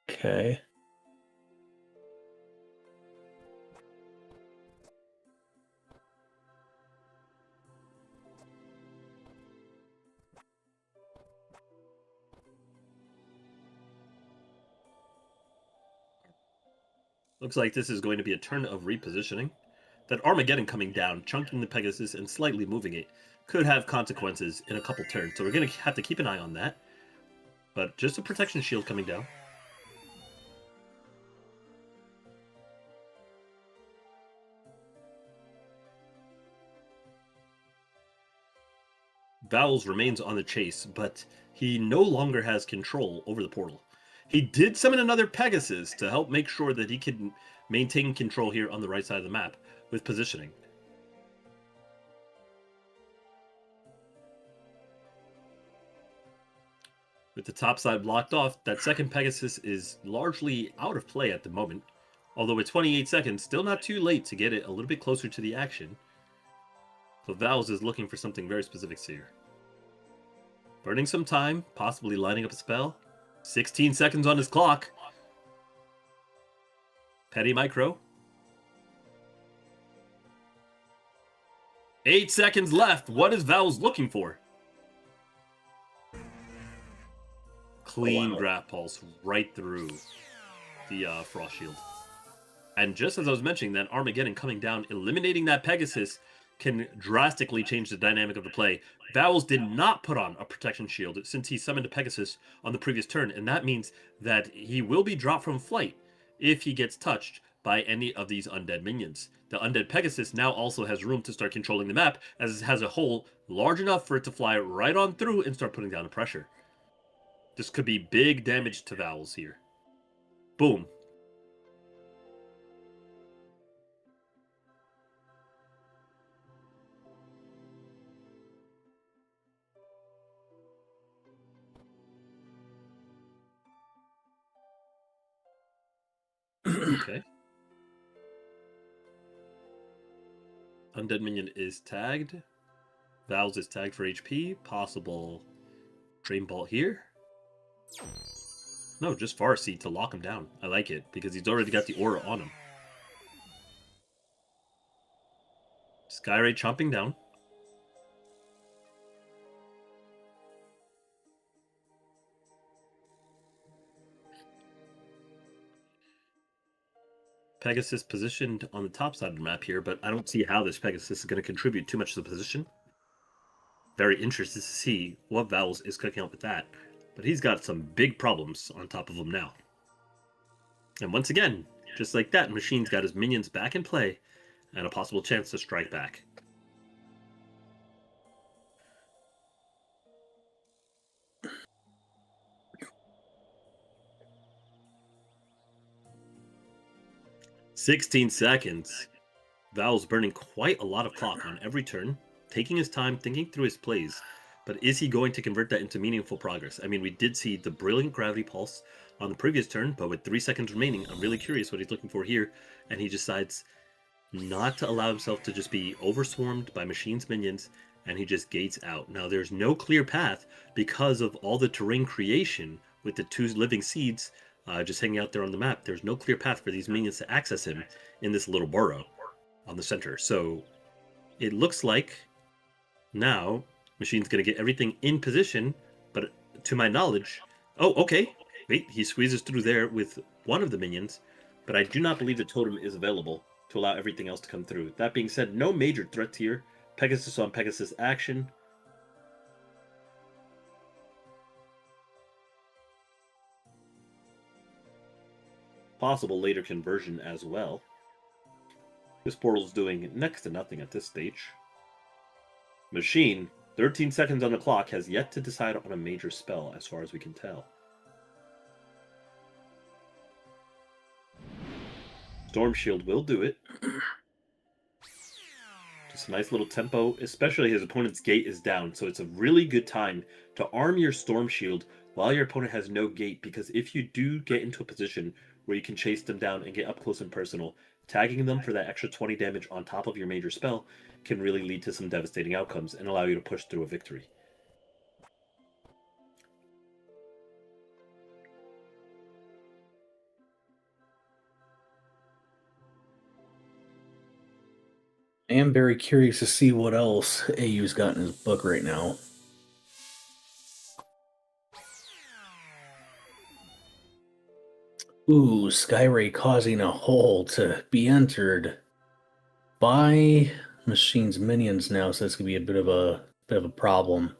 [SPEAKER 2] Okay.
[SPEAKER 1] Looks like this is going to be a turn of repositioning. That Armageddon coming down, chunking the Pegasus and slightly moving it, could have consequences in a couple turns. So we're going to have to keep an eye on that. But just a protection shield coming down. Vowels remains on the chase, but he no longer has control over the portal. He did summon another Pegasus to help make sure that he can maintain control here on the right side of the map with positioning. With the top side blocked off, that second Pegasus is largely out of play at the moment. Although with 28 seconds, still not too late to get it a little bit closer to the action. So Vowels is looking for something very specific here. Burning some time, possibly lining up a spell. 16 seconds on his clock. Petty Micro. 8 seconds left. What is Vowels looking for? Clean Graph Pulse right through the Frost Shield. And just as I was mentioning, that Armageddon coming down, eliminating that Pegasus can drastically change the dynamic of the play. Vowels did not put on a protection shield since he summoned a Pegasus on the previous turn, and that means that he will be dropped from flight if he gets touched by any of these undead minions. The undead Pegasus now also has room to start controlling the map, as it has a hole large enough for it to fly right on through and start putting down the pressure. This could be big damage to Vowels here. Boom. Okay. Undead minion is tagged. Vowels is tagged for HP. Possible Drain Bolt here. No, just Farseed to lock him down. I like it, because he's already got the aura on him. Skyray chomping down. Pegasus positioned on the top side of the map here, but I don't see how this Pegasus is going to contribute too much to the position. Very interested to see what Vowels is cooking up with that. But he's got some big problems on top of him now. And once again, just like that, Machine's got his minions back in play and a possible chance to strike back. 16 seconds. Val's burning quite a lot of clock on every turn, taking his time, thinking through his plays. But is he going to convert that into meaningful progress? I mean, we did see the brilliant gravity pulse on the previous turn, but with 3 seconds remaining, I'm really curious what he's looking for here. And he decides not to allow himself to just be overswarmed by machines minions, and he just gates out. Now, there's no clear path because of all the terrain creation with the 2 living seeds just hanging out there on the map. There's no clear path for these minions to access him in this little burrow on the center. So it looks like now Machine's going to get everything in position, but to my knowledge... Oh, okay. Wait, he squeezes through there with one of the minions, but I do not believe the totem is available to allow everything else to come through. That being said, no major threats here. Pegasus on Pegasus action. Possible later conversion as well. This portal's doing next to nothing at this stage. Machine, 13 seconds on the clock, has yet to decide on a major spell as far as we can tell. Storm Shield will do it. Just a nice little tempo, especially his opponent's gate is down, so it's a really good time to arm your Storm Shield while your opponent has no gate, because if you do get into a position where you can chase them down and get up close and personal, tagging them for that extra 20 damage on top of your major spell can really lead to some devastating outcomes and allow you to push through a victory.
[SPEAKER 2] I am very curious to see what else AU's got in his book right now. Ooh, Skyray causing a hole to be entered by Machine's minions now, so that's gonna be a bit of a problem.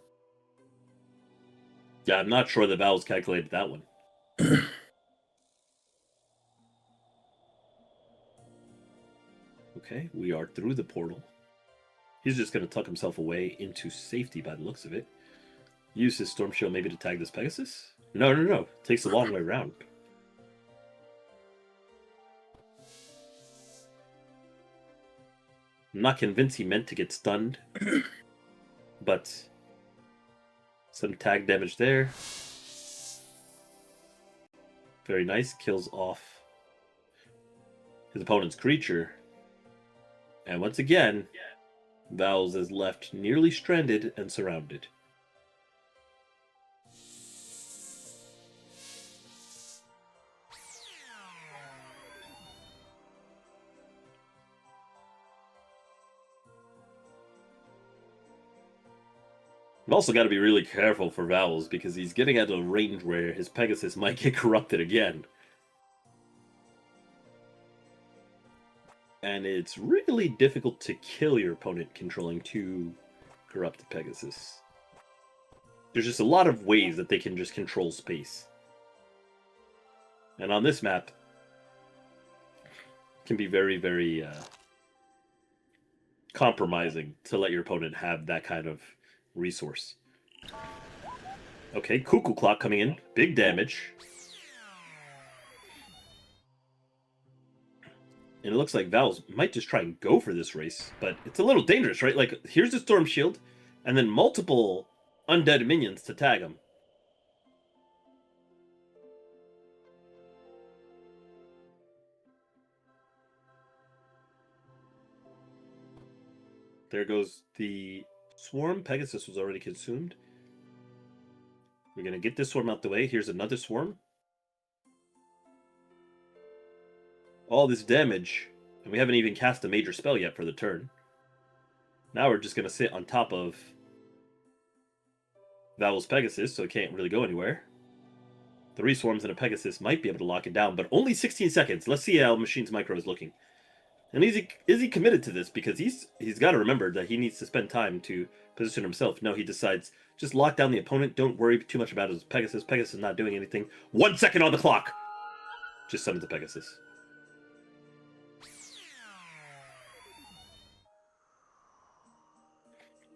[SPEAKER 1] Yeah, I'm not sure that Val's calculated that one. Okay, we are through the portal. He's just going to tuck himself away into safety by the looks of it. Use his Storm Shield maybe to tag this Pegasus? No. Takes the long way around. I'm not convinced he meant to get stunned. But some tag damage there. Very nice. Kills off his opponent's creature. And once again, Vowels is left nearly stranded and surrounded. We've also got to be really careful for Vowels because he's getting at a range where his Pegasus might get corrupted again. And it's really difficult to kill your opponent controlling 2 corrupted Pegasus. There's just a lot of ways that they can just control space. And on this map, it can be very, very compromising to let your opponent have that kind of resource. Okay, Cuckoo Clock coming in. Big damage. And it looks like Vowels might just try and go for this race, but it's a little dangerous, right? Like, here's the Storm Shield, and then multiple undead minions to tag him. There goes the Swarm. Pegasus was already consumed. We're going to get this Swarm out the way. Here's another Swarm. All this damage, and we haven't even cast a major spell yet for the turn. Now we're just going to sit on top of Vowels Pegasus, so it can't really go anywhere. 3 Swarms and a Pegasus might be able to lock it down, but only 16 seconds. Let's see how Machine's Micro is looking. And is he committed to this? Because he's got to remember that he needs to spend time to position himself. No, he decides, just lock down the opponent. Don't worry too much about his Pegasus. Pegasus is not doing anything. 1 second on the clock. Just summon the Pegasus.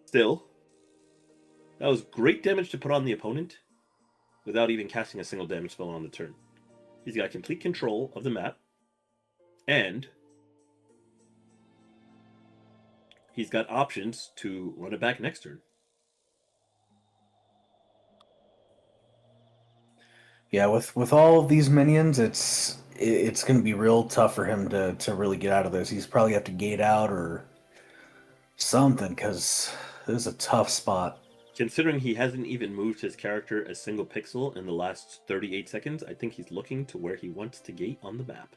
[SPEAKER 1] Still, that was great damage to put on the opponent without even casting a single damage spell on the turn. He's got complete control of the map, and he's got options to run it back next turn.
[SPEAKER 2] Yeah, with all of these minions, it's going to be real tough for him to really get out of this. He's probably have to gate out or something because this is a tough spot.
[SPEAKER 1] Considering he hasn't even moved his character a single pixel in the last 38 seconds, I think he's looking to where he wants to gate on the map.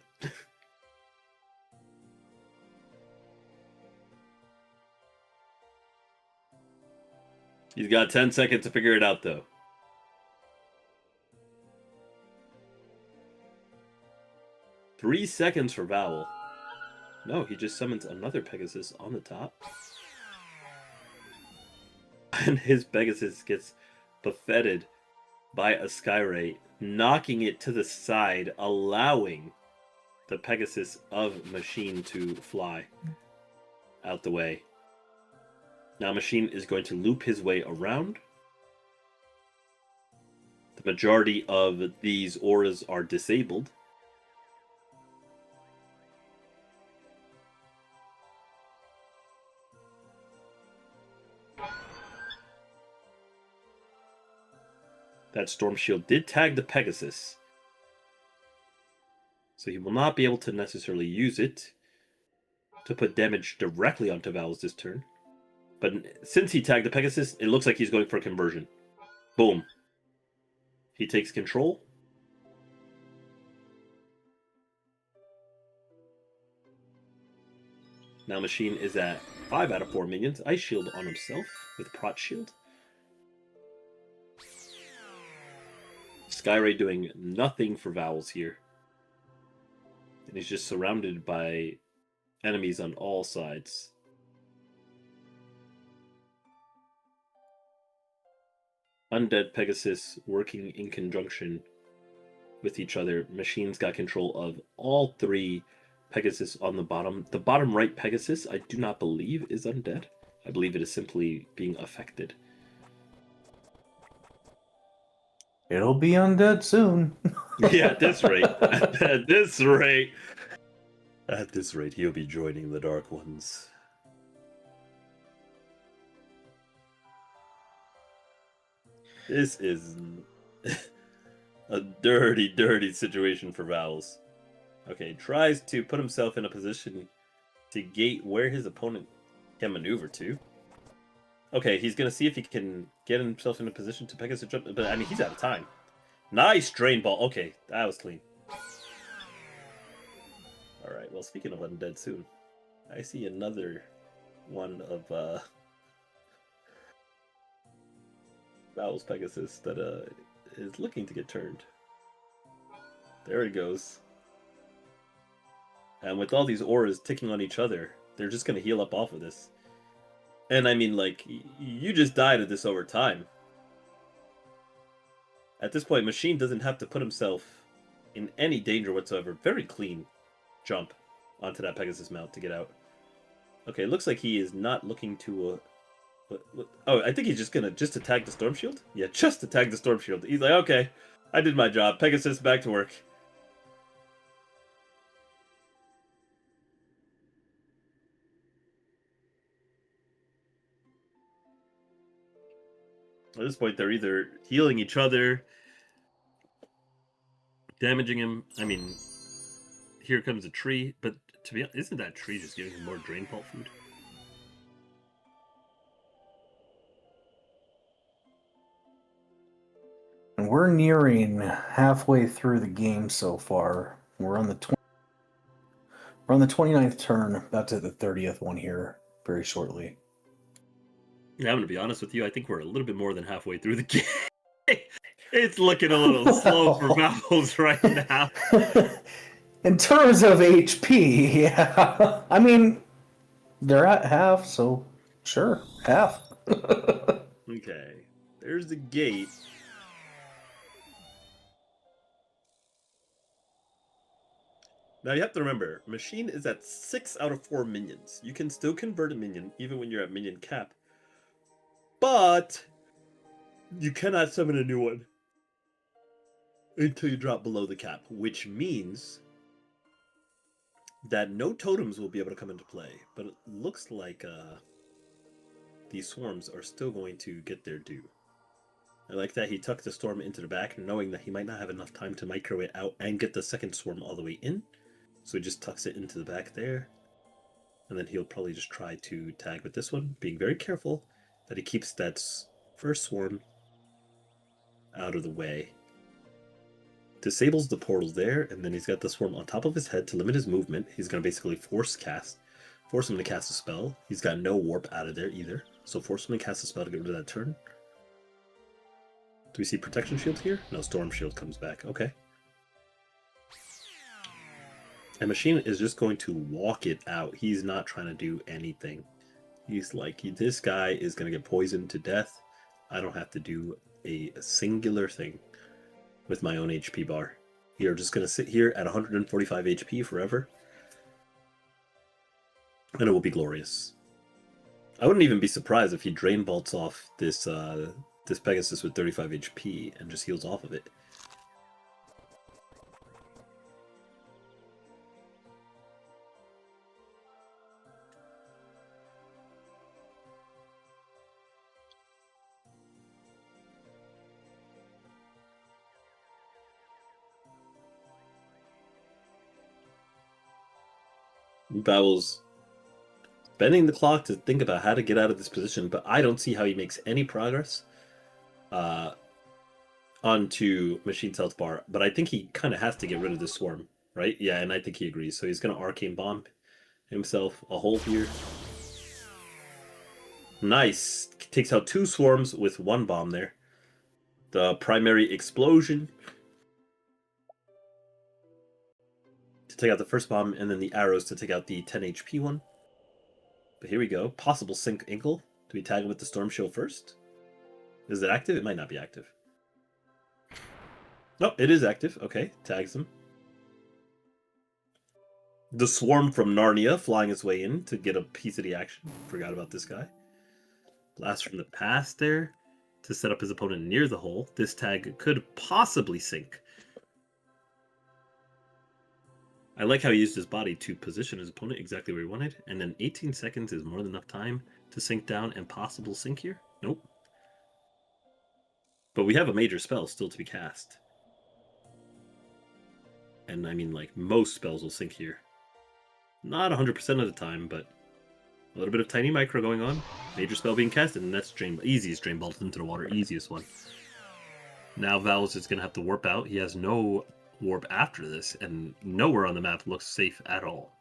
[SPEAKER 1] He's got 10 seconds to figure it out, though. Three seconds for Vowel. No, he just summons another Pegasus on the top. And his Pegasus gets buffeted by a Skyray, knocking it to the side, allowing the Pegasus of Machine to fly out the way. Now Machine is going to loop his way around. The majority of these auras are disabled. That Storm Shield did tag the Pegasus, so he will not be able to necessarily use it to put damage directly onto Vowels this turn. But since he tagged the Pegasus, it looks like he's going for a conversion. Boom. He takes control. Now Machine is at 5 out of 4 minions. Ice Shield on himself with Prot Shield. Skyray doing nothing for Vowels here. And he's just surrounded by enemies on all sides. Undead Pegasus working in conjunction with each other. Machine's got control of all three Pegasus on the bottom. The bottom right Pegasus, I do not believe is undead. I believe it is simply being affected.
[SPEAKER 2] It'll be undead soon.
[SPEAKER 1] Yeah, at this rate. At this rate. At this rate, he'll be joining the Dark Ones. This is a dirty, dirty situation for Vowels. Okay, tries to put himself in a position to gate where his opponent can maneuver to. Okay, he's going to see if he can get himself in a position to Pegasus jump, but I mean, he's out of time. Nice Drain Ball. Okay, that was clean. Alright, well, speaking of undead soon, I see another one of Vowels Pegasus that is looking to get turned. There it goes. And with all these auras ticking on each other, they're just going to heal up off of this. And I mean, like, you just died of this over time. At this point, Machine doesn't have to put himself in any danger whatsoever. Very clean jump onto that Pegasus mount to get out. Okay, it looks like he is not looking to... Oh, I think he's just going to attack the Storm Shield? Yeah, just attack the Storm Shield. He's like, okay, I did my job. Pegasus, back to work. At this point, they're either healing each other, damaging him. I mean, here comes a tree, but to be honest, isn't that tree just giving him more Drain Ball food?
[SPEAKER 2] And we're nearing halfway through the game so far. We're on the 29th turn, about to the 30th one here very shortly.
[SPEAKER 1] Yeah, I'm going to be honest with you. I think we're a little bit more than halfway through the game. It's looking a little slow for Vowels right now.
[SPEAKER 2] In terms of HP, yeah. I mean, they're at half, so sure, half.
[SPEAKER 1] Okay, there's the gate. Now you have to remember, Machine is at 6 out of 4 minions. You can still convert a minion, even when you're at minion cap. But you cannot summon a new one until you drop below the cap, which means that no totems will be able to come into play. But it looks like these swarms are still going to get their due. I like that he tucked the storm into the back, knowing that he might not have enough time to micro it out and get the second swarm all the way in. So he just tucks it into the back there. And then he'll probably just try to tag with this one, being very careful that he keeps that first swarm out of the way. Disables the portal there, and then he's got the swarm on top of his head to limit his movement. He's going to basically force him to cast a spell. He's got no warp out of there either, so force him to cast a spell to get rid of that turn. Do we see protection shield here? No, storm shield comes back. Okay. And Machine is just going to walk it out. He's not trying to do anything. He's like, this guy is going to get poisoned to death. I don't have to do a singular thing with my own HP bar. You're just going to sit here at 145 HP forever. And it will be glorious. I wouldn't even be surprised if he Drain Bolts off this Pegasus with 35 HP and just heals off of it. Bowels bending the clock to think about how to get out of this position, but I don't see how he makes any progress onto Machine's health bar. But I think he kind of has to get rid of this swarm, right? Yeah, and I think he agrees. So he's going to Arcane Bomb himself a hole here. Nice. Takes out 2 swarms with 1 bomb there. The primary explosion to take out the first bomb, and then the arrows to take out the 10 HP one. But here we go. Possible sync ankle. Do we tag him with the Storm Shield first? Is it active? It might not be active. No, it is active. Okay, tags him. The Swarm from Narnia flying its way in to get a piece of the action. Forgot about this guy. Blast from the past there to set up his opponent near the hole. This tag could possibly sync. I like how he used his body to position his opponent exactly where he wanted, and then 18 seconds is more than enough time to sink down and possible sink here. Nope. But we have a major spell still to be cast. And I mean, like, most spells will sink here. Not 100% of the time, but a little bit of tiny micro going on. Major spell being casted, and that's easiest Drain Bolt into the water, easiest one. Now Val's is going to have to warp out. He has no warp after this, and nowhere on the map looks safe at all.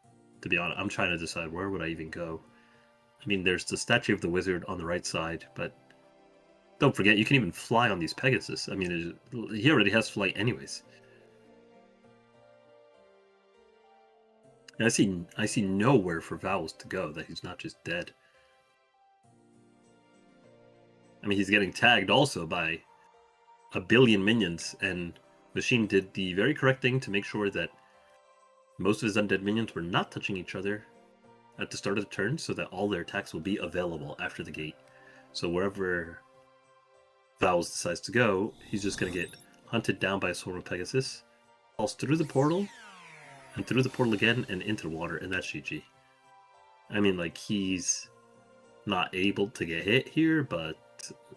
[SPEAKER 1] To be honest, I'm trying to decide where would I even go. I mean, there's the statue of the wizard on the right side, but don't forget, you can even fly on these Pegasus. I mean, he already has flight anyways. And I see nowhere for Vowels to go, that he's not just dead. I mean, he's getting tagged also by a billion minions, and Machine did the very correct thing to make sure that most of his undead minions were not touching each other at the start of the turn, so that all their attacks will be available after the gate. So wherever Vowels decides to go, he's just going to get hunted down by a swarm of Pegasus, falls through the portal, and through the portal again, and into the water, and that's GG. I mean, like, he's not able to get hit here, but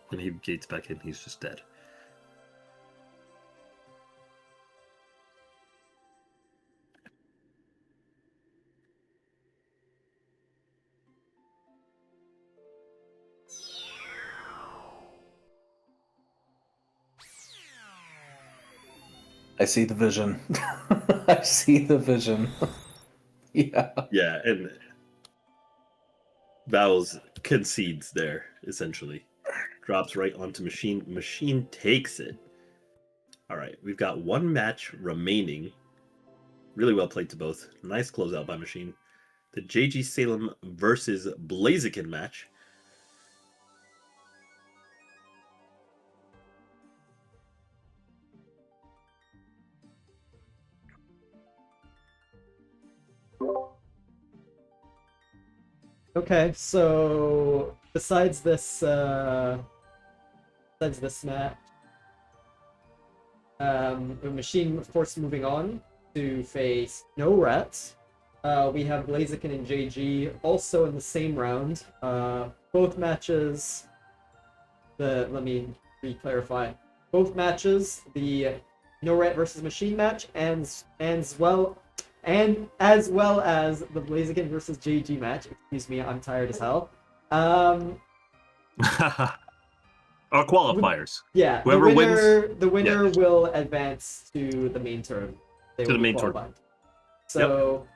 [SPEAKER 1] when he gates back in, he's just dead.
[SPEAKER 2] I see the vision. I see the vision. Yeah.
[SPEAKER 1] Yeah, and Vowels concedes there, essentially. Drops right onto Machine. Machine takes it. Alright, we've got one match remaining. Really well played to both. Nice closeout by Machine. The JG Salem versus Blaziken match.
[SPEAKER 3] Okay, so besides this match, the Machine, of course, moving on to face No Rats. We have Blaziken and JG also in the same round. both matches. Let me re-clarify. Both matches, the No Rat versus Machine match, and as well as the Blaziken versus JG match. Excuse me, I'm tired as hell.
[SPEAKER 1] Our qualifiers.
[SPEAKER 3] Yeah,
[SPEAKER 1] Whoever wins
[SPEAKER 3] the winner will advance to the main tournament. They
[SPEAKER 1] to
[SPEAKER 3] will
[SPEAKER 1] the
[SPEAKER 3] be
[SPEAKER 1] main tournament.
[SPEAKER 3] qualified. So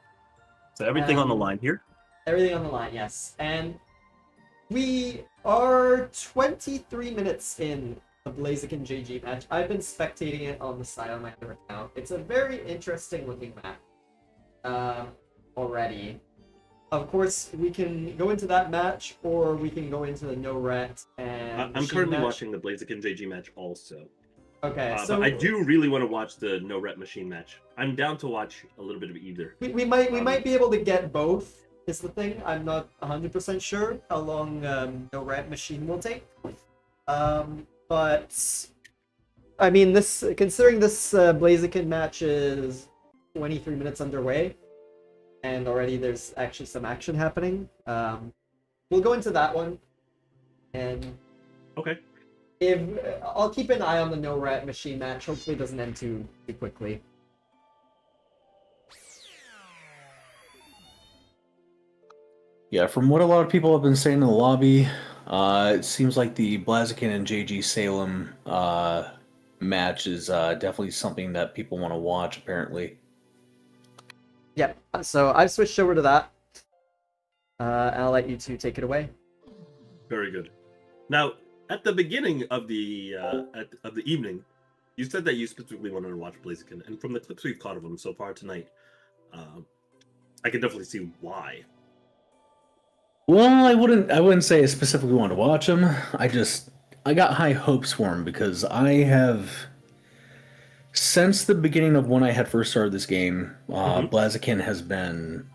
[SPEAKER 1] So everything on the line here.
[SPEAKER 3] everything on the line, yes. And we are 23 minutes in the Blaziken JG match. I've been spectating it on the side on my other account. It's a very interesting looking map already. Of course, we can go into that match, or we can go into the No Rat and
[SPEAKER 1] I'm currently
[SPEAKER 3] match.
[SPEAKER 1] watching the Blaziken JG match also.
[SPEAKER 3] Okay, so
[SPEAKER 1] but I do really want to watch the No Ret Machine match. I'm down to watch a little bit of either.
[SPEAKER 3] we might be able to get both. Is the thing. I'm not 100% sure how long No Rat Machine will take. But I mean, this considering this Blaziken match is 23 minutes underway, and already there's actually some action happening. We'll go into that one, and
[SPEAKER 1] Okay.
[SPEAKER 3] if I'll keep an eye on the No Rat Machine match. Hopefully, it doesn't end too quickly.
[SPEAKER 2] Yeah, from what a lot of people have been saying in the lobby, it seems like the Blaziken and JG Salem match is definitely something that people want to watch, apparently.
[SPEAKER 3] Yep. So I've switched over to that. And I'll let you two take it away.
[SPEAKER 1] Very good. Now, at the beginning of the of the evening, you said that you specifically wanted to watch Blaziken, and from the clips we've caught of him so far tonight, I can definitely see why.
[SPEAKER 2] Well, I wouldn't say I specifically wanted to watch him. I got high hopes for him because I have since the beginning of when I had first started this game, Blaziken has been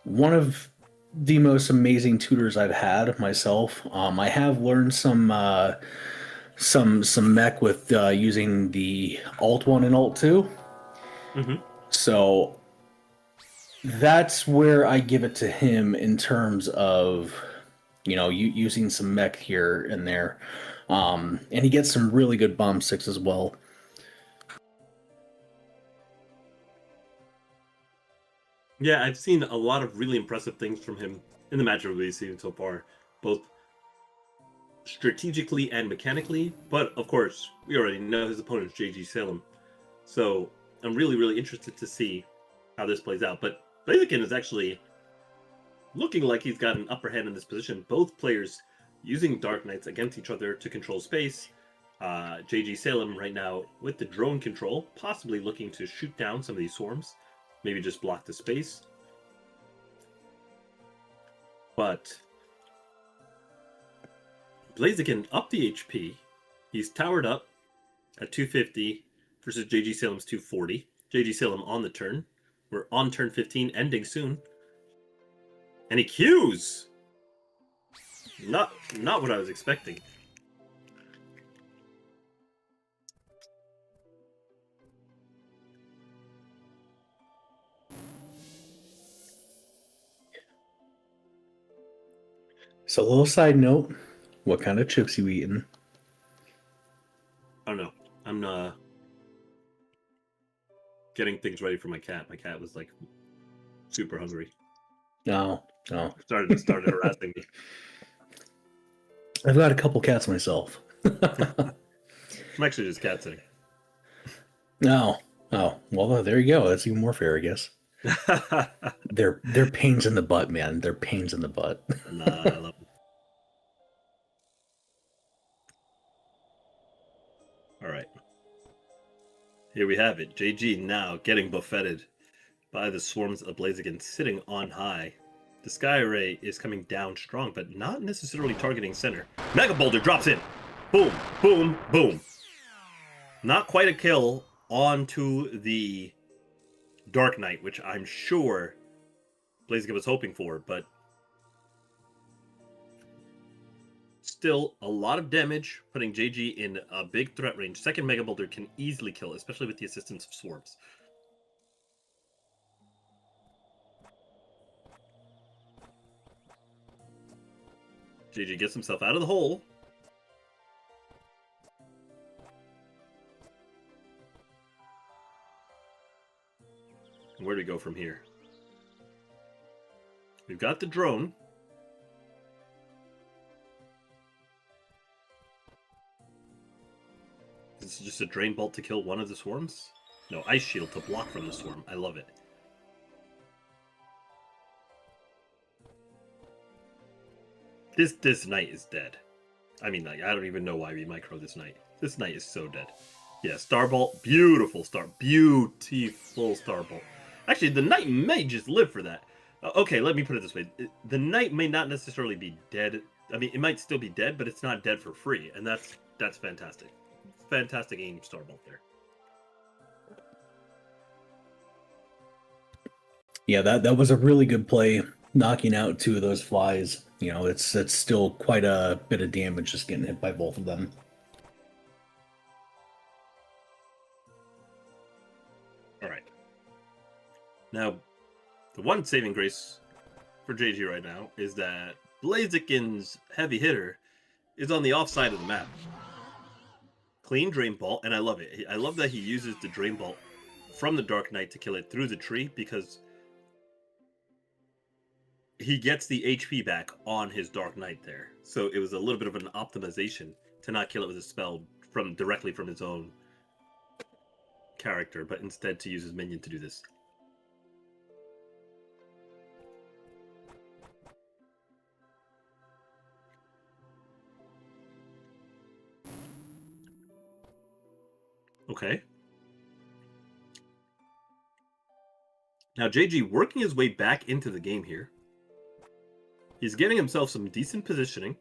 [SPEAKER 2] one of the most amazing tutors I've had myself. I have learned some mech with using the Alt 1 and Alt 2. So that's where I give it to him in terms of, using some mech here and there. And he gets some really good bomb sticks as well.
[SPEAKER 1] Yeah, I've seen a lot of really impressive things from him in the matchup we've seen so far, both strategically and mechanically. But of course, we already know his opponent is JG Salem, so I'm really, really interested to see how this plays out. But Blaziken is actually looking like he's got an upper hand in this position. Both players using Dark Knights against each other to control space. JG Salem right now with the drone control, possibly looking to shoot down some of these swarms. Maybe just block the space. But Blaziken up the HP. He's towered up at 250 versus JG Salem's 240. JG Salem on the turn. We're on turn 15, ending soon. And he Qs! Not what I was expecting.
[SPEAKER 2] So, a little side note, what kind of chips you eating?
[SPEAKER 1] I don't know. I'm getting things ready for my cat. My cat was like super hungry.
[SPEAKER 2] No.
[SPEAKER 1] Started harassing me.
[SPEAKER 2] I've got a couple cats myself.
[SPEAKER 1] I'm actually just cat sitting.
[SPEAKER 2] No. Oh, well, there you go. That's even more fair, I guess. They're pains in the butt, man. They're pains in the butt.
[SPEAKER 1] Nah, I love them. All right. Here we have it. JG now getting buffeted by the swarms of Blaziken sitting on high. The Sky Array is coming down strong, but not necessarily targeting center. Mega Boulder drops in. Boom, boom, boom. Not quite a kill onto the Dark Knight, which I'm sure Blaziken was hoping for, but still a lot of damage, putting JG in a big threat range. Second Mega Boulder can easily kill, especially with the assistance of swarms. JG gets himself out of the hole. And where do we go from here? We've got the drone. This is just a drain bolt to kill one of the swarms? No, ice shield to block from the swarm. I love it. This knight is dead. I mean, like, I don't even know why we micro this knight. This knight is so dead. Yeah, Starbolt, beautiful Starbolt. Actually, the knight may just live for that. Okay, let me put it this way: the knight may not necessarily be dead. I mean, it might still be dead, but it's not dead for free, and that's fantastic. Fantastic aim, Starbolt there.
[SPEAKER 2] Yeah, that was a really good play, knocking out 2 of those flies. You know, it's still quite a bit of damage just getting hit by both of them.
[SPEAKER 1] All right. Now, the one saving grace for JG right now is that Blaziken's heavy hitter is on the offside of the map. Clean Drain Bolt, and I love it. I love that he uses the Drain Bolt from the Dark Knight to kill it through the tree, because he gets the HP back on his Dark Knight there. So it was a little bit of an optimization to not kill it with a spell directly from his own character, but instead to use his minion to do this. Okay. Now JG working his way back into the game here. He's getting himself some decent positioning.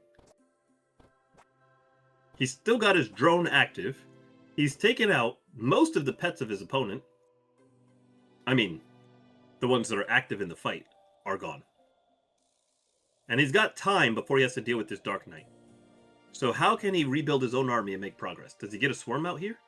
[SPEAKER 1] He's still got his drone active. He's taken out most of the pets of his opponent. I mean, the ones that are active in the fight are gone. And he's got time before he has to deal with this Dark Knight. So how can he rebuild his own army and make progress? Does he get a swarm out here?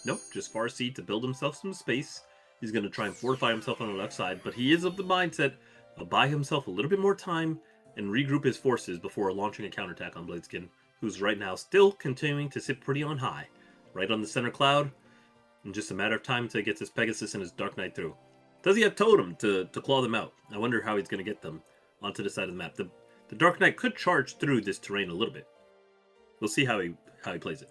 [SPEAKER 1] Nope, just Farseed to build himself some space. He's going to try and fortify himself on the left side, but he is of the mindset of buy himself a little bit more time and regroup his forces before launching a counterattack on Blaziken, who's right now still continuing to sit pretty on high, right on the center cloud, in just a matter of time until he gets his Pegasus and his Dark Knight through. Does he have Totem to claw them out? I wonder how he's going to get them onto the side of the map. The Dark Knight could charge through this terrain a little bit. We'll see how he plays it.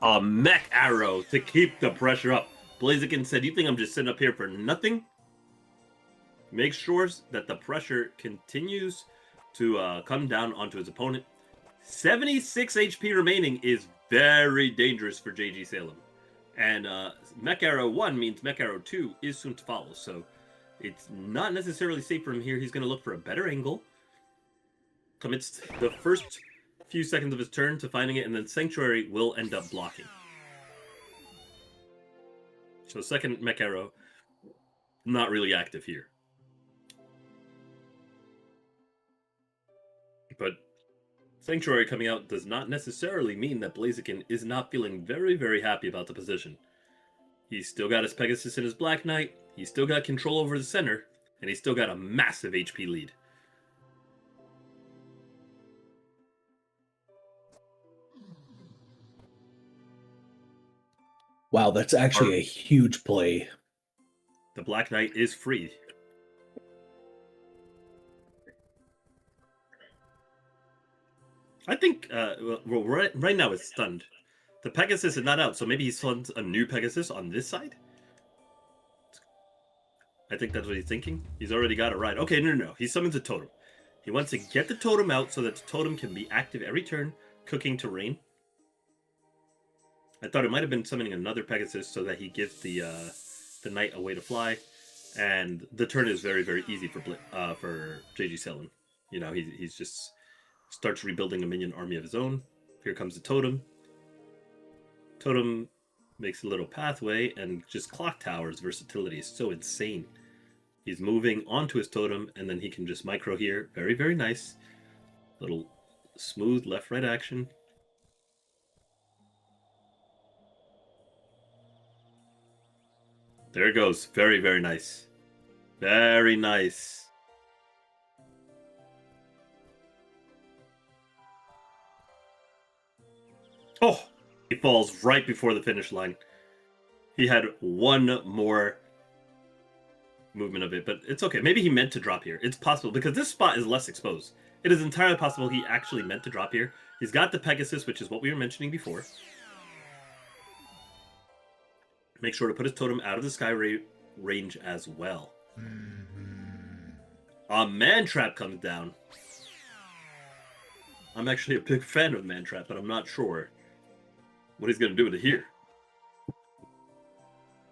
[SPEAKER 1] A mech arrow to keep the pressure up. Blaziken said, "You think I'm just sitting up here for nothing?" Make sure that the pressure continues to come down onto his opponent. 76 HP remaining is very dangerous for JG Salem. And Mech Arrow 1 means Mech Arrow 2 is soon to follow. So it's not necessarily safe for him here. He's going to look for a better angle. Commits the first few seconds of his turn to finding it, and then Sanctuary will end up blocking. So second Mech Arrow, not really active here. But Sanctuary coming out does not necessarily mean that Blaziken is not feeling very, very happy about the position. He's still got his Pegasus and his Black Knight, he's still got control over the center, and he's still got a massive HP lead.
[SPEAKER 2] Wow, that's actually a huge play.
[SPEAKER 1] The Black Knight is free. I think, well, right now it's stunned. The Pegasus is not out, so maybe he stuns a new Pegasus on this side? I think that's what he's thinking. He's already got it right. Okay, no. He summons a totem. He wants to get the totem out so that the totem can be active every turn, cooking terrain. I thought it might have been summoning another Pegasus so that he gives the knight a way to fly, and the turn is very, very easy for JG Salem. You know, he's just starts rebuilding a minion army of his own. Here comes the totem. Totem makes a little pathway, and just Clock Tower's versatility is so insane. He's moving onto his totem, and then he can just micro here. Very, very nice. Little smooth left-right action. There it goes. Very, very nice. Very nice. Oh, he falls right before the finish line. He had one more movement of it, but it's okay. Maybe he meant to drop here. It's possible because this spot is less exposed. It is entirely possible he actually meant to drop here. He's got the Pegasus, which is what we were mentioning before. Make sure to put his totem out of the sky range as well. A man trap comes down. I'm actually a big fan of man trap, but I'm not sure what he's going to do with it here.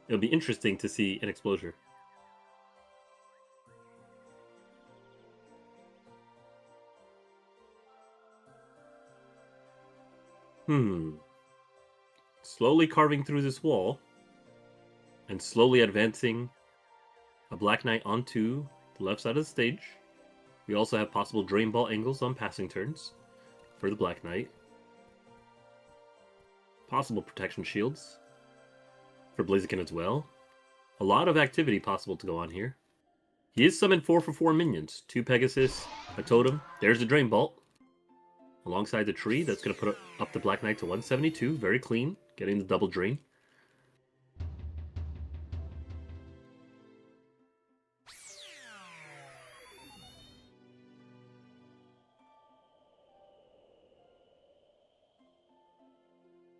[SPEAKER 1] It'll be interesting to see an explosion. Slowly carving through this wall and slowly advancing a Black Knight onto the left side of the stage. We also have possible Drain Ball angles on passing turns for the Black Knight. Possible protection shields for Blaziken as well. A lot of activity possible to go on here. He is summoned 4 for 4 minions. 2 Pegasus, a Totem. There's the Drain Bolt. Alongside the tree, that's going to put up the Black Knight to 172. Very clean. Getting the double drain.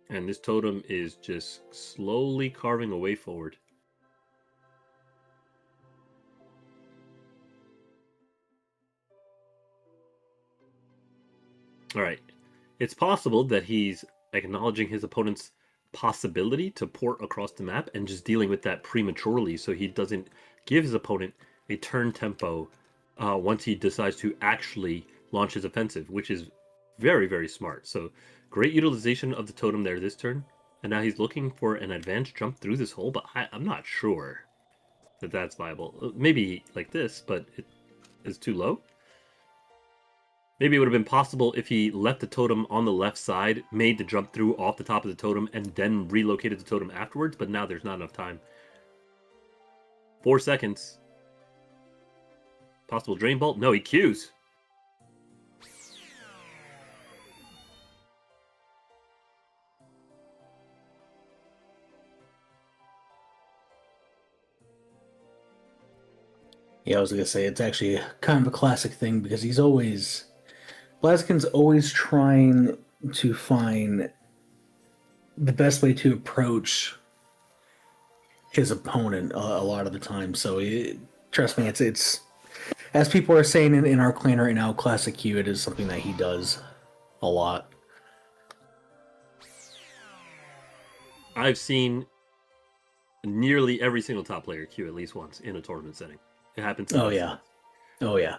[SPEAKER 1] And this totem is just slowly carving a way forward. All right. It's possible that he's acknowledging his opponent's possibility to port across the map and just dealing with that prematurely so he doesn't give his opponent a turn tempo once he decides to actually launch his offensive, which is very, very smart. So great utilization of the totem there this turn. And now he's looking for an advanced jump through this hole, but I'm not sure that that's viable. Maybe like this, but it is too low. Maybe it would have been possible if he left the totem on the left side, made the jump through off the top of the totem, and then relocated the totem afterwards, but now there's not enough time. 4 seconds. Possible Drain Bolt? No, he Qs.
[SPEAKER 2] Yeah, I was gonna say it's actually kind of a classic thing because Blaziken's always trying to find the best way to approach his opponent a lot of the time. So trust me, it's as people are saying in our clan right now, classic Q. It is something that he does a lot.
[SPEAKER 1] I've seen nearly every single top player Q at least once in a tournament setting. It happens.
[SPEAKER 2] Oh yeah, oh yeah.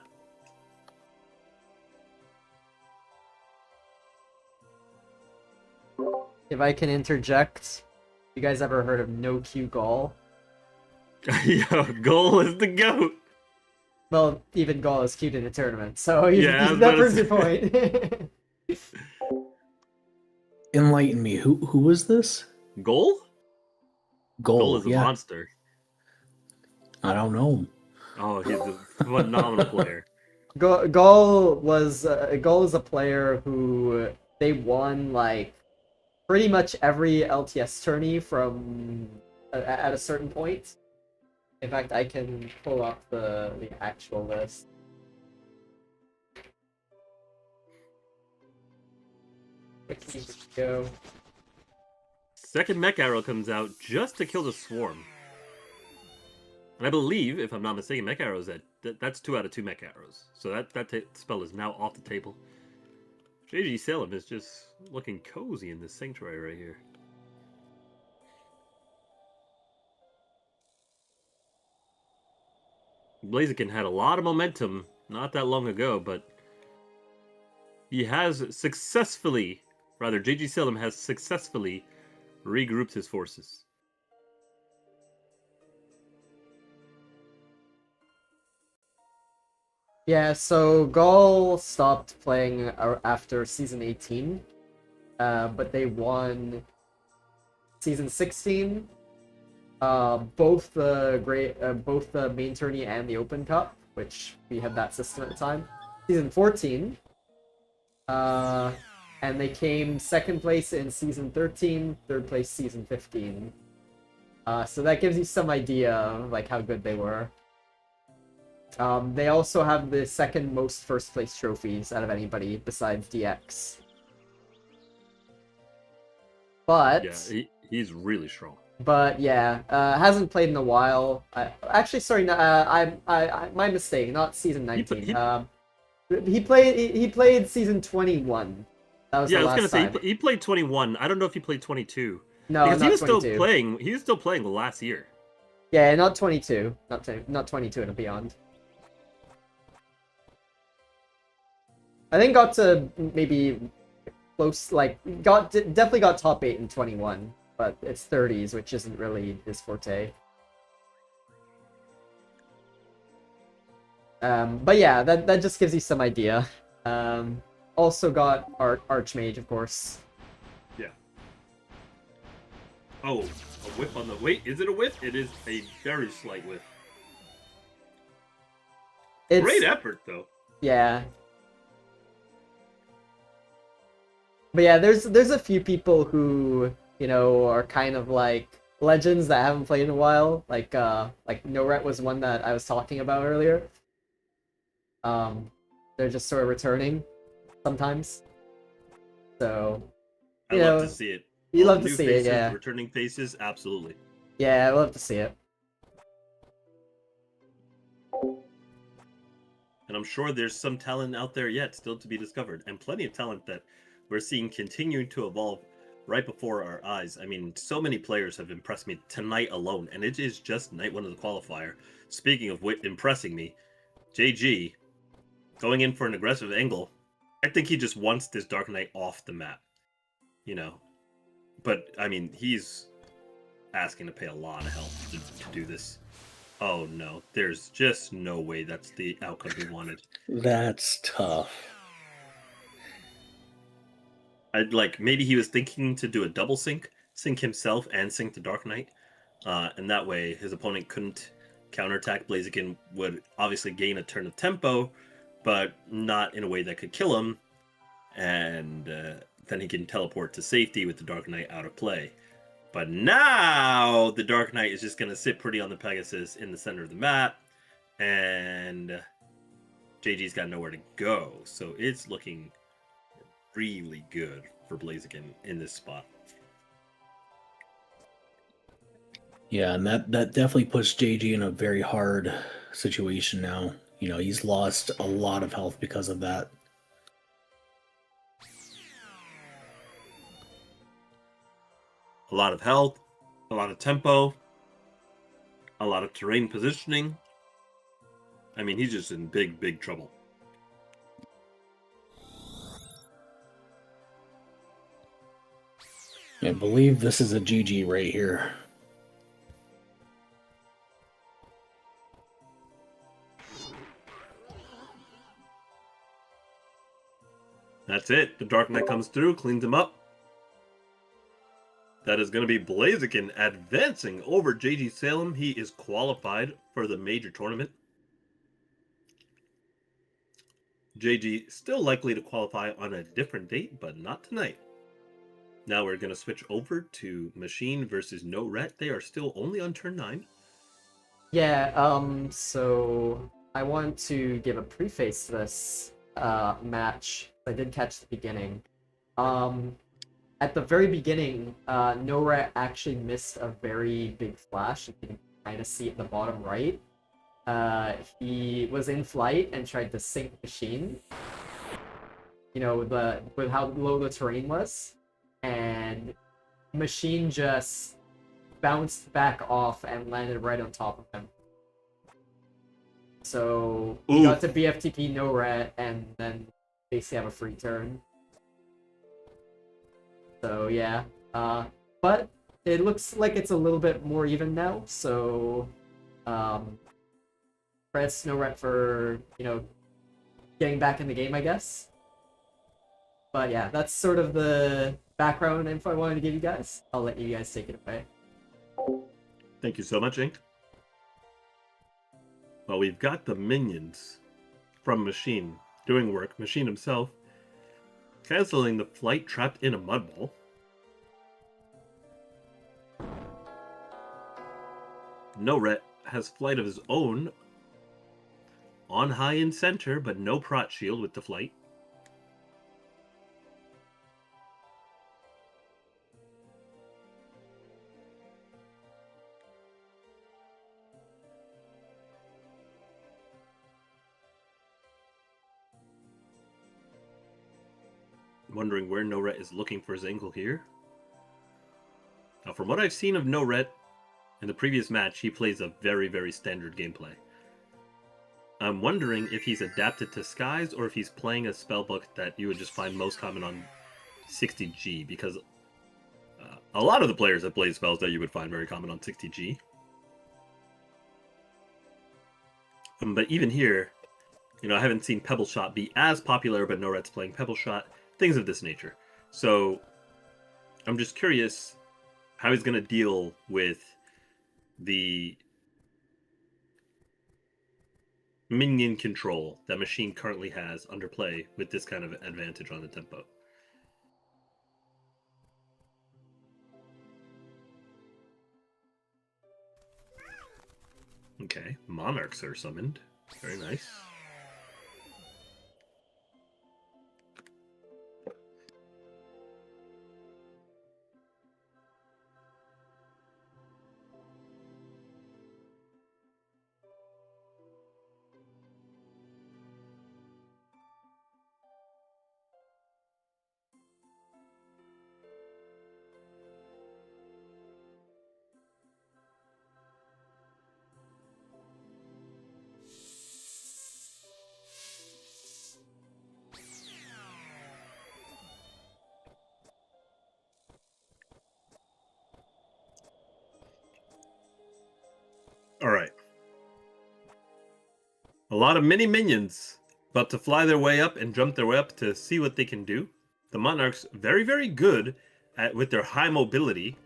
[SPEAKER 3] If I can interject, you guys ever heard of No Q Gall?
[SPEAKER 1] Yo, Goal is the GOAT.
[SPEAKER 3] Well, even Gall is queued in a tournament, so that proves your point.
[SPEAKER 2] Enlighten me. Who was this?
[SPEAKER 1] Goal? Goal is a
[SPEAKER 2] yeah.
[SPEAKER 1] monster.
[SPEAKER 2] I don't know.
[SPEAKER 1] Oh, he's a phenomenal player.
[SPEAKER 3] Gall is a player who they won like pretty much every LTS tourney from at a certain point. In fact, I can pull up the actual list. Go.
[SPEAKER 1] Second mech arrow comes out just to kill the swarm. And I believe, if I'm not mistaken, mech arrows that's 2 out of 2 mech arrows. So that spell is now off the table. JG Salem is just looking cozy in this sanctuary right here. Blaziken had a lot of momentum not that long ago, but he has successfully, rather JG Salem has successfully regrouped his forces.
[SPEAKER 3] Yeah, so Gaul stopped playing after season 18, but they won season 16, both the main tourney and the Open Cup, which we had that system at the time. Season 14, uh, and they came second place in season 13, third place season 15. So that gives you some idea of like how good they were. They also have the second most first place trophies out of anybody besides DX. But
[SPEAKER 1] Yeah, he's really strong.
[SPEAKER 3] But yeah, hasn't played in a while. Actually, sorry, my mistake. Not season
[SPEAKER 1] He,
[SPEAKER 3] 19.
[SPEAKER 1] he,
[SPEAKER 3] He played season 21. That was
[SPEAKER 1] yeah,
[SPEAKER 3] the
[SPEAKER 1] I was gonna
[SPEAKER 3] last
[SPEAKER 1] say
[SPEAKER 3] time.
[SPEAKER 1] he played 21. I don't know if he played 22
[SPEAKER 3] No,
[SPEAKER 1] because he
[SPEAKER 3] not
[SPEAKER 1] was still
[SPEAKER 3] 22.
[SPEAKER 1] playing. He was still playing last year.
[SPEAKER 3] Yeah, not 22. Not 22 and beyond. I think got to maybe close, like definitely got top 8 in 21, but it's 30s, which isn't really his forte. But yeah, that just gives you some idea. Also got Archmage, of course.
[SPEAKER 1] Yeah. Oh, a whiff on the... Wait, is it a whiff? It is a very slight whiff.
[SPEAKER 3] It's
[SPEAKER 1] Great effort, though.
[SPEAKER 3] yeah. But yeah, there's a few people who, you know, are kind of like legends that haven't played in a while. Like Noret was one that I was talking about earlier. They're just sort of returning sometimes. So,
[SPEAKER 1] I
[SPEAKER 3] you
[SPEAKER 1] love to
[SPEAKER 3] know,
[SPEAKER 1] see it.
[SPEAKER 3] you
[SPEAKER 1] All the
[SPEAKER 3] love to
[SPEAKER 1] new
[SPEAKER 3] see it,
[SPEAKER 1] faces, the
[SPEAKER 3] yeah.
[SPEAKER 1] returning faces, absolutely.
[SPEAKER 3] Yeah, I love to see it.
[SPEAKER 1] And I'm sure there's some talent out there yet still to be discovered, and plenty of talent that we're seeing continuing to evolve right before our eyes. I mean, so many players have impressed me tonight alone, and it is just night one of the qualifier. Speaking of impressing me, JG going in for an aggressive angle. I think he just wants this Dark Knight off the map, you know. But I mean, he's asking to pay a lot of health to do this. Oh no, there's just no way that's the outcome he wanted.
[SPEAKER 2] That's tough.
[SPEAKER 1] I'd like maybe he was thinking to do a double sync himself and sync the Dark Knight, and that way his opponent couldn't counterattack. Blaziken would obviously gain a turn of tempo, but not in a way that could kill him, and then he can teleport to safety with the Dark Knight out of play. But now the Dark Knight is just going to sit pretty on the Pegasus in the center of the map, and JG's got nowhere to go, so it's looking really good for Blaziken in this spot.
[SPEAKER 2] Yeah, and that definitely puts JG in a very hard situation now. You know, he's lost a lot of health because of that.
[SPEAKER 1] A lot of health, a lot of tempo, a lot of terrain positioning. I mean, he's just in big, big trouble.
[SPEAKER 2] I believe this is a GG right here.
[SPEAKER 1] That's it. The Dark Knight comes through, cleans him up. That is going to be Blaziken advancing over JG Salem. He is qualified for the major tournament. JG still likely to qualify on a different date, but not tonight. Now we're going to switch over to Machine versus No Ret. They are still only on turn 9.
[SPEAKER 3] Yeah, so I want to give a preface to this match. I did catch the beginning. At the very beginning, Nora actually missed a very big flash. You can kind of see it in the bottom right. He was in flight and tried to sink Machine. You know, with how low the terrain was, and Machine just bounced back off and landed right on top of him. So he got to BFTP no ret and then basically have a free turn. So yeah, but it looks like it's a little bit more even now. So, press no ret for getting back in the game, I guess. But yeah, that's sort of the background info I wanted to give you guys. I'll let you guys take it away.
[SPEAKER 1] Thank you so much, Ink. Well, we've got the minions from Machine doing work. Machine himself canceling the flight trapped in a mud ball. No Ret has flight of his own on high in center, but no prot shield with the flight. Wondering where No Ret is looking for his angle here. Now, from what I've seen of No Ret in the previous match, he plays a very, very standard gameplay. I'm wondering if he's adapted to Skies or if he's playing a spellbook that you would just find most common on 60G, because a lot of the players that play spells that you would find very common on 60G. But even here, you know, I haven't seen Pebble Shot be as popular, but No Ret's playing Pebble Shot, things of this nature. So I'm just curious how he's going to deal with the minion control that Machine currently has under play with this kind of advantage on the tempo. Okay, Monarchs are summoned. Very nice. All right. A lot of mini minions about to fly their way up and jump their way up to see what they can do. The Monarchs very, very good at, with their high mobility,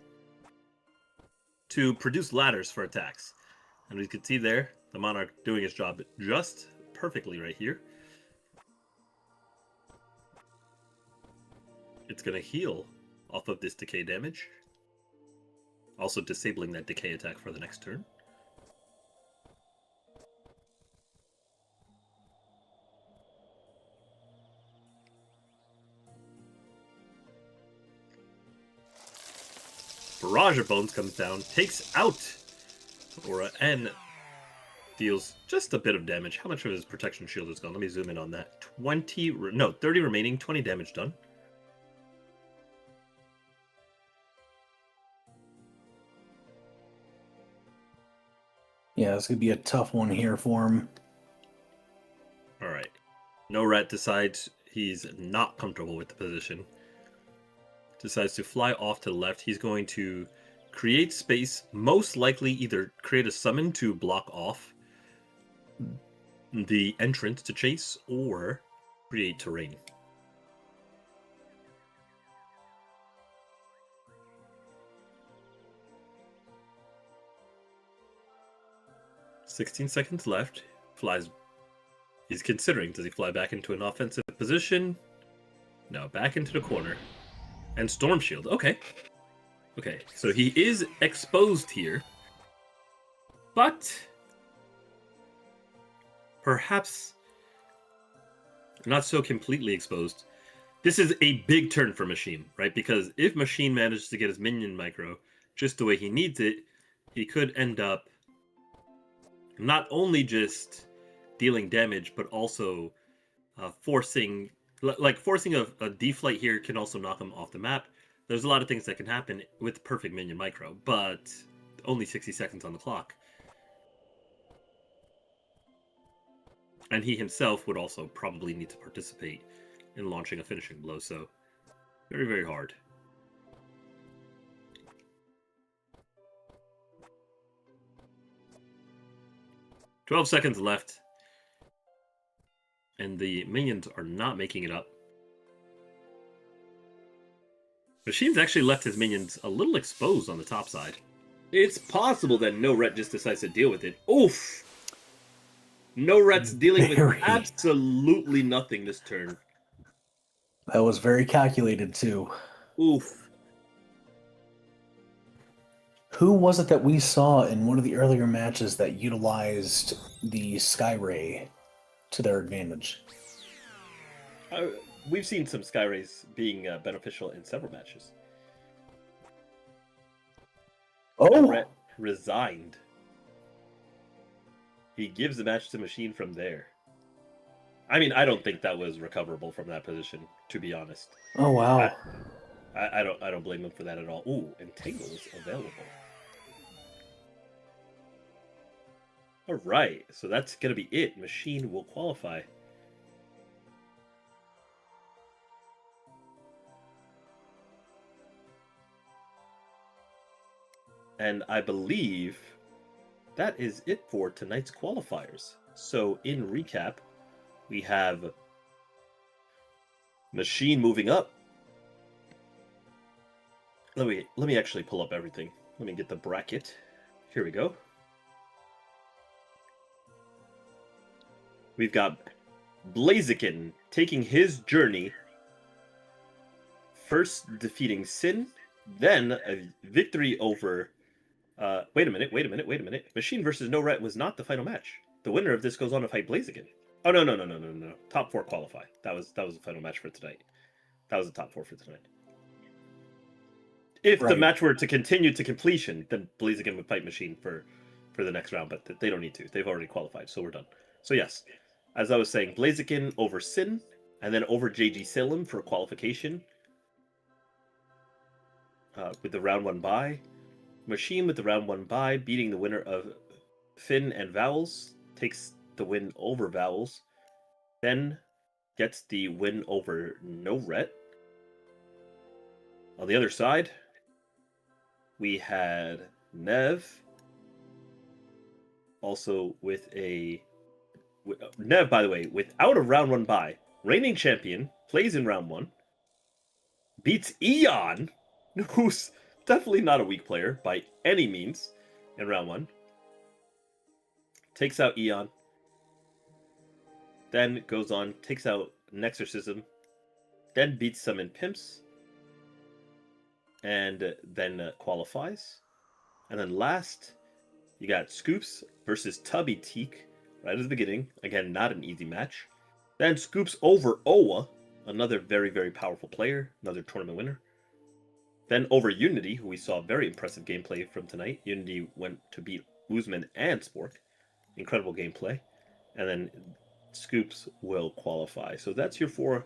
[SPEAKER 1] to produce ladders for attacks. And we can see there, the Monarch doing his job just perfectly right here. It's going to heal off of this decay damage, also disabling that decay attack for the next turn. Barrage of Bones comes down, takes out Aura, and deals just a bit of damage. How much of his protection shield is gone? Let me zoom in on that. 30 remaining, 20 damage done.
[SPEAKER 2] Yeah, it's going to be a tough one here for him.
[SPEAKER 1] All right. No Rat decides he's not comfortable with the position. Decides to fly off to the left. He's going to create space, most likely either create a summon to block off the entrance to chase, or create terrain. "16 seconds left." Flies. He's considering, does he fly back into an offensive position? No, back into the corner. And Storm Shield. Okay. Okay, so he is exposed here. But perhaps not so completely exposed. This is a big turn for Machine, right? Because if Machine manages to get his minion micro just the way he needs it, he could end up not only just dealing damage, but also forcing a deflight here can also knock him off the map. There's a lot of things that can happen with perfect minion micro, but only 60 seconds on the clock. And he himself would also probably need to participate in launching a finishing blow, so very, very hard. "12 seconds left. And the minions are not making it up. Machine's actually left his minions a little exposed on the top side. It's possible that No Ret just decides to deal with it. Oof! No Ret's dealing with
[SPEAKER 2] Very.
[SPEAKER 1] absolutely nothing this turn.
[SPEAKER 2] That was very calculated, too.
[SPEAKER 1] Oof.
[SPEAKER 2] Who was it that we saw in one of the earlier matches that utilized the Sky Ray to their advantage?
[SPEAKER 1] We've seen some Sky Rays being beneficial in several matches.
[SPEAKER 2] Oh!
[SPEAKER 1] Ret resigned. He gives the match to Machine from there. I mean, I don't think that was recoverable from that position, to be honest.
[SPEAKER 2] Oh, wow.
[SPEAKER 1] I don't blame him for that at all. Ooh, Entangle is available. Alright, so that's gonna be it. Machine will qualify. And I believe that is it for tonight's qualifiers. So in recap, we have Machine moving up. Let me actually pull up everything. Let me get the bracket. Here we go. We've got Blaziken taking his journey, first defeating Sin, then a victory over... wait a minute. Machine versus No Ret was not the final match. The winner of this goes on to fight Blaziken. Oh, no. Top 4 qualify. That was the final match for tonight. That was the top 4 for tonight. If the match were to continue to completion, then Blaziken would fight Machine for the next round, but they don't need to. They've already qualified, so we're done. So yes, as I was saying, Blaziken over Sin, and then over JG Salem for qualification with the round 1 bye. Machine with the round 1 bye, beating the winner of Finn and Vowels, takes the win over Vowels, then gets the win over No Ret. On the other side, we had Nev, also with a... Nev, by the way, without a round 1 bye, reigning champion, plays in round 1, beats Eon, who's definitely not a weak player by any means in round 1, takes out Eon, then goes on, takes out Nexorcism, then beats Summon Pimps, and then qualifies. And then last, you got Scoops versus Tubby Teak right at the beginning. Again, not an easy match. Then Scoops over Owa, another very, very powerful player, another tournament winner. Then over Unity, who we saw very impressive gameplay from tonight. Unity went to beat Uzman and Spork. Incredible gameplay. And then Scoops will qualify. So that's your 4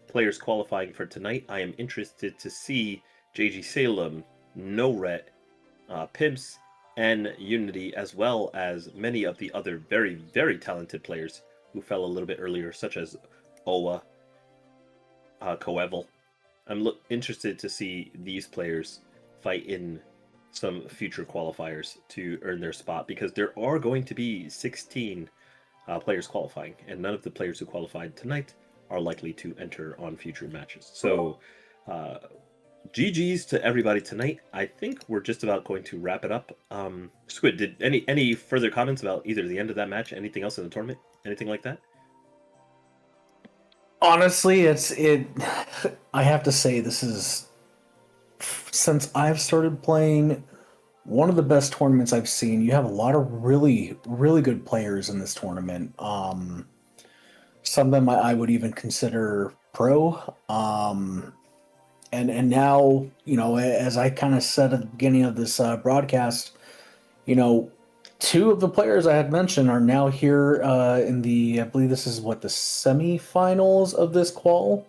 [SPEAKER 1] players qualifying for tonight. I am interested to see JG Salem, No Ret, Pimps, and Unity, as well as many of the other very, very talented players who fell a little bit earlier, such as Owa, Coeval. I'm interested to see these players fight in some future qualifiers to earn their spot, because there are going to be 16 players qualifying, and none of the players who qualified tonight are likely to enter on future matches. So, GG's to everybody tonight. I think we're just about going to wrap it up. Squid, did any further comments about either the end of that match, anything else in the tournament, anything like that?
[SPEAKER 2] Honestly, I have to say, this is, since I've started playing, one of the best tournaments I've seen. You have a lot of really, really good players in this tournament. Some of them I would even consider pro. And now, as I kind of said at the beginning of this broadcast, 2 of the players I had mentioned are now here in I believe this is the semifinals of this qual.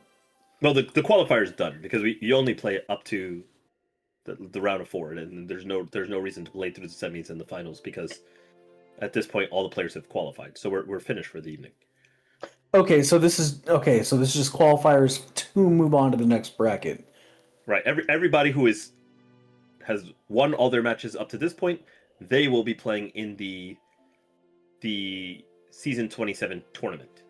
[SPEAKER 1] Well, the qualifier is done, because you only play up to the round of 4, and there's no reason to play through the semis and the finals, because at this point all the players have qualified. So we're finished for the evening.
[SPEAKER 2] Okay, so this is just qualifiers to move on to the next bracket.
[SPEAKER 1] Right. Everybody who has won all their matches up to this point, they will be playing in the season 27 tournament.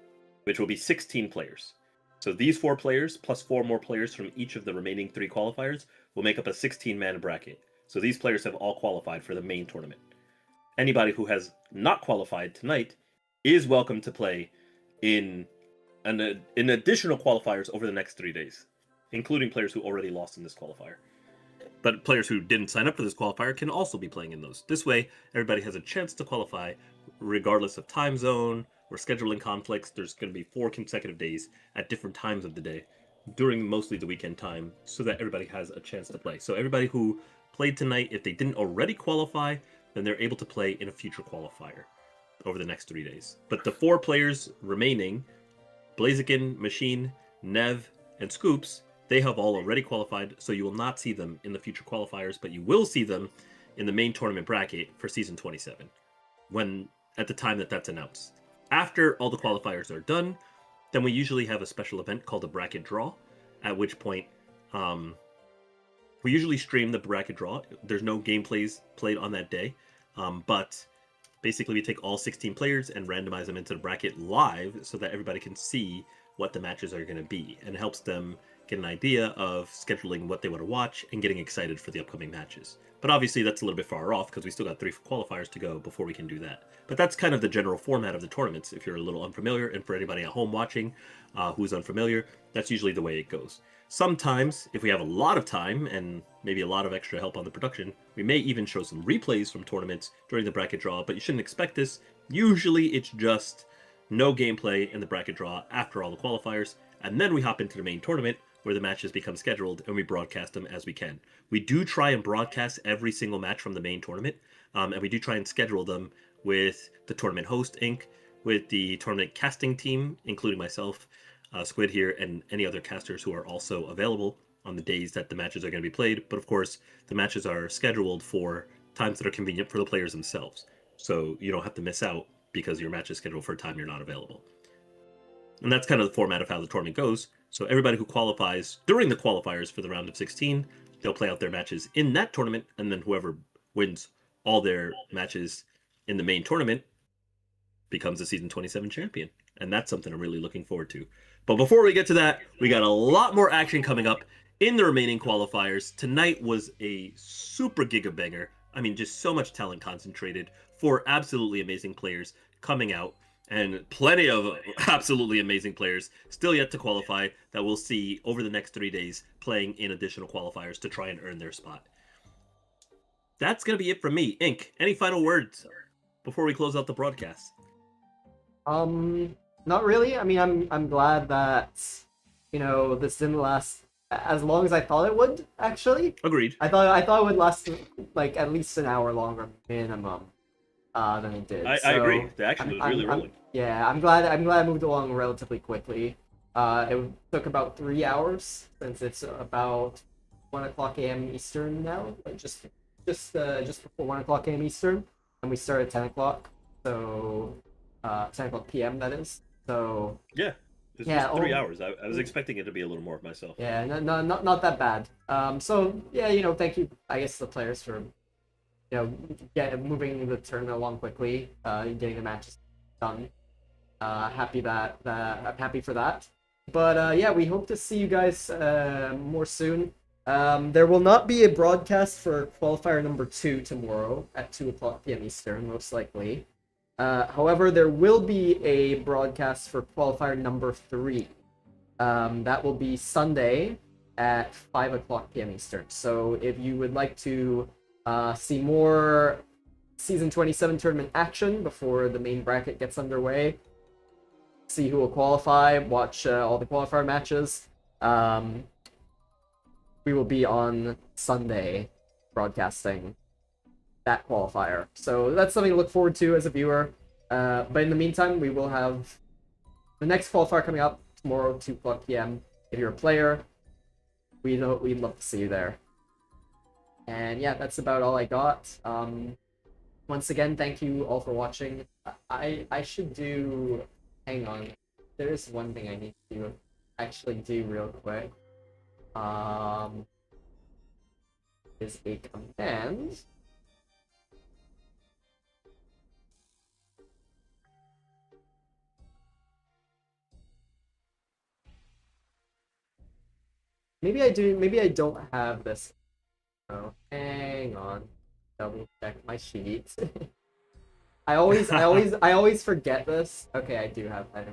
[SPEAKER 1] which will be 16 players. So these 4 players plus 4 more players from each of the remaining 3 qualifiers will make up a 16-man bracket. So these players have all qualified for the main tournament. Anybody who has not qualified tonight is welcome to play in additional qualifiers over the next 3 days, including players who already lost in this qualifier. But players who didn't sign up for this qualifier can also be playing in those. This way, everybody has a chance to qualify regardless of time zone or scheduling conflicts. There's going to be 4 consecutive days at different times of the day during mostly the weekend time so that everybody has a chance to play. So everybody who played tonight, if they didn't already qualify, then they're able to play in a future qualifier over the next 3 days. But the 4 players remaining, Blaziken, Machine, Nev, and Scoops, they have all already qualified, so you will not see them in the future qualifiers, but you will see them in the main tournament bracket for Season 27, at the time that's announced. After all the qualifiers are done, then we usually have a special event called a bracket draw, at which point we usually stream the bracket draw. There's no gameplays played on that day, but basically we take all 16 players and randomize them into the bracket live so that everybody can see what the matches are going to be, and it helps them get an idea of scheduling what they want to watch and getting excited for the upcoming matches. But obviously that's a little bit far off because we still got 3 qualifiers to go before we can do that. But that's kind of the general format of the tournaments if you're a little unfamiliar, and for anybody at home watching who's unfamiliar, that's usually the way it goes. Sometimes, if we have a lot of time and maybe a lot of extra help on the production, we may even show some replays from tournaments during the bracket draw, but you shouldn't expect this. Usually it's just no gameplay in the bracket draw after all the qualifiers, and then we hop into the main tournament where the matches become scheduled and we broadcast them as we can. We do try and broadcast every single match from the main tournament, and we do try and schedule them with the tournament host, Inc., with the tournament casting team, including myself, Squid here, and any other casters who are also available on the days that the matches are going to be played. But of course, the matches are scheduled for times that are convenient for the players themselves. So you don't have to miss out because your match is scheduled for a time you're not available. And that's kind of the format of how the tournament goes. So everybody who qualifies during the qualifiers for the round of 16, they'll play out their matches in that tournament, and then whoever wins all their matches in the main tournament becomes the Season 27 champion. And that's something I'm really looking forward to. But before we get to that, we got a lot more action coming up in the remaining qualifiers. Tonight was a super giga banger. I mean, just so much talent concentrated, 4 absolutely amazing players coming out, and plenty of absolutely amazing players still yet to qualify that we'll see over the next 3 days playing in additional qualifiers to try and earn their spot. That's going to be it from me. Ink, any final words before we close out the broadcast?
[SPEAKER 3] Not really. I mean, I'm glad that, this didn't last as long as I thought it would, actually.
[SPEAKER 1] Agreed.
[SPEAKER 3] I thought it would last like at least an hour longer minimum than it did.
[SPEAKER 1] I agree. The action was really rolling.
[SPEAKER 3] Yeah, I'm glad I moved along relatively quickly. It took about 3 hours since it's about 1:00 a.m. Eastern now, like just before 1:00 a.m. Eastern, and we start at 10:00. So 10:00 p.m. that is. So
[SPEAKER 1] yeah, it was just 3 hours. I was expecting it to be a little more myself.
[SPEAKER 3] Yeah, not that bad. So yeah, thank you, I guess, the players for moving the tournament along quickly, getting the matches done. I'm happy for that. But yeah, we hope to see you guys more soon. There will not be a broadcast for qualifier number 2 tomorrow at 2:00 p.m. Eastern, most likely. However, there will be a broadcast for qualifier number 3. That will be Sunday at 5:00 p.m. Eastern. So if you would like to see more Season 27 tournament action before the main bracket gets underway, see who will qualify, watch all the qualifier matches, we will be on Sunday broadcasting that qualifier. So that's something to look forward to as a viewer. But in the meantime, we will have the next qualifier coming up tomorrow, 2:00 p.m. If you're a player, we'd love to see you there. And yeah, that's about all I got. Once again, thank you all for watching. I should do... Hang on. There is one thing I need to actually do real quick. Is a command. Maybe I do. Maybe I don't have this. Oh, hang on. Double check my sheet. I always forget this. Okay, I do have that.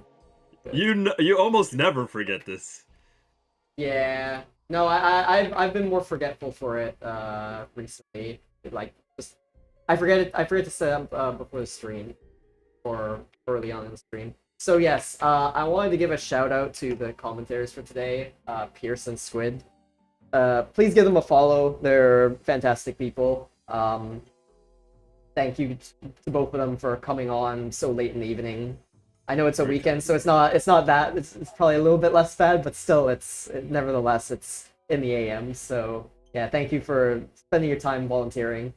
[SPEAKER 1] You almost never forget this.
[SPEAKER 3] Yeah. No, I've been more forgetful for it recently. Like just I forget to set up before the stream or early on in the stream. So yes, I wanted to give a shout out to the commentators for today, Pierce and Squid. Please give them a follow. They're fantastic people. Thank you to both of them for coming on so late in the evening. I know it's a weekend, so it's not that it's probably a little bit less bad, but still, nevertheless it's in the AM. So yeah, thank you for spending your time volunteering.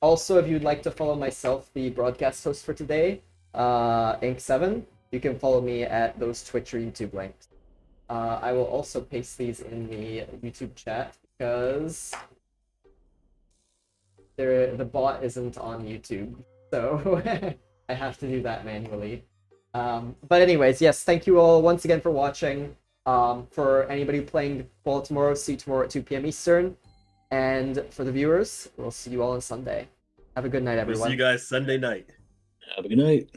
[SPEAKER 3] Also, if you'd like to follow myself, the broadcast host for today, Ink7, you can follow me at those Twitch or YouTube links. I will also paste these in the YouTube chat because the bot isn't on YouTube, so I have to do that manually. But anyways, yes, thank you all once again for watching. For anybody playing Qual tomorrow, see you tomorrow at 2 p.m. Eastern. And for the viewers, we'll see you all on Sunday. Have a good night, everyone.
[SPEAKER 1] We'll see you guys Sunday night.
[SPEAKER 2] Have a good night.